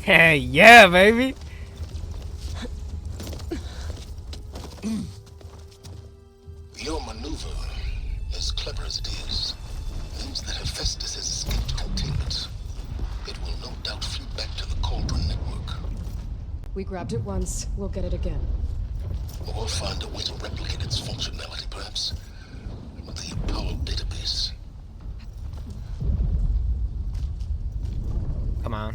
Yeah, baby! Your maneuver, as clever as it is, means that Hephaestus has escaped containment. It will no doubt flee back to the Cauldron network. We grabbed it once, we'll get it again. Or we'll find a way to replicate its functionality, perhaps, with the Apollo database. Come on.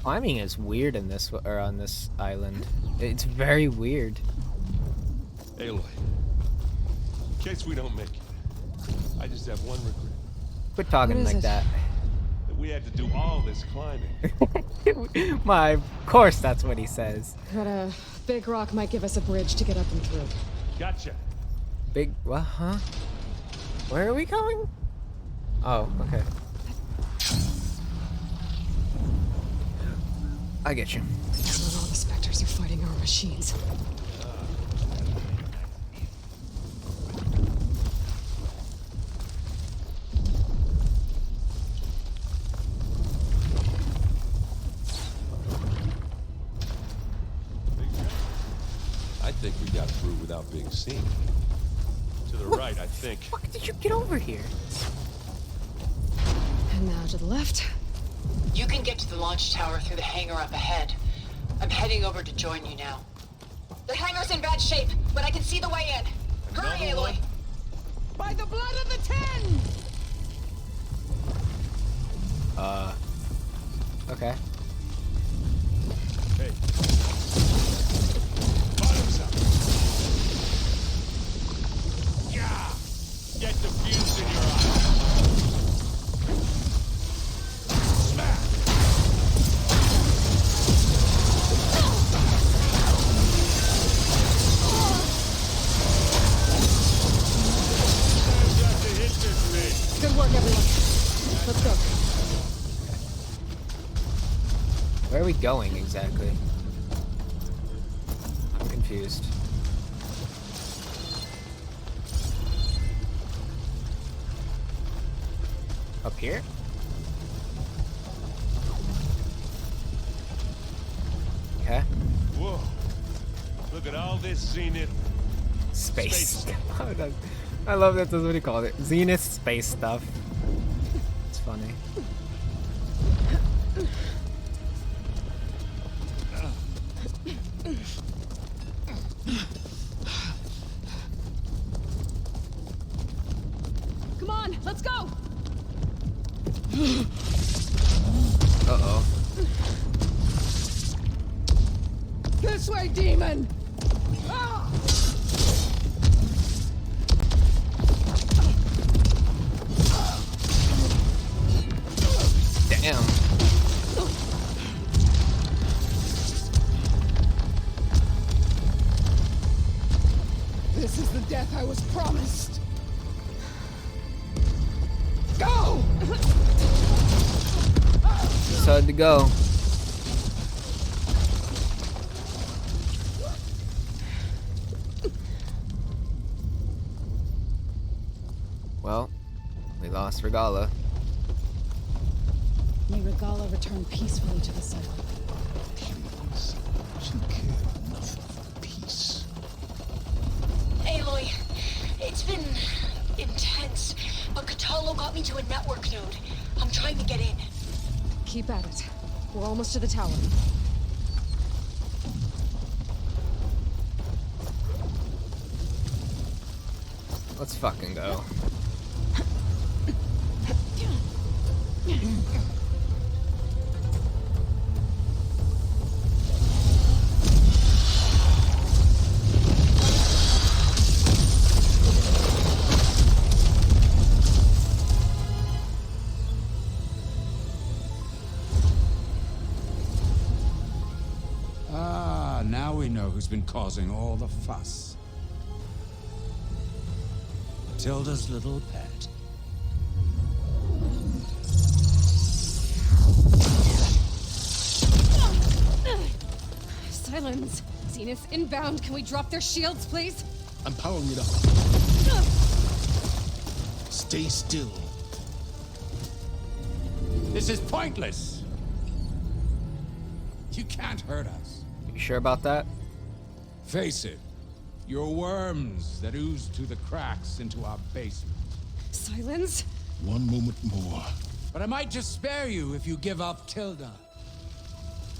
Climbing is weird in this, or on this island. It's very weird. Aloy, in case we don't make it, I just have one regret. Quit talking like that. That we had to do all this climbing. Of course that's what he says. But a big rock might give us a bridge to get up and through. Gotcha. Big, what, huh? Where are we going? Oh, okay. I get you. Not all the specters are fighting our machines. I think we got through without being seen. To the right, I think. How the fuck did you get over here? And now to the left. You can get to the launch tower through the hangar up ahead. I'm heading over to join you now. The hangar's in bad shape, but I can see the way in. Hurry, Eloy! By the blood of the Ten! Okay. Hey. Bottoms up. Yeah! Get the fuse in your eye. Smack! Time's got to hit this thing. Good work, everyone. Let's go. Where are we going exactly? I'm confused. Up here? Look at all this Zenith Space. I love that. That's what he called it. Zenith space stuff. It's funny. Come on, let's go! Uh-oh. This way, demon! Ah! Damn. This is the death I was promised. Go! Decided to go. Well, we lost Regala. May Regala return peacefully to the cycle. She cared nothing for peace. Aloy, it's been intense, but Catalo got me to a network node. I'm trying to get in. Keep at it. We're almost to the tower. Let's fucking go. Ah, now we know who's been causing all the fuss. Tilda's little pet. Silence. Zenith inbound. Can we drop their shields, please? I'm powering it up. Stay still. This is pointless. You can't hurt us. You sure about that? Face it. You're worms that ooze through the cracks into our basement. Silence? One moment more. But I might just spare you if you give up Tilda.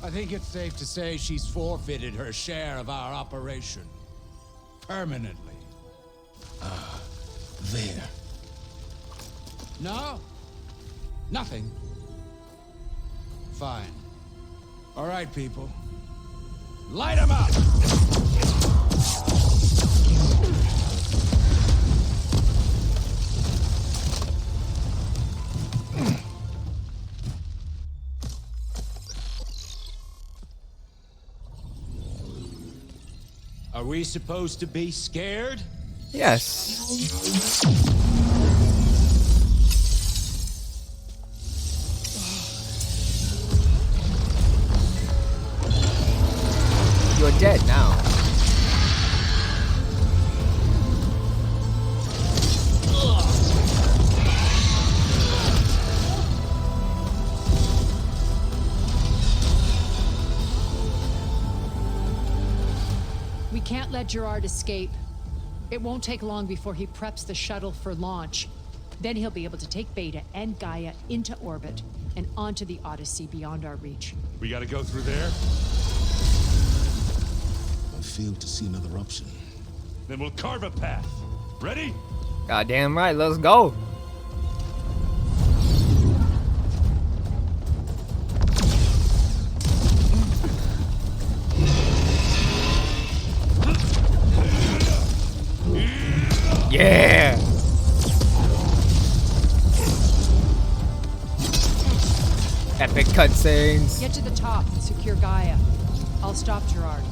I think it's safe to say she's forfeited her share of our operation. Permanently. There. No? Nothing? Fine. All right, people. Light 'em up! Are we supposed to be scared? Yes. You're dead now. We can't let Gerard escape. It won't take long before he preps the shuttle for launch. Then he'll be able to take Beta and Gaia into orbit and onto the Odyssey beyond our reach. We gotta go through there? I failed to see another option. Then we'll carve a path. Ready? Goddamn right, let's go. Yeah. Epic cutscenes. Get to the top and secure Gaia. I'll stop Gerard.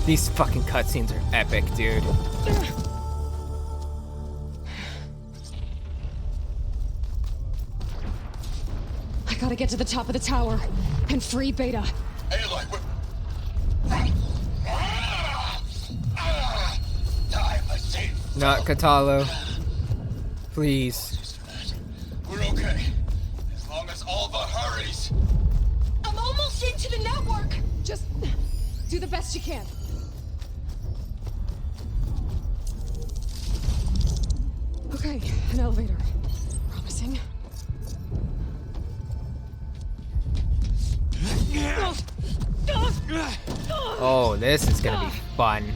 These fucking cutscenes are epic, dude. I gotta get to the top of the tower and free Beta. Aloy, Not Catalo. Please. We're okay. As long as Alva hurries. I'm almost into the network! Just do the best you can. Okay, an elevator. Promising. Oh, this is gonna be fun.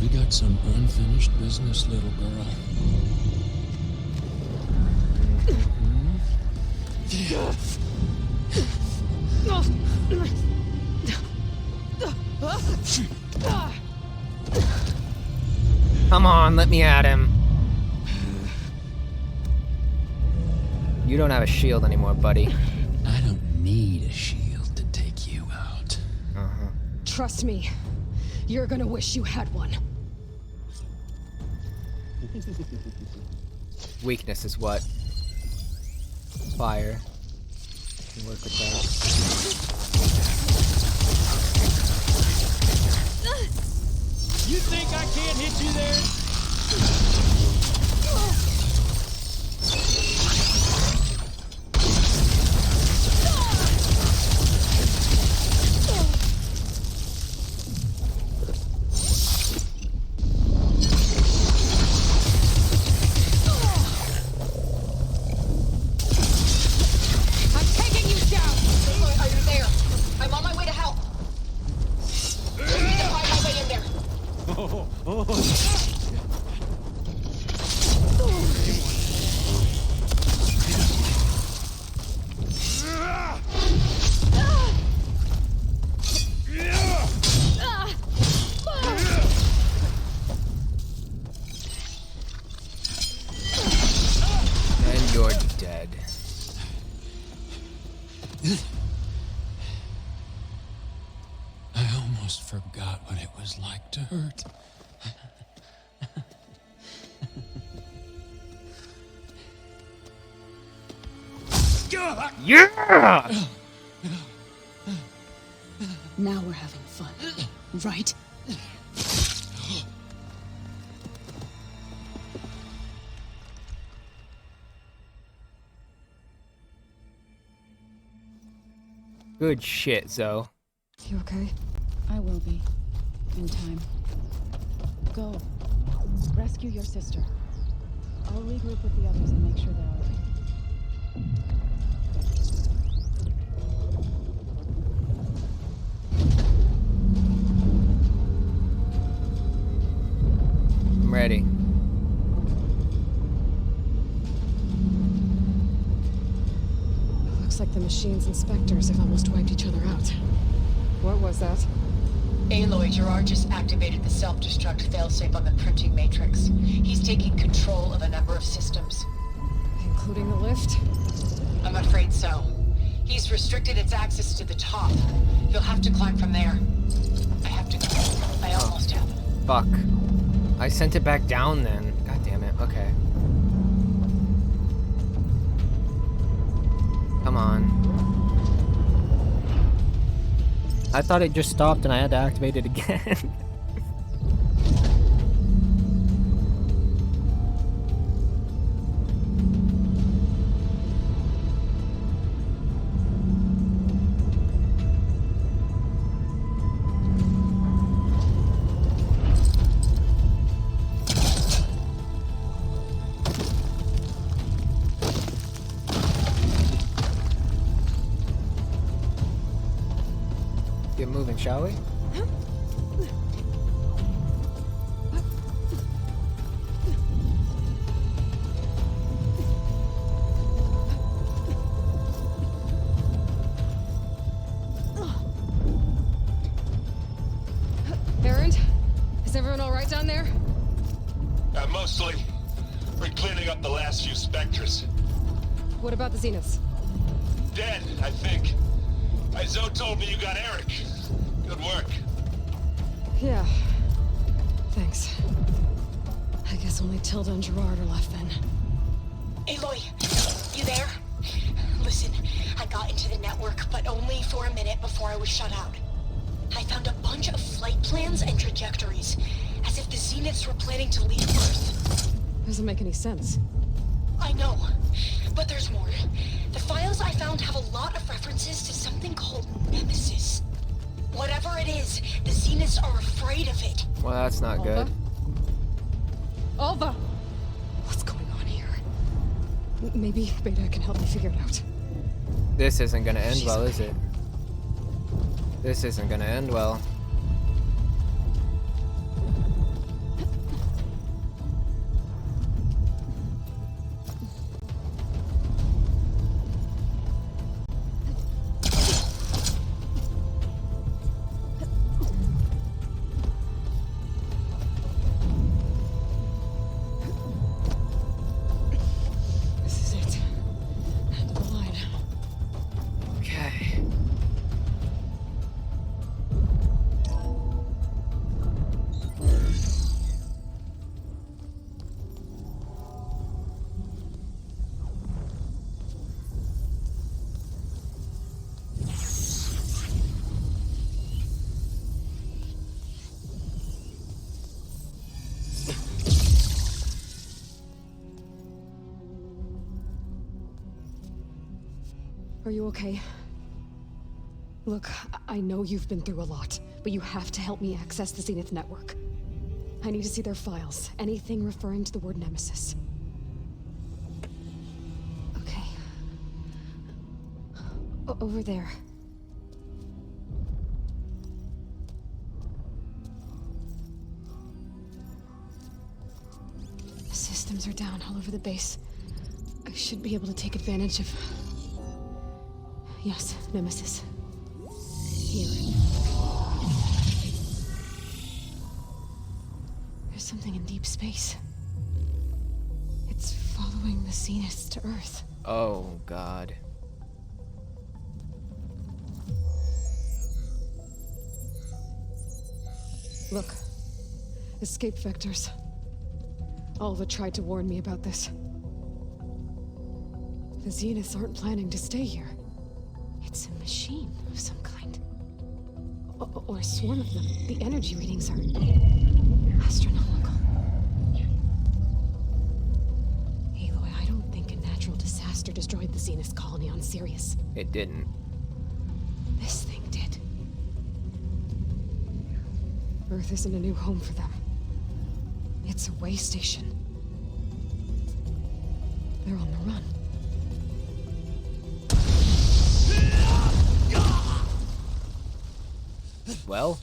We got some unfinished business, little girl. Come on, let me at him. You don't have a shield anymore, buddy. I don't need a shield to take you out. Trust me, you're gonna wish you had one. Weakness is what? Fire. Can work with that. You think I can't hit you there? I'm taking you down! Eloy, are you there? I'm on my way to help. I need to find my way in there. And you're dead. I almost forgot what it was like to hurt. Yeah! Now we're having fun, right? Good shit, Zoe. You okay? I will be. In time. Go. Rescue your sister. I'll regroup with the others and make sure they're all right. I'm ready. Looks like the machine's inspectors have almost wiped each other out. What was that? Aloy, Gerard just activated the self-destruct failsafe on the printing matrix. He's taking control of a number of systems. Including the lift? I'm afraid so. He's restricted its access to the top. You'll have to climb from there. I have to go. I almost have. Fuck. I sent it back down then. God damn it. Okay. Come on. I thought it just stopped and I had to activate it again. Get moving, shall we? Errand? Is everyone alright down there? Mostly. We're cleaning up the last few specters. What about the Zeniths? Dead, I think. Zoe told me you got Eric. Good work. Yeah. Thanks. I guess only Tilda and Gerard are left then. Eloy, you there? Listen, I got into the network, but only for a minute before I was shut out. I found a bunch of flight plans and trajectories, as if the Zeniths were planning to leave Earth. Doesn't make any sense. I know, but there's more. The files I found have a lot of references to something called Nemesis. Whatever it is, the Zeniths are afraid of it. Well, that's not good. Alva! What's going on here? Maybe Beta can help me figure it out. This isn't gonna end well, is it? This isn't gonna end well. Are you okay? Look, I know you've been through a lot, but you have to help me access the Zenith network. I need to see their files, anything referring to the word Nemesis. Okay. Over there. The systems are down all over the base. I should be able to take advantage of... Yes, Nemesis. Here. There's something in deep space. It's following the Zeniths to Earth. Oh, God. Look. Escape vectors. Alva tried to warn me about this. The Zeniths aren't planning to stay here. It's a machine of some kind. Or a swarm of them. The energy readings are astronomical. Aloy, I don't think a natural disaster destroyed the Zenith colony on Sirius. It didn't. This thing did. Earth isn't a new home for them. It's a way station. They're on the run. Well?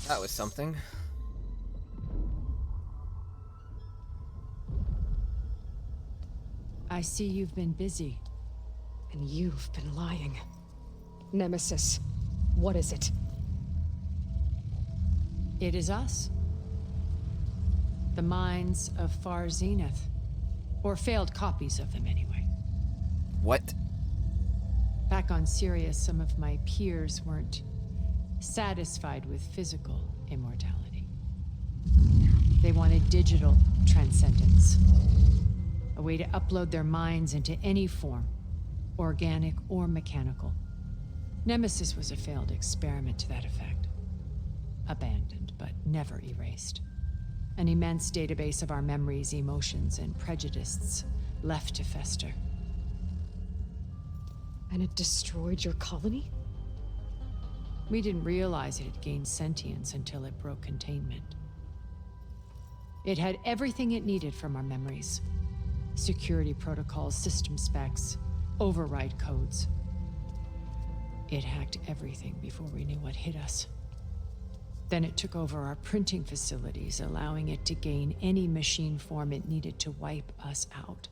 That was something. I see you've been busy. And you've been lying. Nemesis, what is it? It is us. The minds of Far Zenith. Or failed copies of them, anyway. What? Back on Sirius, some of my peers weren't satisfied with physical immortality. They wanted digital transcendence. A way to upload their minds into any form, organic or mechanical. Nemesis was a failed experiment to that effect. Abandoned, but never erased. An immense database of our memories, emotions, and prejudices left to fester. And it destroyed your colony? We didn't realize it had gained sentience until it broke containment. It had everything it needed from our memories. Security protocols, system specs, override codes. It hacked everything before we knew what hit us. Then it took over our printing facilities, allowing it to gain any machine form it needed to wipe us out.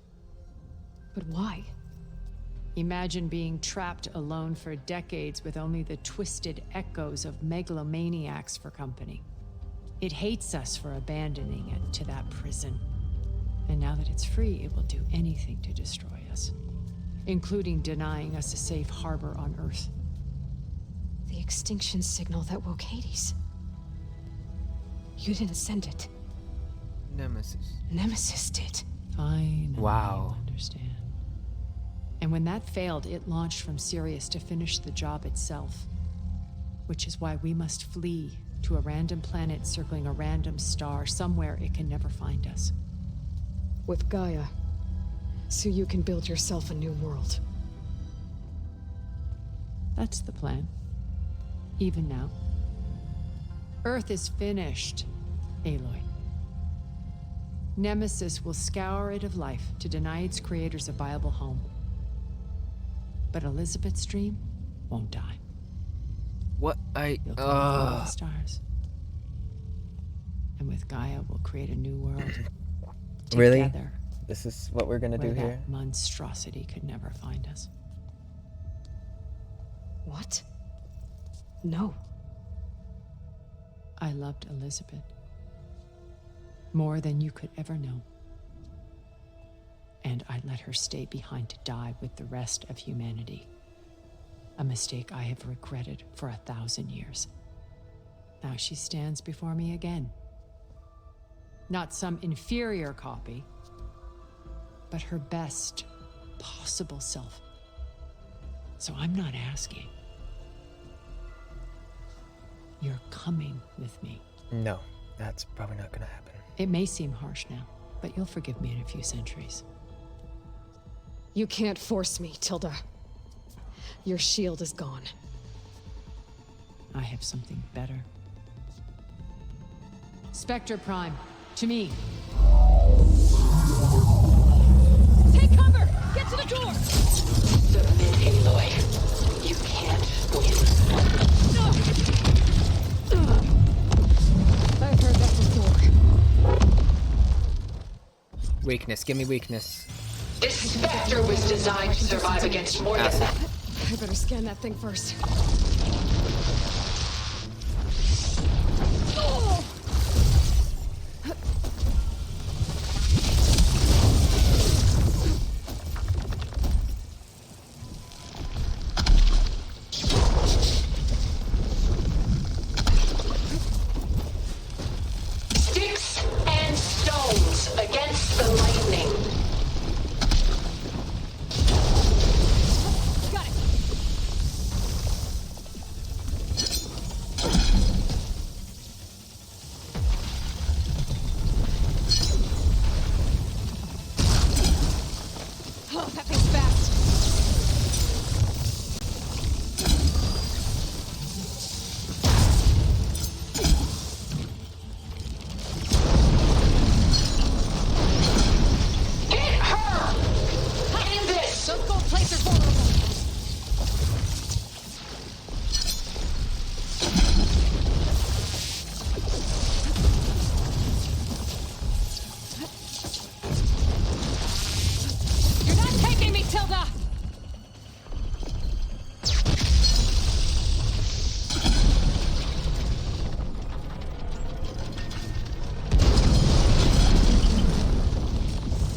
But why? Imagine being trapped alone for decades with only the twisted echoes of megalomaniacs for company. It hates us for abandoning it to that prison. And now that it's free, it will do anything to destroy us, including denying us a safe harbor on Earth. The extinction signal that woke Hades. You didn't send it. Nemesis. Nemesis did. Fine. Wow. I understand. And when that failed, it launched from Sirius to finish the job itself. Which is why we must flee to a random planet circling a random star, somewhere it can never find us. With Gaia, so you can build yourself a new world. That's the plan. Even now. Earth is finished, Aloy. Nemesis will scour it of life to deny its creators a viable home. But Elizabeth's dream won't die. What I You'll come from the stars. And with Gaia, we'll create a new world. Really? Together, This is what we're gonna do where here? that monstrosity could never find us. What? No. I loved Elizabeth. More than you could ever know. And I let her stay behind to die with the rest of humanity. A mistake I have regretted for 1,000 years. Now she stands before me again. Not some inferior copy, but her best possible self. So I'm not asking. You're coming with me. No, that's probably not gonna happen. It may seem harsh now, but you'll forgive me in a few centuries. You can't force me, Tilda. Your shield is gone. I have something better. Spectre Prime, to me. Take cover! Get to the door! Submit, Eloy. You can't win. I've heard that before. Weakness, give me weakness. This Spectre was designed to survive against more than that. I better scan that thing first. Sticks and stones against the lightning. Got it. Oh, that thing's fast. Hit her! And this! Those gold plates are vulnerable. You're not taking me, Tilda!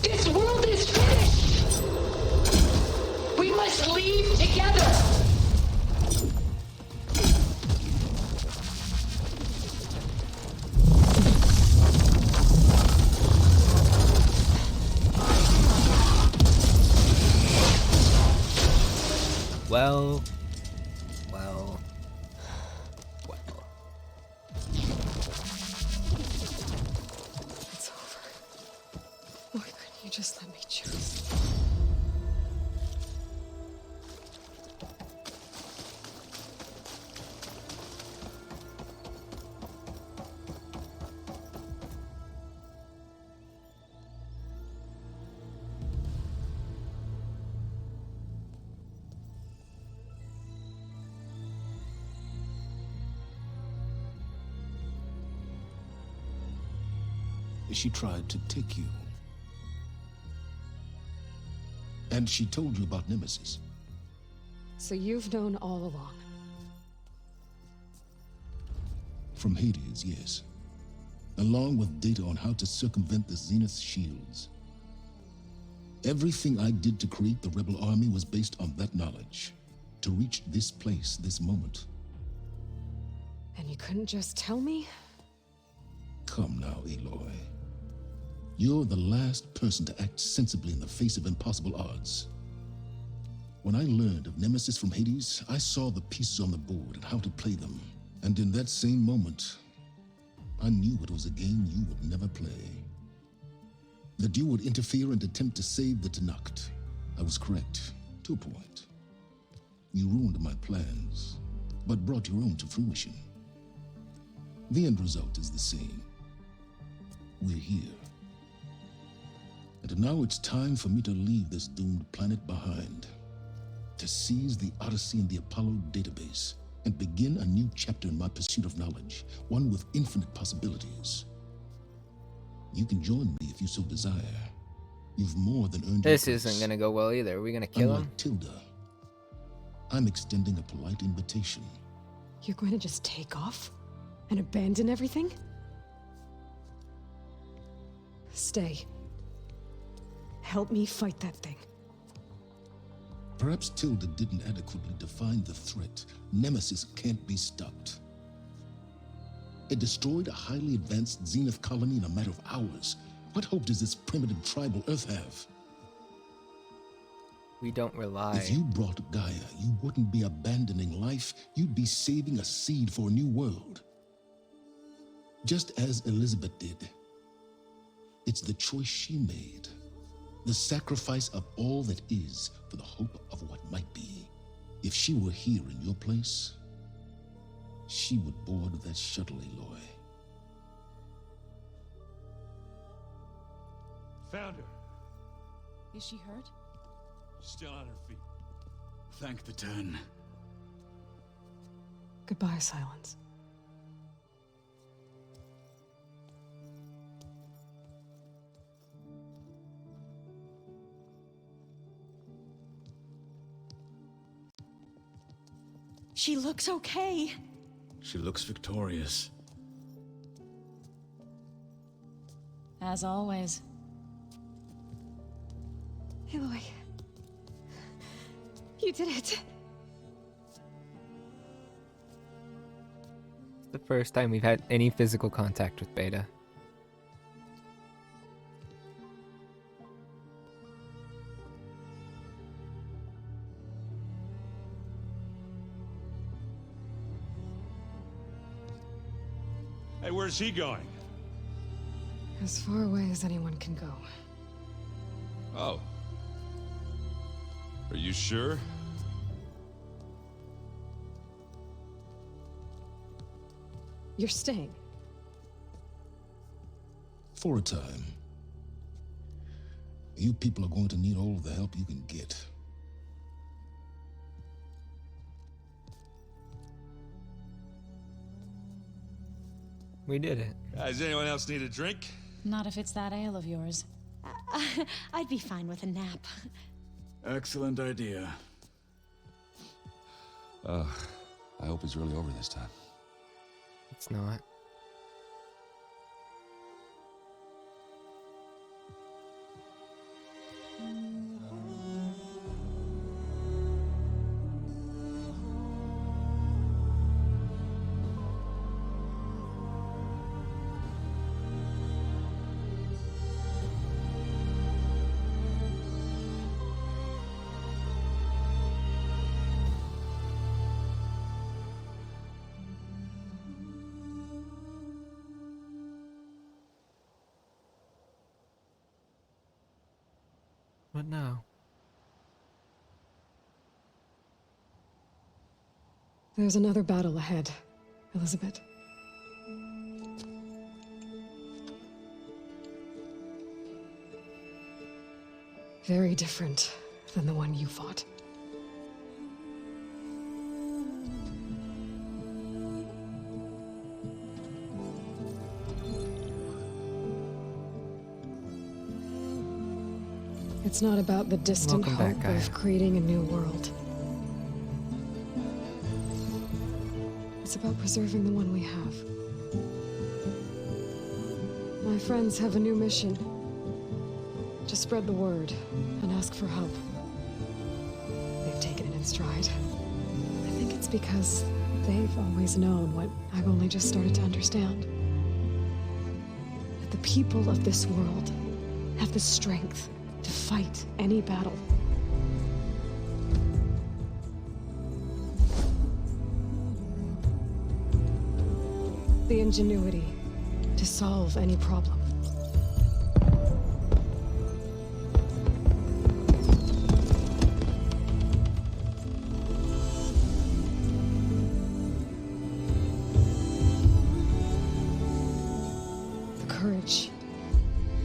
This world is finished! We must leave together! Well, well, well. It's over. Why couldn't you just let me choose? She tried to take you. And she told you about Nemesis. So you've known all along. From Hades, yes. Along with data on how to circumvent the Zenith shields. Everything I did to create the rebel army was based on that knowledge. To reach this place, this moment. And you couldn't just tell me? Come now, Eloy. You're the last person to act sensibly in the face of impossible odds. When I learned of Nemesis from Hades, I saw the pieces on the board and how to play them. And in that same moment, I knew it was a game you would never play. That you would interfere and attempt to save the Tenakth. I was correct, to a point. You ruined my plans, but brought your own to fruition. The end result is the same. We're here. And now it's time for me to leave this doomed planet behind. To seize the Odyssey and the Apollo database, and begin a new chapter in my pursuit of knowledge, one with infinite possibilities. You can join me if you so desire. You've more than earned This your isn't place. gonna go well either. Are we gonna kill him? Unlike Tilda, I'm extending a polite invitation. You're going to just take off? And abandon everything? Stay. Help me fight that thing. Perhaps Tilda didn't adequately define the threat. Nemesis can't be stopped. It destroyed a highly advanced Zenith colony in a matter of hours. What hope does this primitive tribal Earth have? We don't rely. If you brought Gaia, you wouldn't be abandoning life. You'd be saving a seed for a new world. Just as Elizabeth did. It's the choice she made. The sacrifice of all that is for the hope of what might be. If she were here in your place, she would board that shuttle, Eloy. Found her. Is she hurt? Still on her feet. Thank the Ten. Goodbye, Silence. She looks okay. She looks victorious. As always. Eloy. You did it. It's the first time we've had any physical contact with Beta. Hey, where's he going? As far away as anyone can go. Oh. Are you sure? You're staying. For a time. You people are going to need all of the help you can get. We did it. Does anyone else need a drink? Not if it's that ale of yours. I'd be fine with a nap. Excellent idea. I hope it's really over this time. It's not. What now? There's another battle ahead, Elizabeth. Very different than the one you fought. It's not about the distant Welcome back, hope Gaia. of creating a new world. It's about preserving the one we have. My friends have a new mission. To spread the word and ask for help. They've taken it in stride. I think it's because they've always known what I've only just started to understand. That the people of this world have the strength to fight any battle. the ingenuity to solve any problem. The courage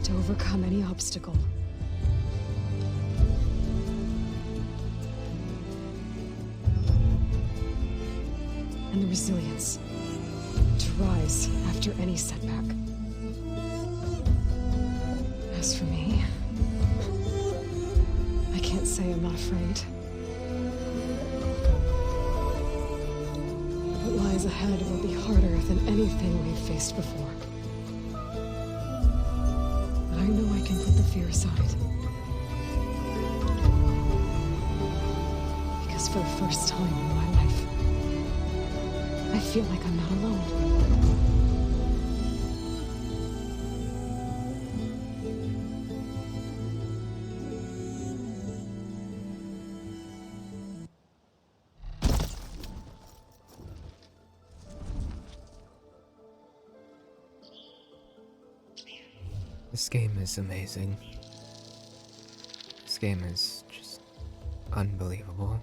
to overcome any obstacle. And the resilience to rise after any setback. As for me, I can't say I'm not afraid. What lies ahead will be harder than anything we've faced before. But I know I can put the fear aside. Because for the first time in my life, I feel like I'm not alone. This game is amazing. This game is just unbelievable.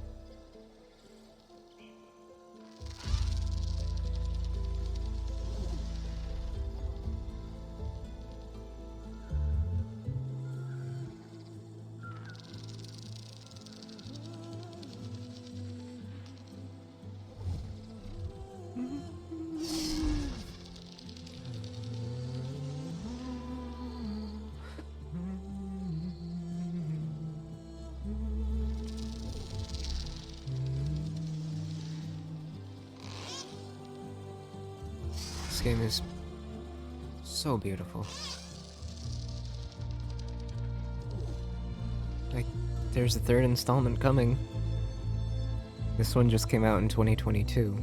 This game is so beautiful. Like, there's a third installment coming. This one just came out in 2022.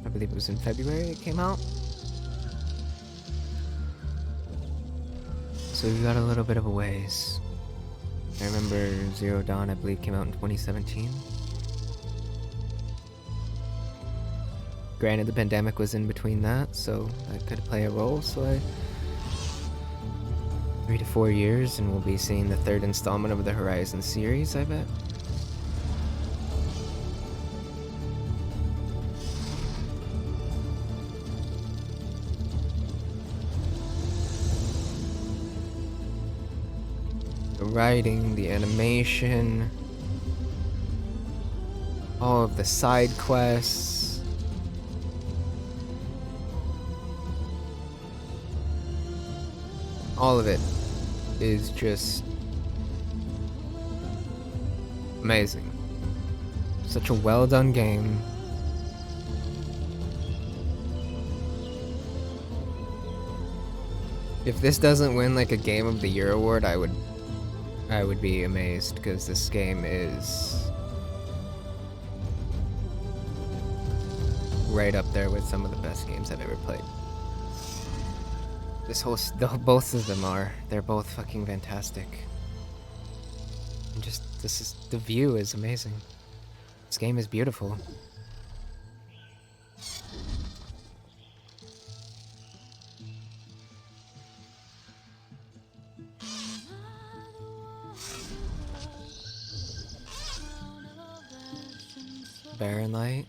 I believe it was in February it came out. So we've got a little bit of a ways. I remember Zero Dawn, I believe, came out in 2017. Granted, the pandemic was in between that, so that could play a role, so 3 to 4 years, and we'll be seeing the third installment of the Horizon series, I bet. The writing, the animation, all of the side quests. All of it is just amazing. Such a well done game. If this doesn't win like a Game of the Year award, I would be amazed, because this game is right up there with some of the best games I've ever played. Both of them are. They're both fucking fantastic. And just, the view is amazing. This game is beautiful. Barren Light.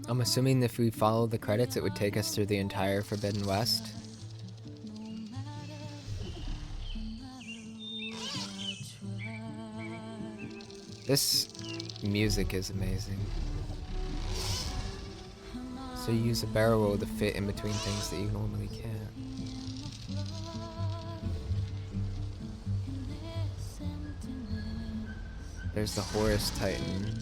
I'm assuming if we follow the credits, it would take us through the entire Forbidden West. This music is amazing. So you use a barrel roll to fit in between things that you normally can't. There's the Horus Titan.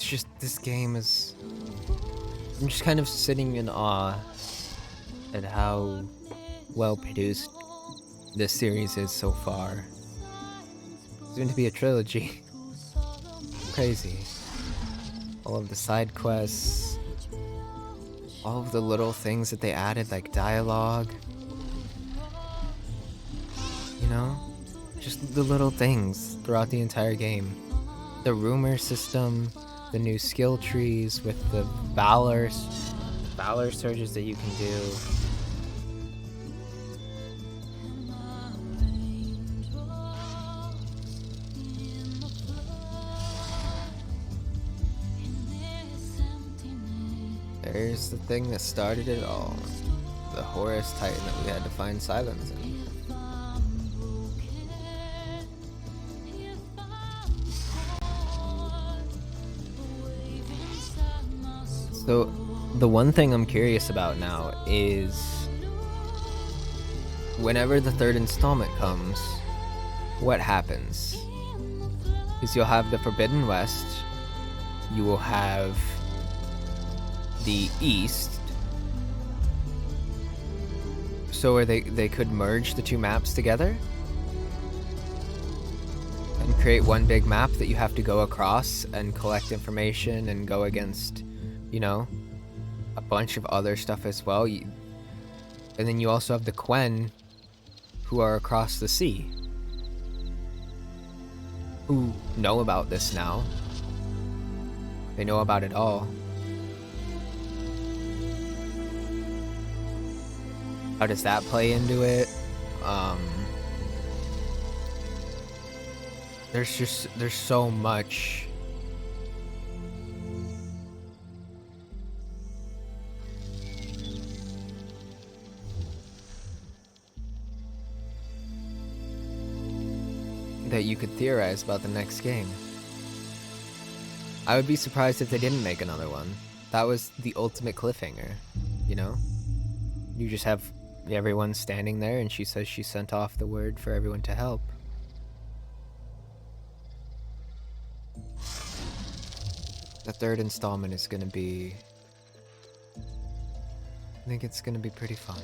just, this game is... I'm just kind of sitting in awe at how well produced this series is so far. It's going to be a trilogy. Crazy. All of the side quests, all of the little things that they added, like dialogue. You know? Just the little things throughout the entire game. The rumor system, the new skill trees with the valor surges that you can do. There's the thing that started it all. The Horus Titan that we had to find silence in. So, the one thing I'm curious about now is whenever the third installment comes, what happens? Because you'll have the Forbidden West, you will have the East. So they could merge the two maps together and create one big map that you have to go across and collect information and go against, you know, a bunch of other stuff as well. And then you also have the Quen, who are across the sea, who know about this now. They know about it all. How does that play into it? There's so much. That you could theorize about the next game. I would be surprised if they didn't make another one. That was the ultimate cliffhanger, you know? You just have everyone standing there and she says she sent off the word for everyone to help. The third installment is gonna be... I think it's gonna be pretty fun.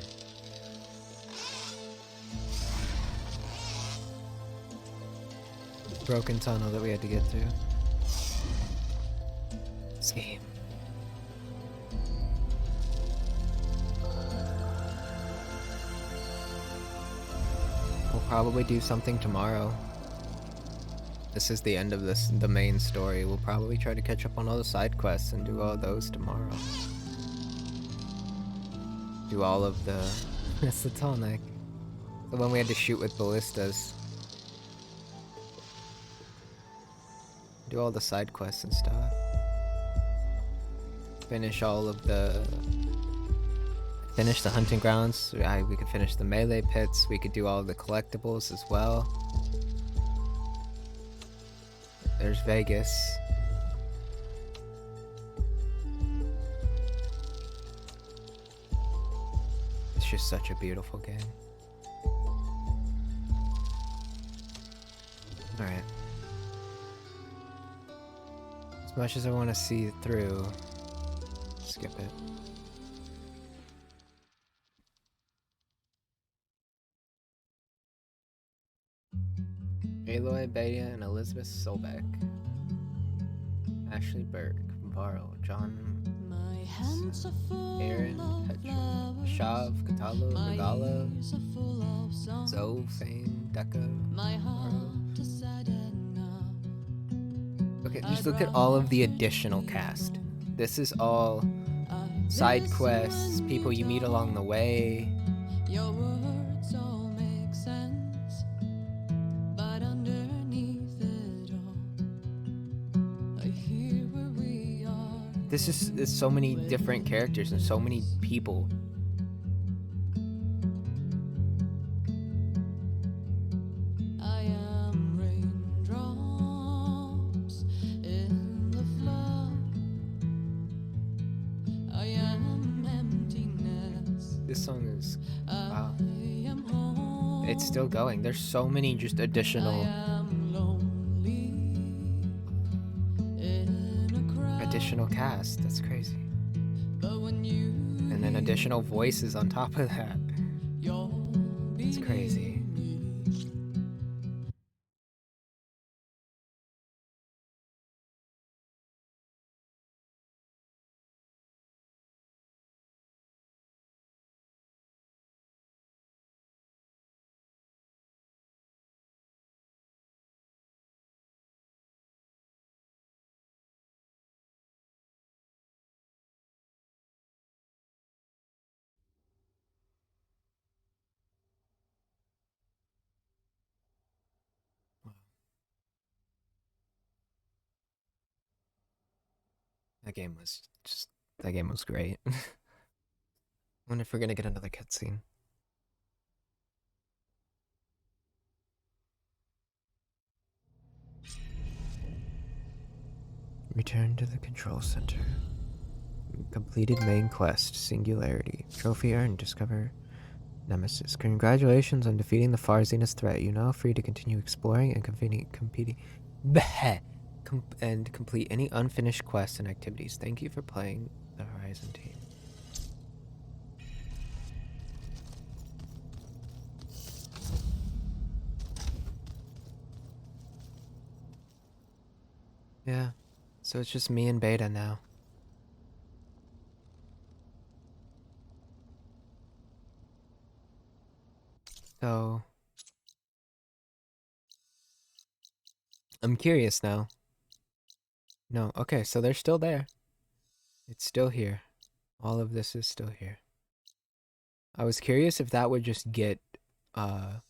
Broken tunnel that we had to get through. This game. We'll probably do something tomorrow. This is the end of the main story. We'll probably try to catch up on all the side quests and do all those tomorrow. Do all of the... That's the tonic. The one we had to shoot with ballistas. Do all the side quests and stuff. Finish all of the... Finish the hunting grounds. We could finish the melee pits. We could do all of the collectibles as well. There's Vegas. It's just such a beautiful game. Alright. As much as I want to see it through, skip it. Eloy, Beta, and Elizabeth Solbeck. Ashley Burke, Varro, John, Aaron, Petra, Shav, Katalo, Nagala, Zoe, Fane, Deca, Varro. Okay, just look at all of the additional cast. This is all side quests, people you meet along the way. Your words all make sense, but underneath it all, I hear where we are. This is there's so many different characters and so many people. I am raindrops in the flood. I am emptiness. This song is wow. It's still going. There's so many just additional additional cast. That's crazy. But when you And then additional voices on top of that. It's crazy. That game was just, that game was great. Wonder if we're gonna get another cutscene. Return to the control center. Completed main quest, Singularity. Trophy earned, discover Nemesis. Congratulations on defeating the far zenith threat. You're now free to continue exploring and competing. And complete any unfinished quests and activities. Thank you for playing the Horizon team. Yeah, so it's just me and Beta now. So I'm curious now. No, okay, so they're still there. It's still here. All of this is still here. I was curious if that would just get, how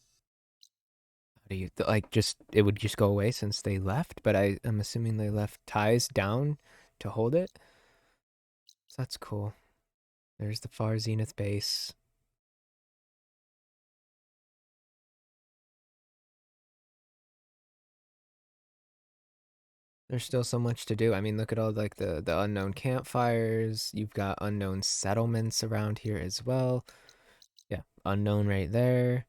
do you, like, just, it would just go away since they left, but I'm assuming they left ties down to hold it. So that's cool. There's the far zenith base. There's still so much to do. I mean, look at all like the unknown campfires. You've got unknown settlements around here as well. Yeah, unknown right there.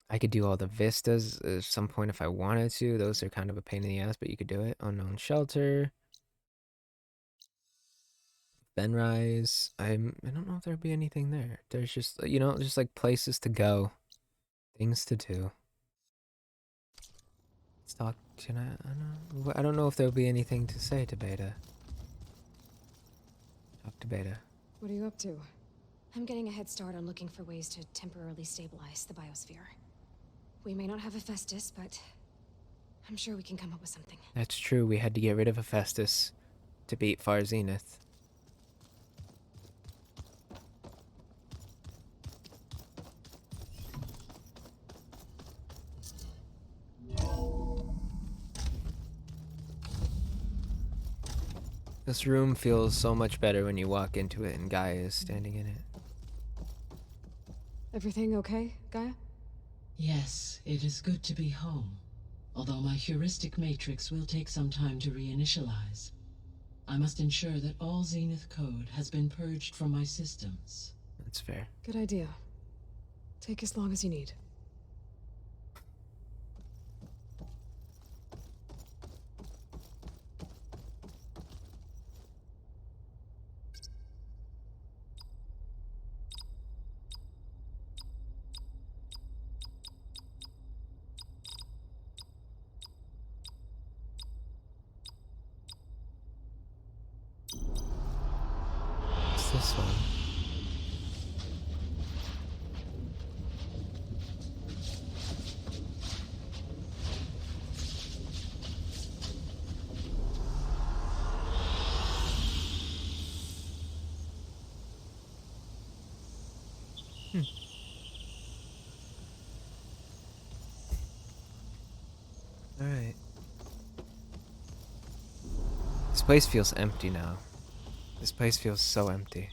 I could do all the vistas at some point if I wanted to. Those are kind of a pain in the ass, but you could do it. Unknown shelter. Benrise. I don't know if there'd be anything there. There's just, you know, just like places to go. Things to do. Let's talk. I don't know if there'll be anything to say to Beta. Talk to Beta. What are you up to? I'm getting a head start on looking for ways to temporarily stabilize the biosphere. We may not have Hephaestus, but I'm sure we can come up with something. That's true. We had to get rid of Hephaestus to beat Far Zenith. This room feels so much better when you walk into it and Gaia is standing in it. Everything okay, Gaia? Yes, it is good to be home. Although my heuristic matrix will take some time to reinitialize. I must ensure that all Zenith code has been purged from my systems. That's fair. Good idea. Take as long as you need. What's this one? Alright. This place feels empty now. This place feels so empty.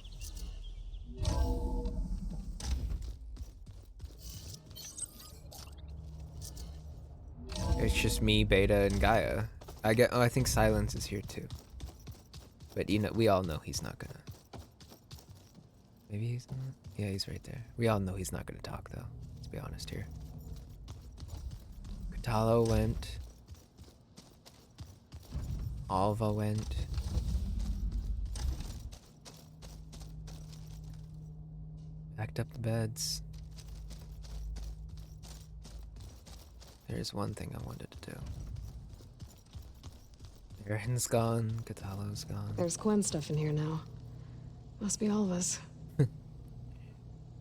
It's just me, Beta, and Gaia. I think Silence is here too. But you know, we all know he's not gonna. Maybe he's not? Yeah, he's right there. We all know he's not gonna talk though. Let's be honest here. Katalo went. Alva went. Packed up the beds. There's one thing I wanted to do. Aaron's gone, Catalo's gone. There's Gwen stuff in here now. Must be all of us.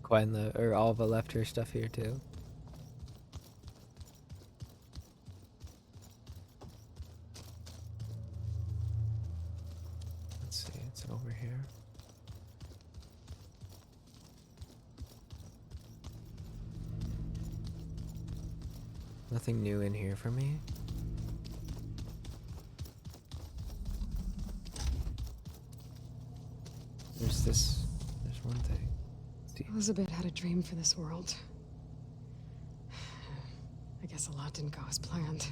Or Alva left her stuff here too. Let's see, it's over here. Nothing new in here for me. There's one thing. Elizabeth had a dream for this world. I guess a lot didn't go as planned.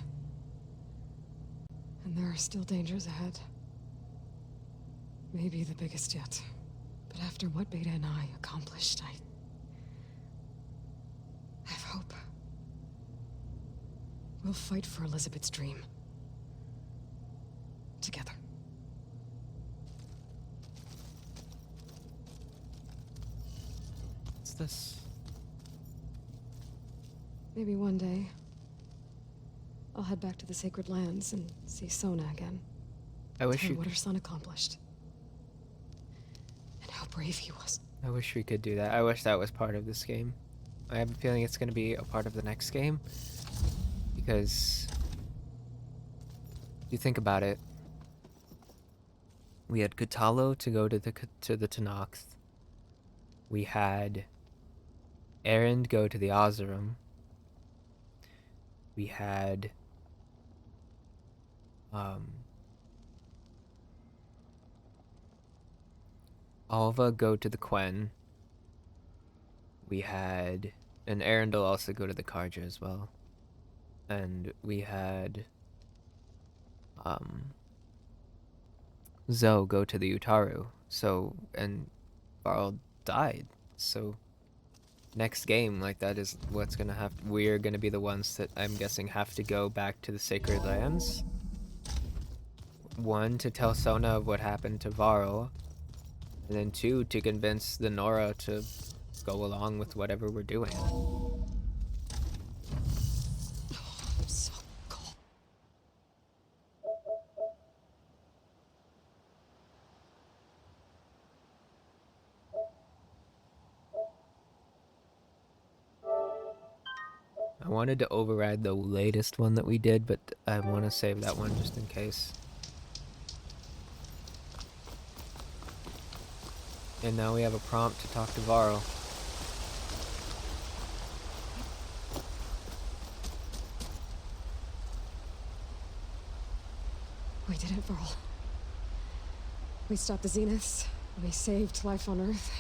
And there are still dangers ahead. Maybe the biggest yet. But after what Beta and I accomplished, I have hope. We'll fight for Elizabeth's dream. Together. What's this? Maybe one day, I'll head back to the Sacred Lands and see Sona again. I wish Tell you what her son accomplished. And how brave he was. I wish we could do that. I wish that was part of this game. I have a feeling it's going to be a part of the next game. Because you think about it, we had Kutalo to go to the Tenakth. We had Aaron go to the Oseram. We had Alva go to the Quen. We had and Arundel also go to the Karja as well. And we had Zoe go to the Utaru. So, and Varl died. So next game, like, that is what's gonna have we're gonna be the ones that I'm guessing have to go back to the Sacred Lands. One, to tell Sona of what happened to Varl, and then two, to convince the Nora to go along with whatever we're doing. I'm so cold. I wanted to override the latest one that we did, but I want to save that one just in case. And now we have a prompt to talk to Varl. We did it, Varl. We stopped the Zeniths. We saved life on Earth.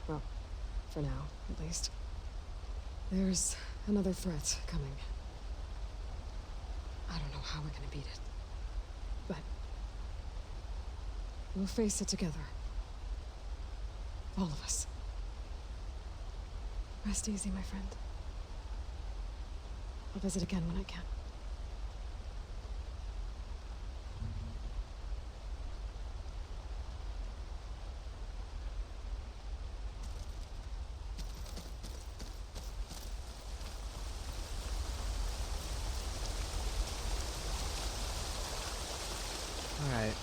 Well, for now, at least. There's another threat coming. I don't know how we're gonna beat it. But we'll face it together. All of us. Rest easy, my friend. I'll visit again when I can. Alright.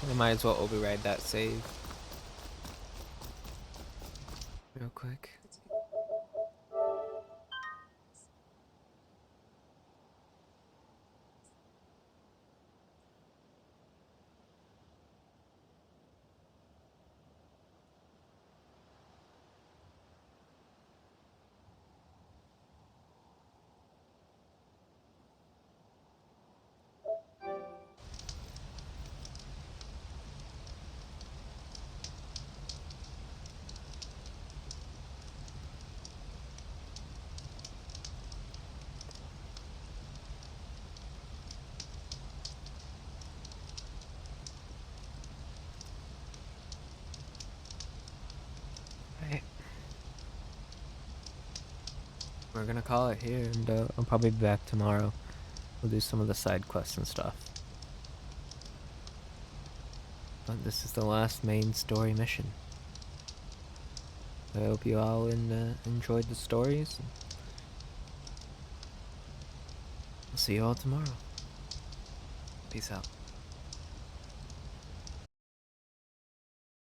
I might as well override that save real quick. We're gonna call it here, and I'll probably be back tomorrow. We'll do some of the side quests and stuff. But this is the last main story mission. I hope you all enjoyed the stories. I'll see you all tomorrow. Peace out.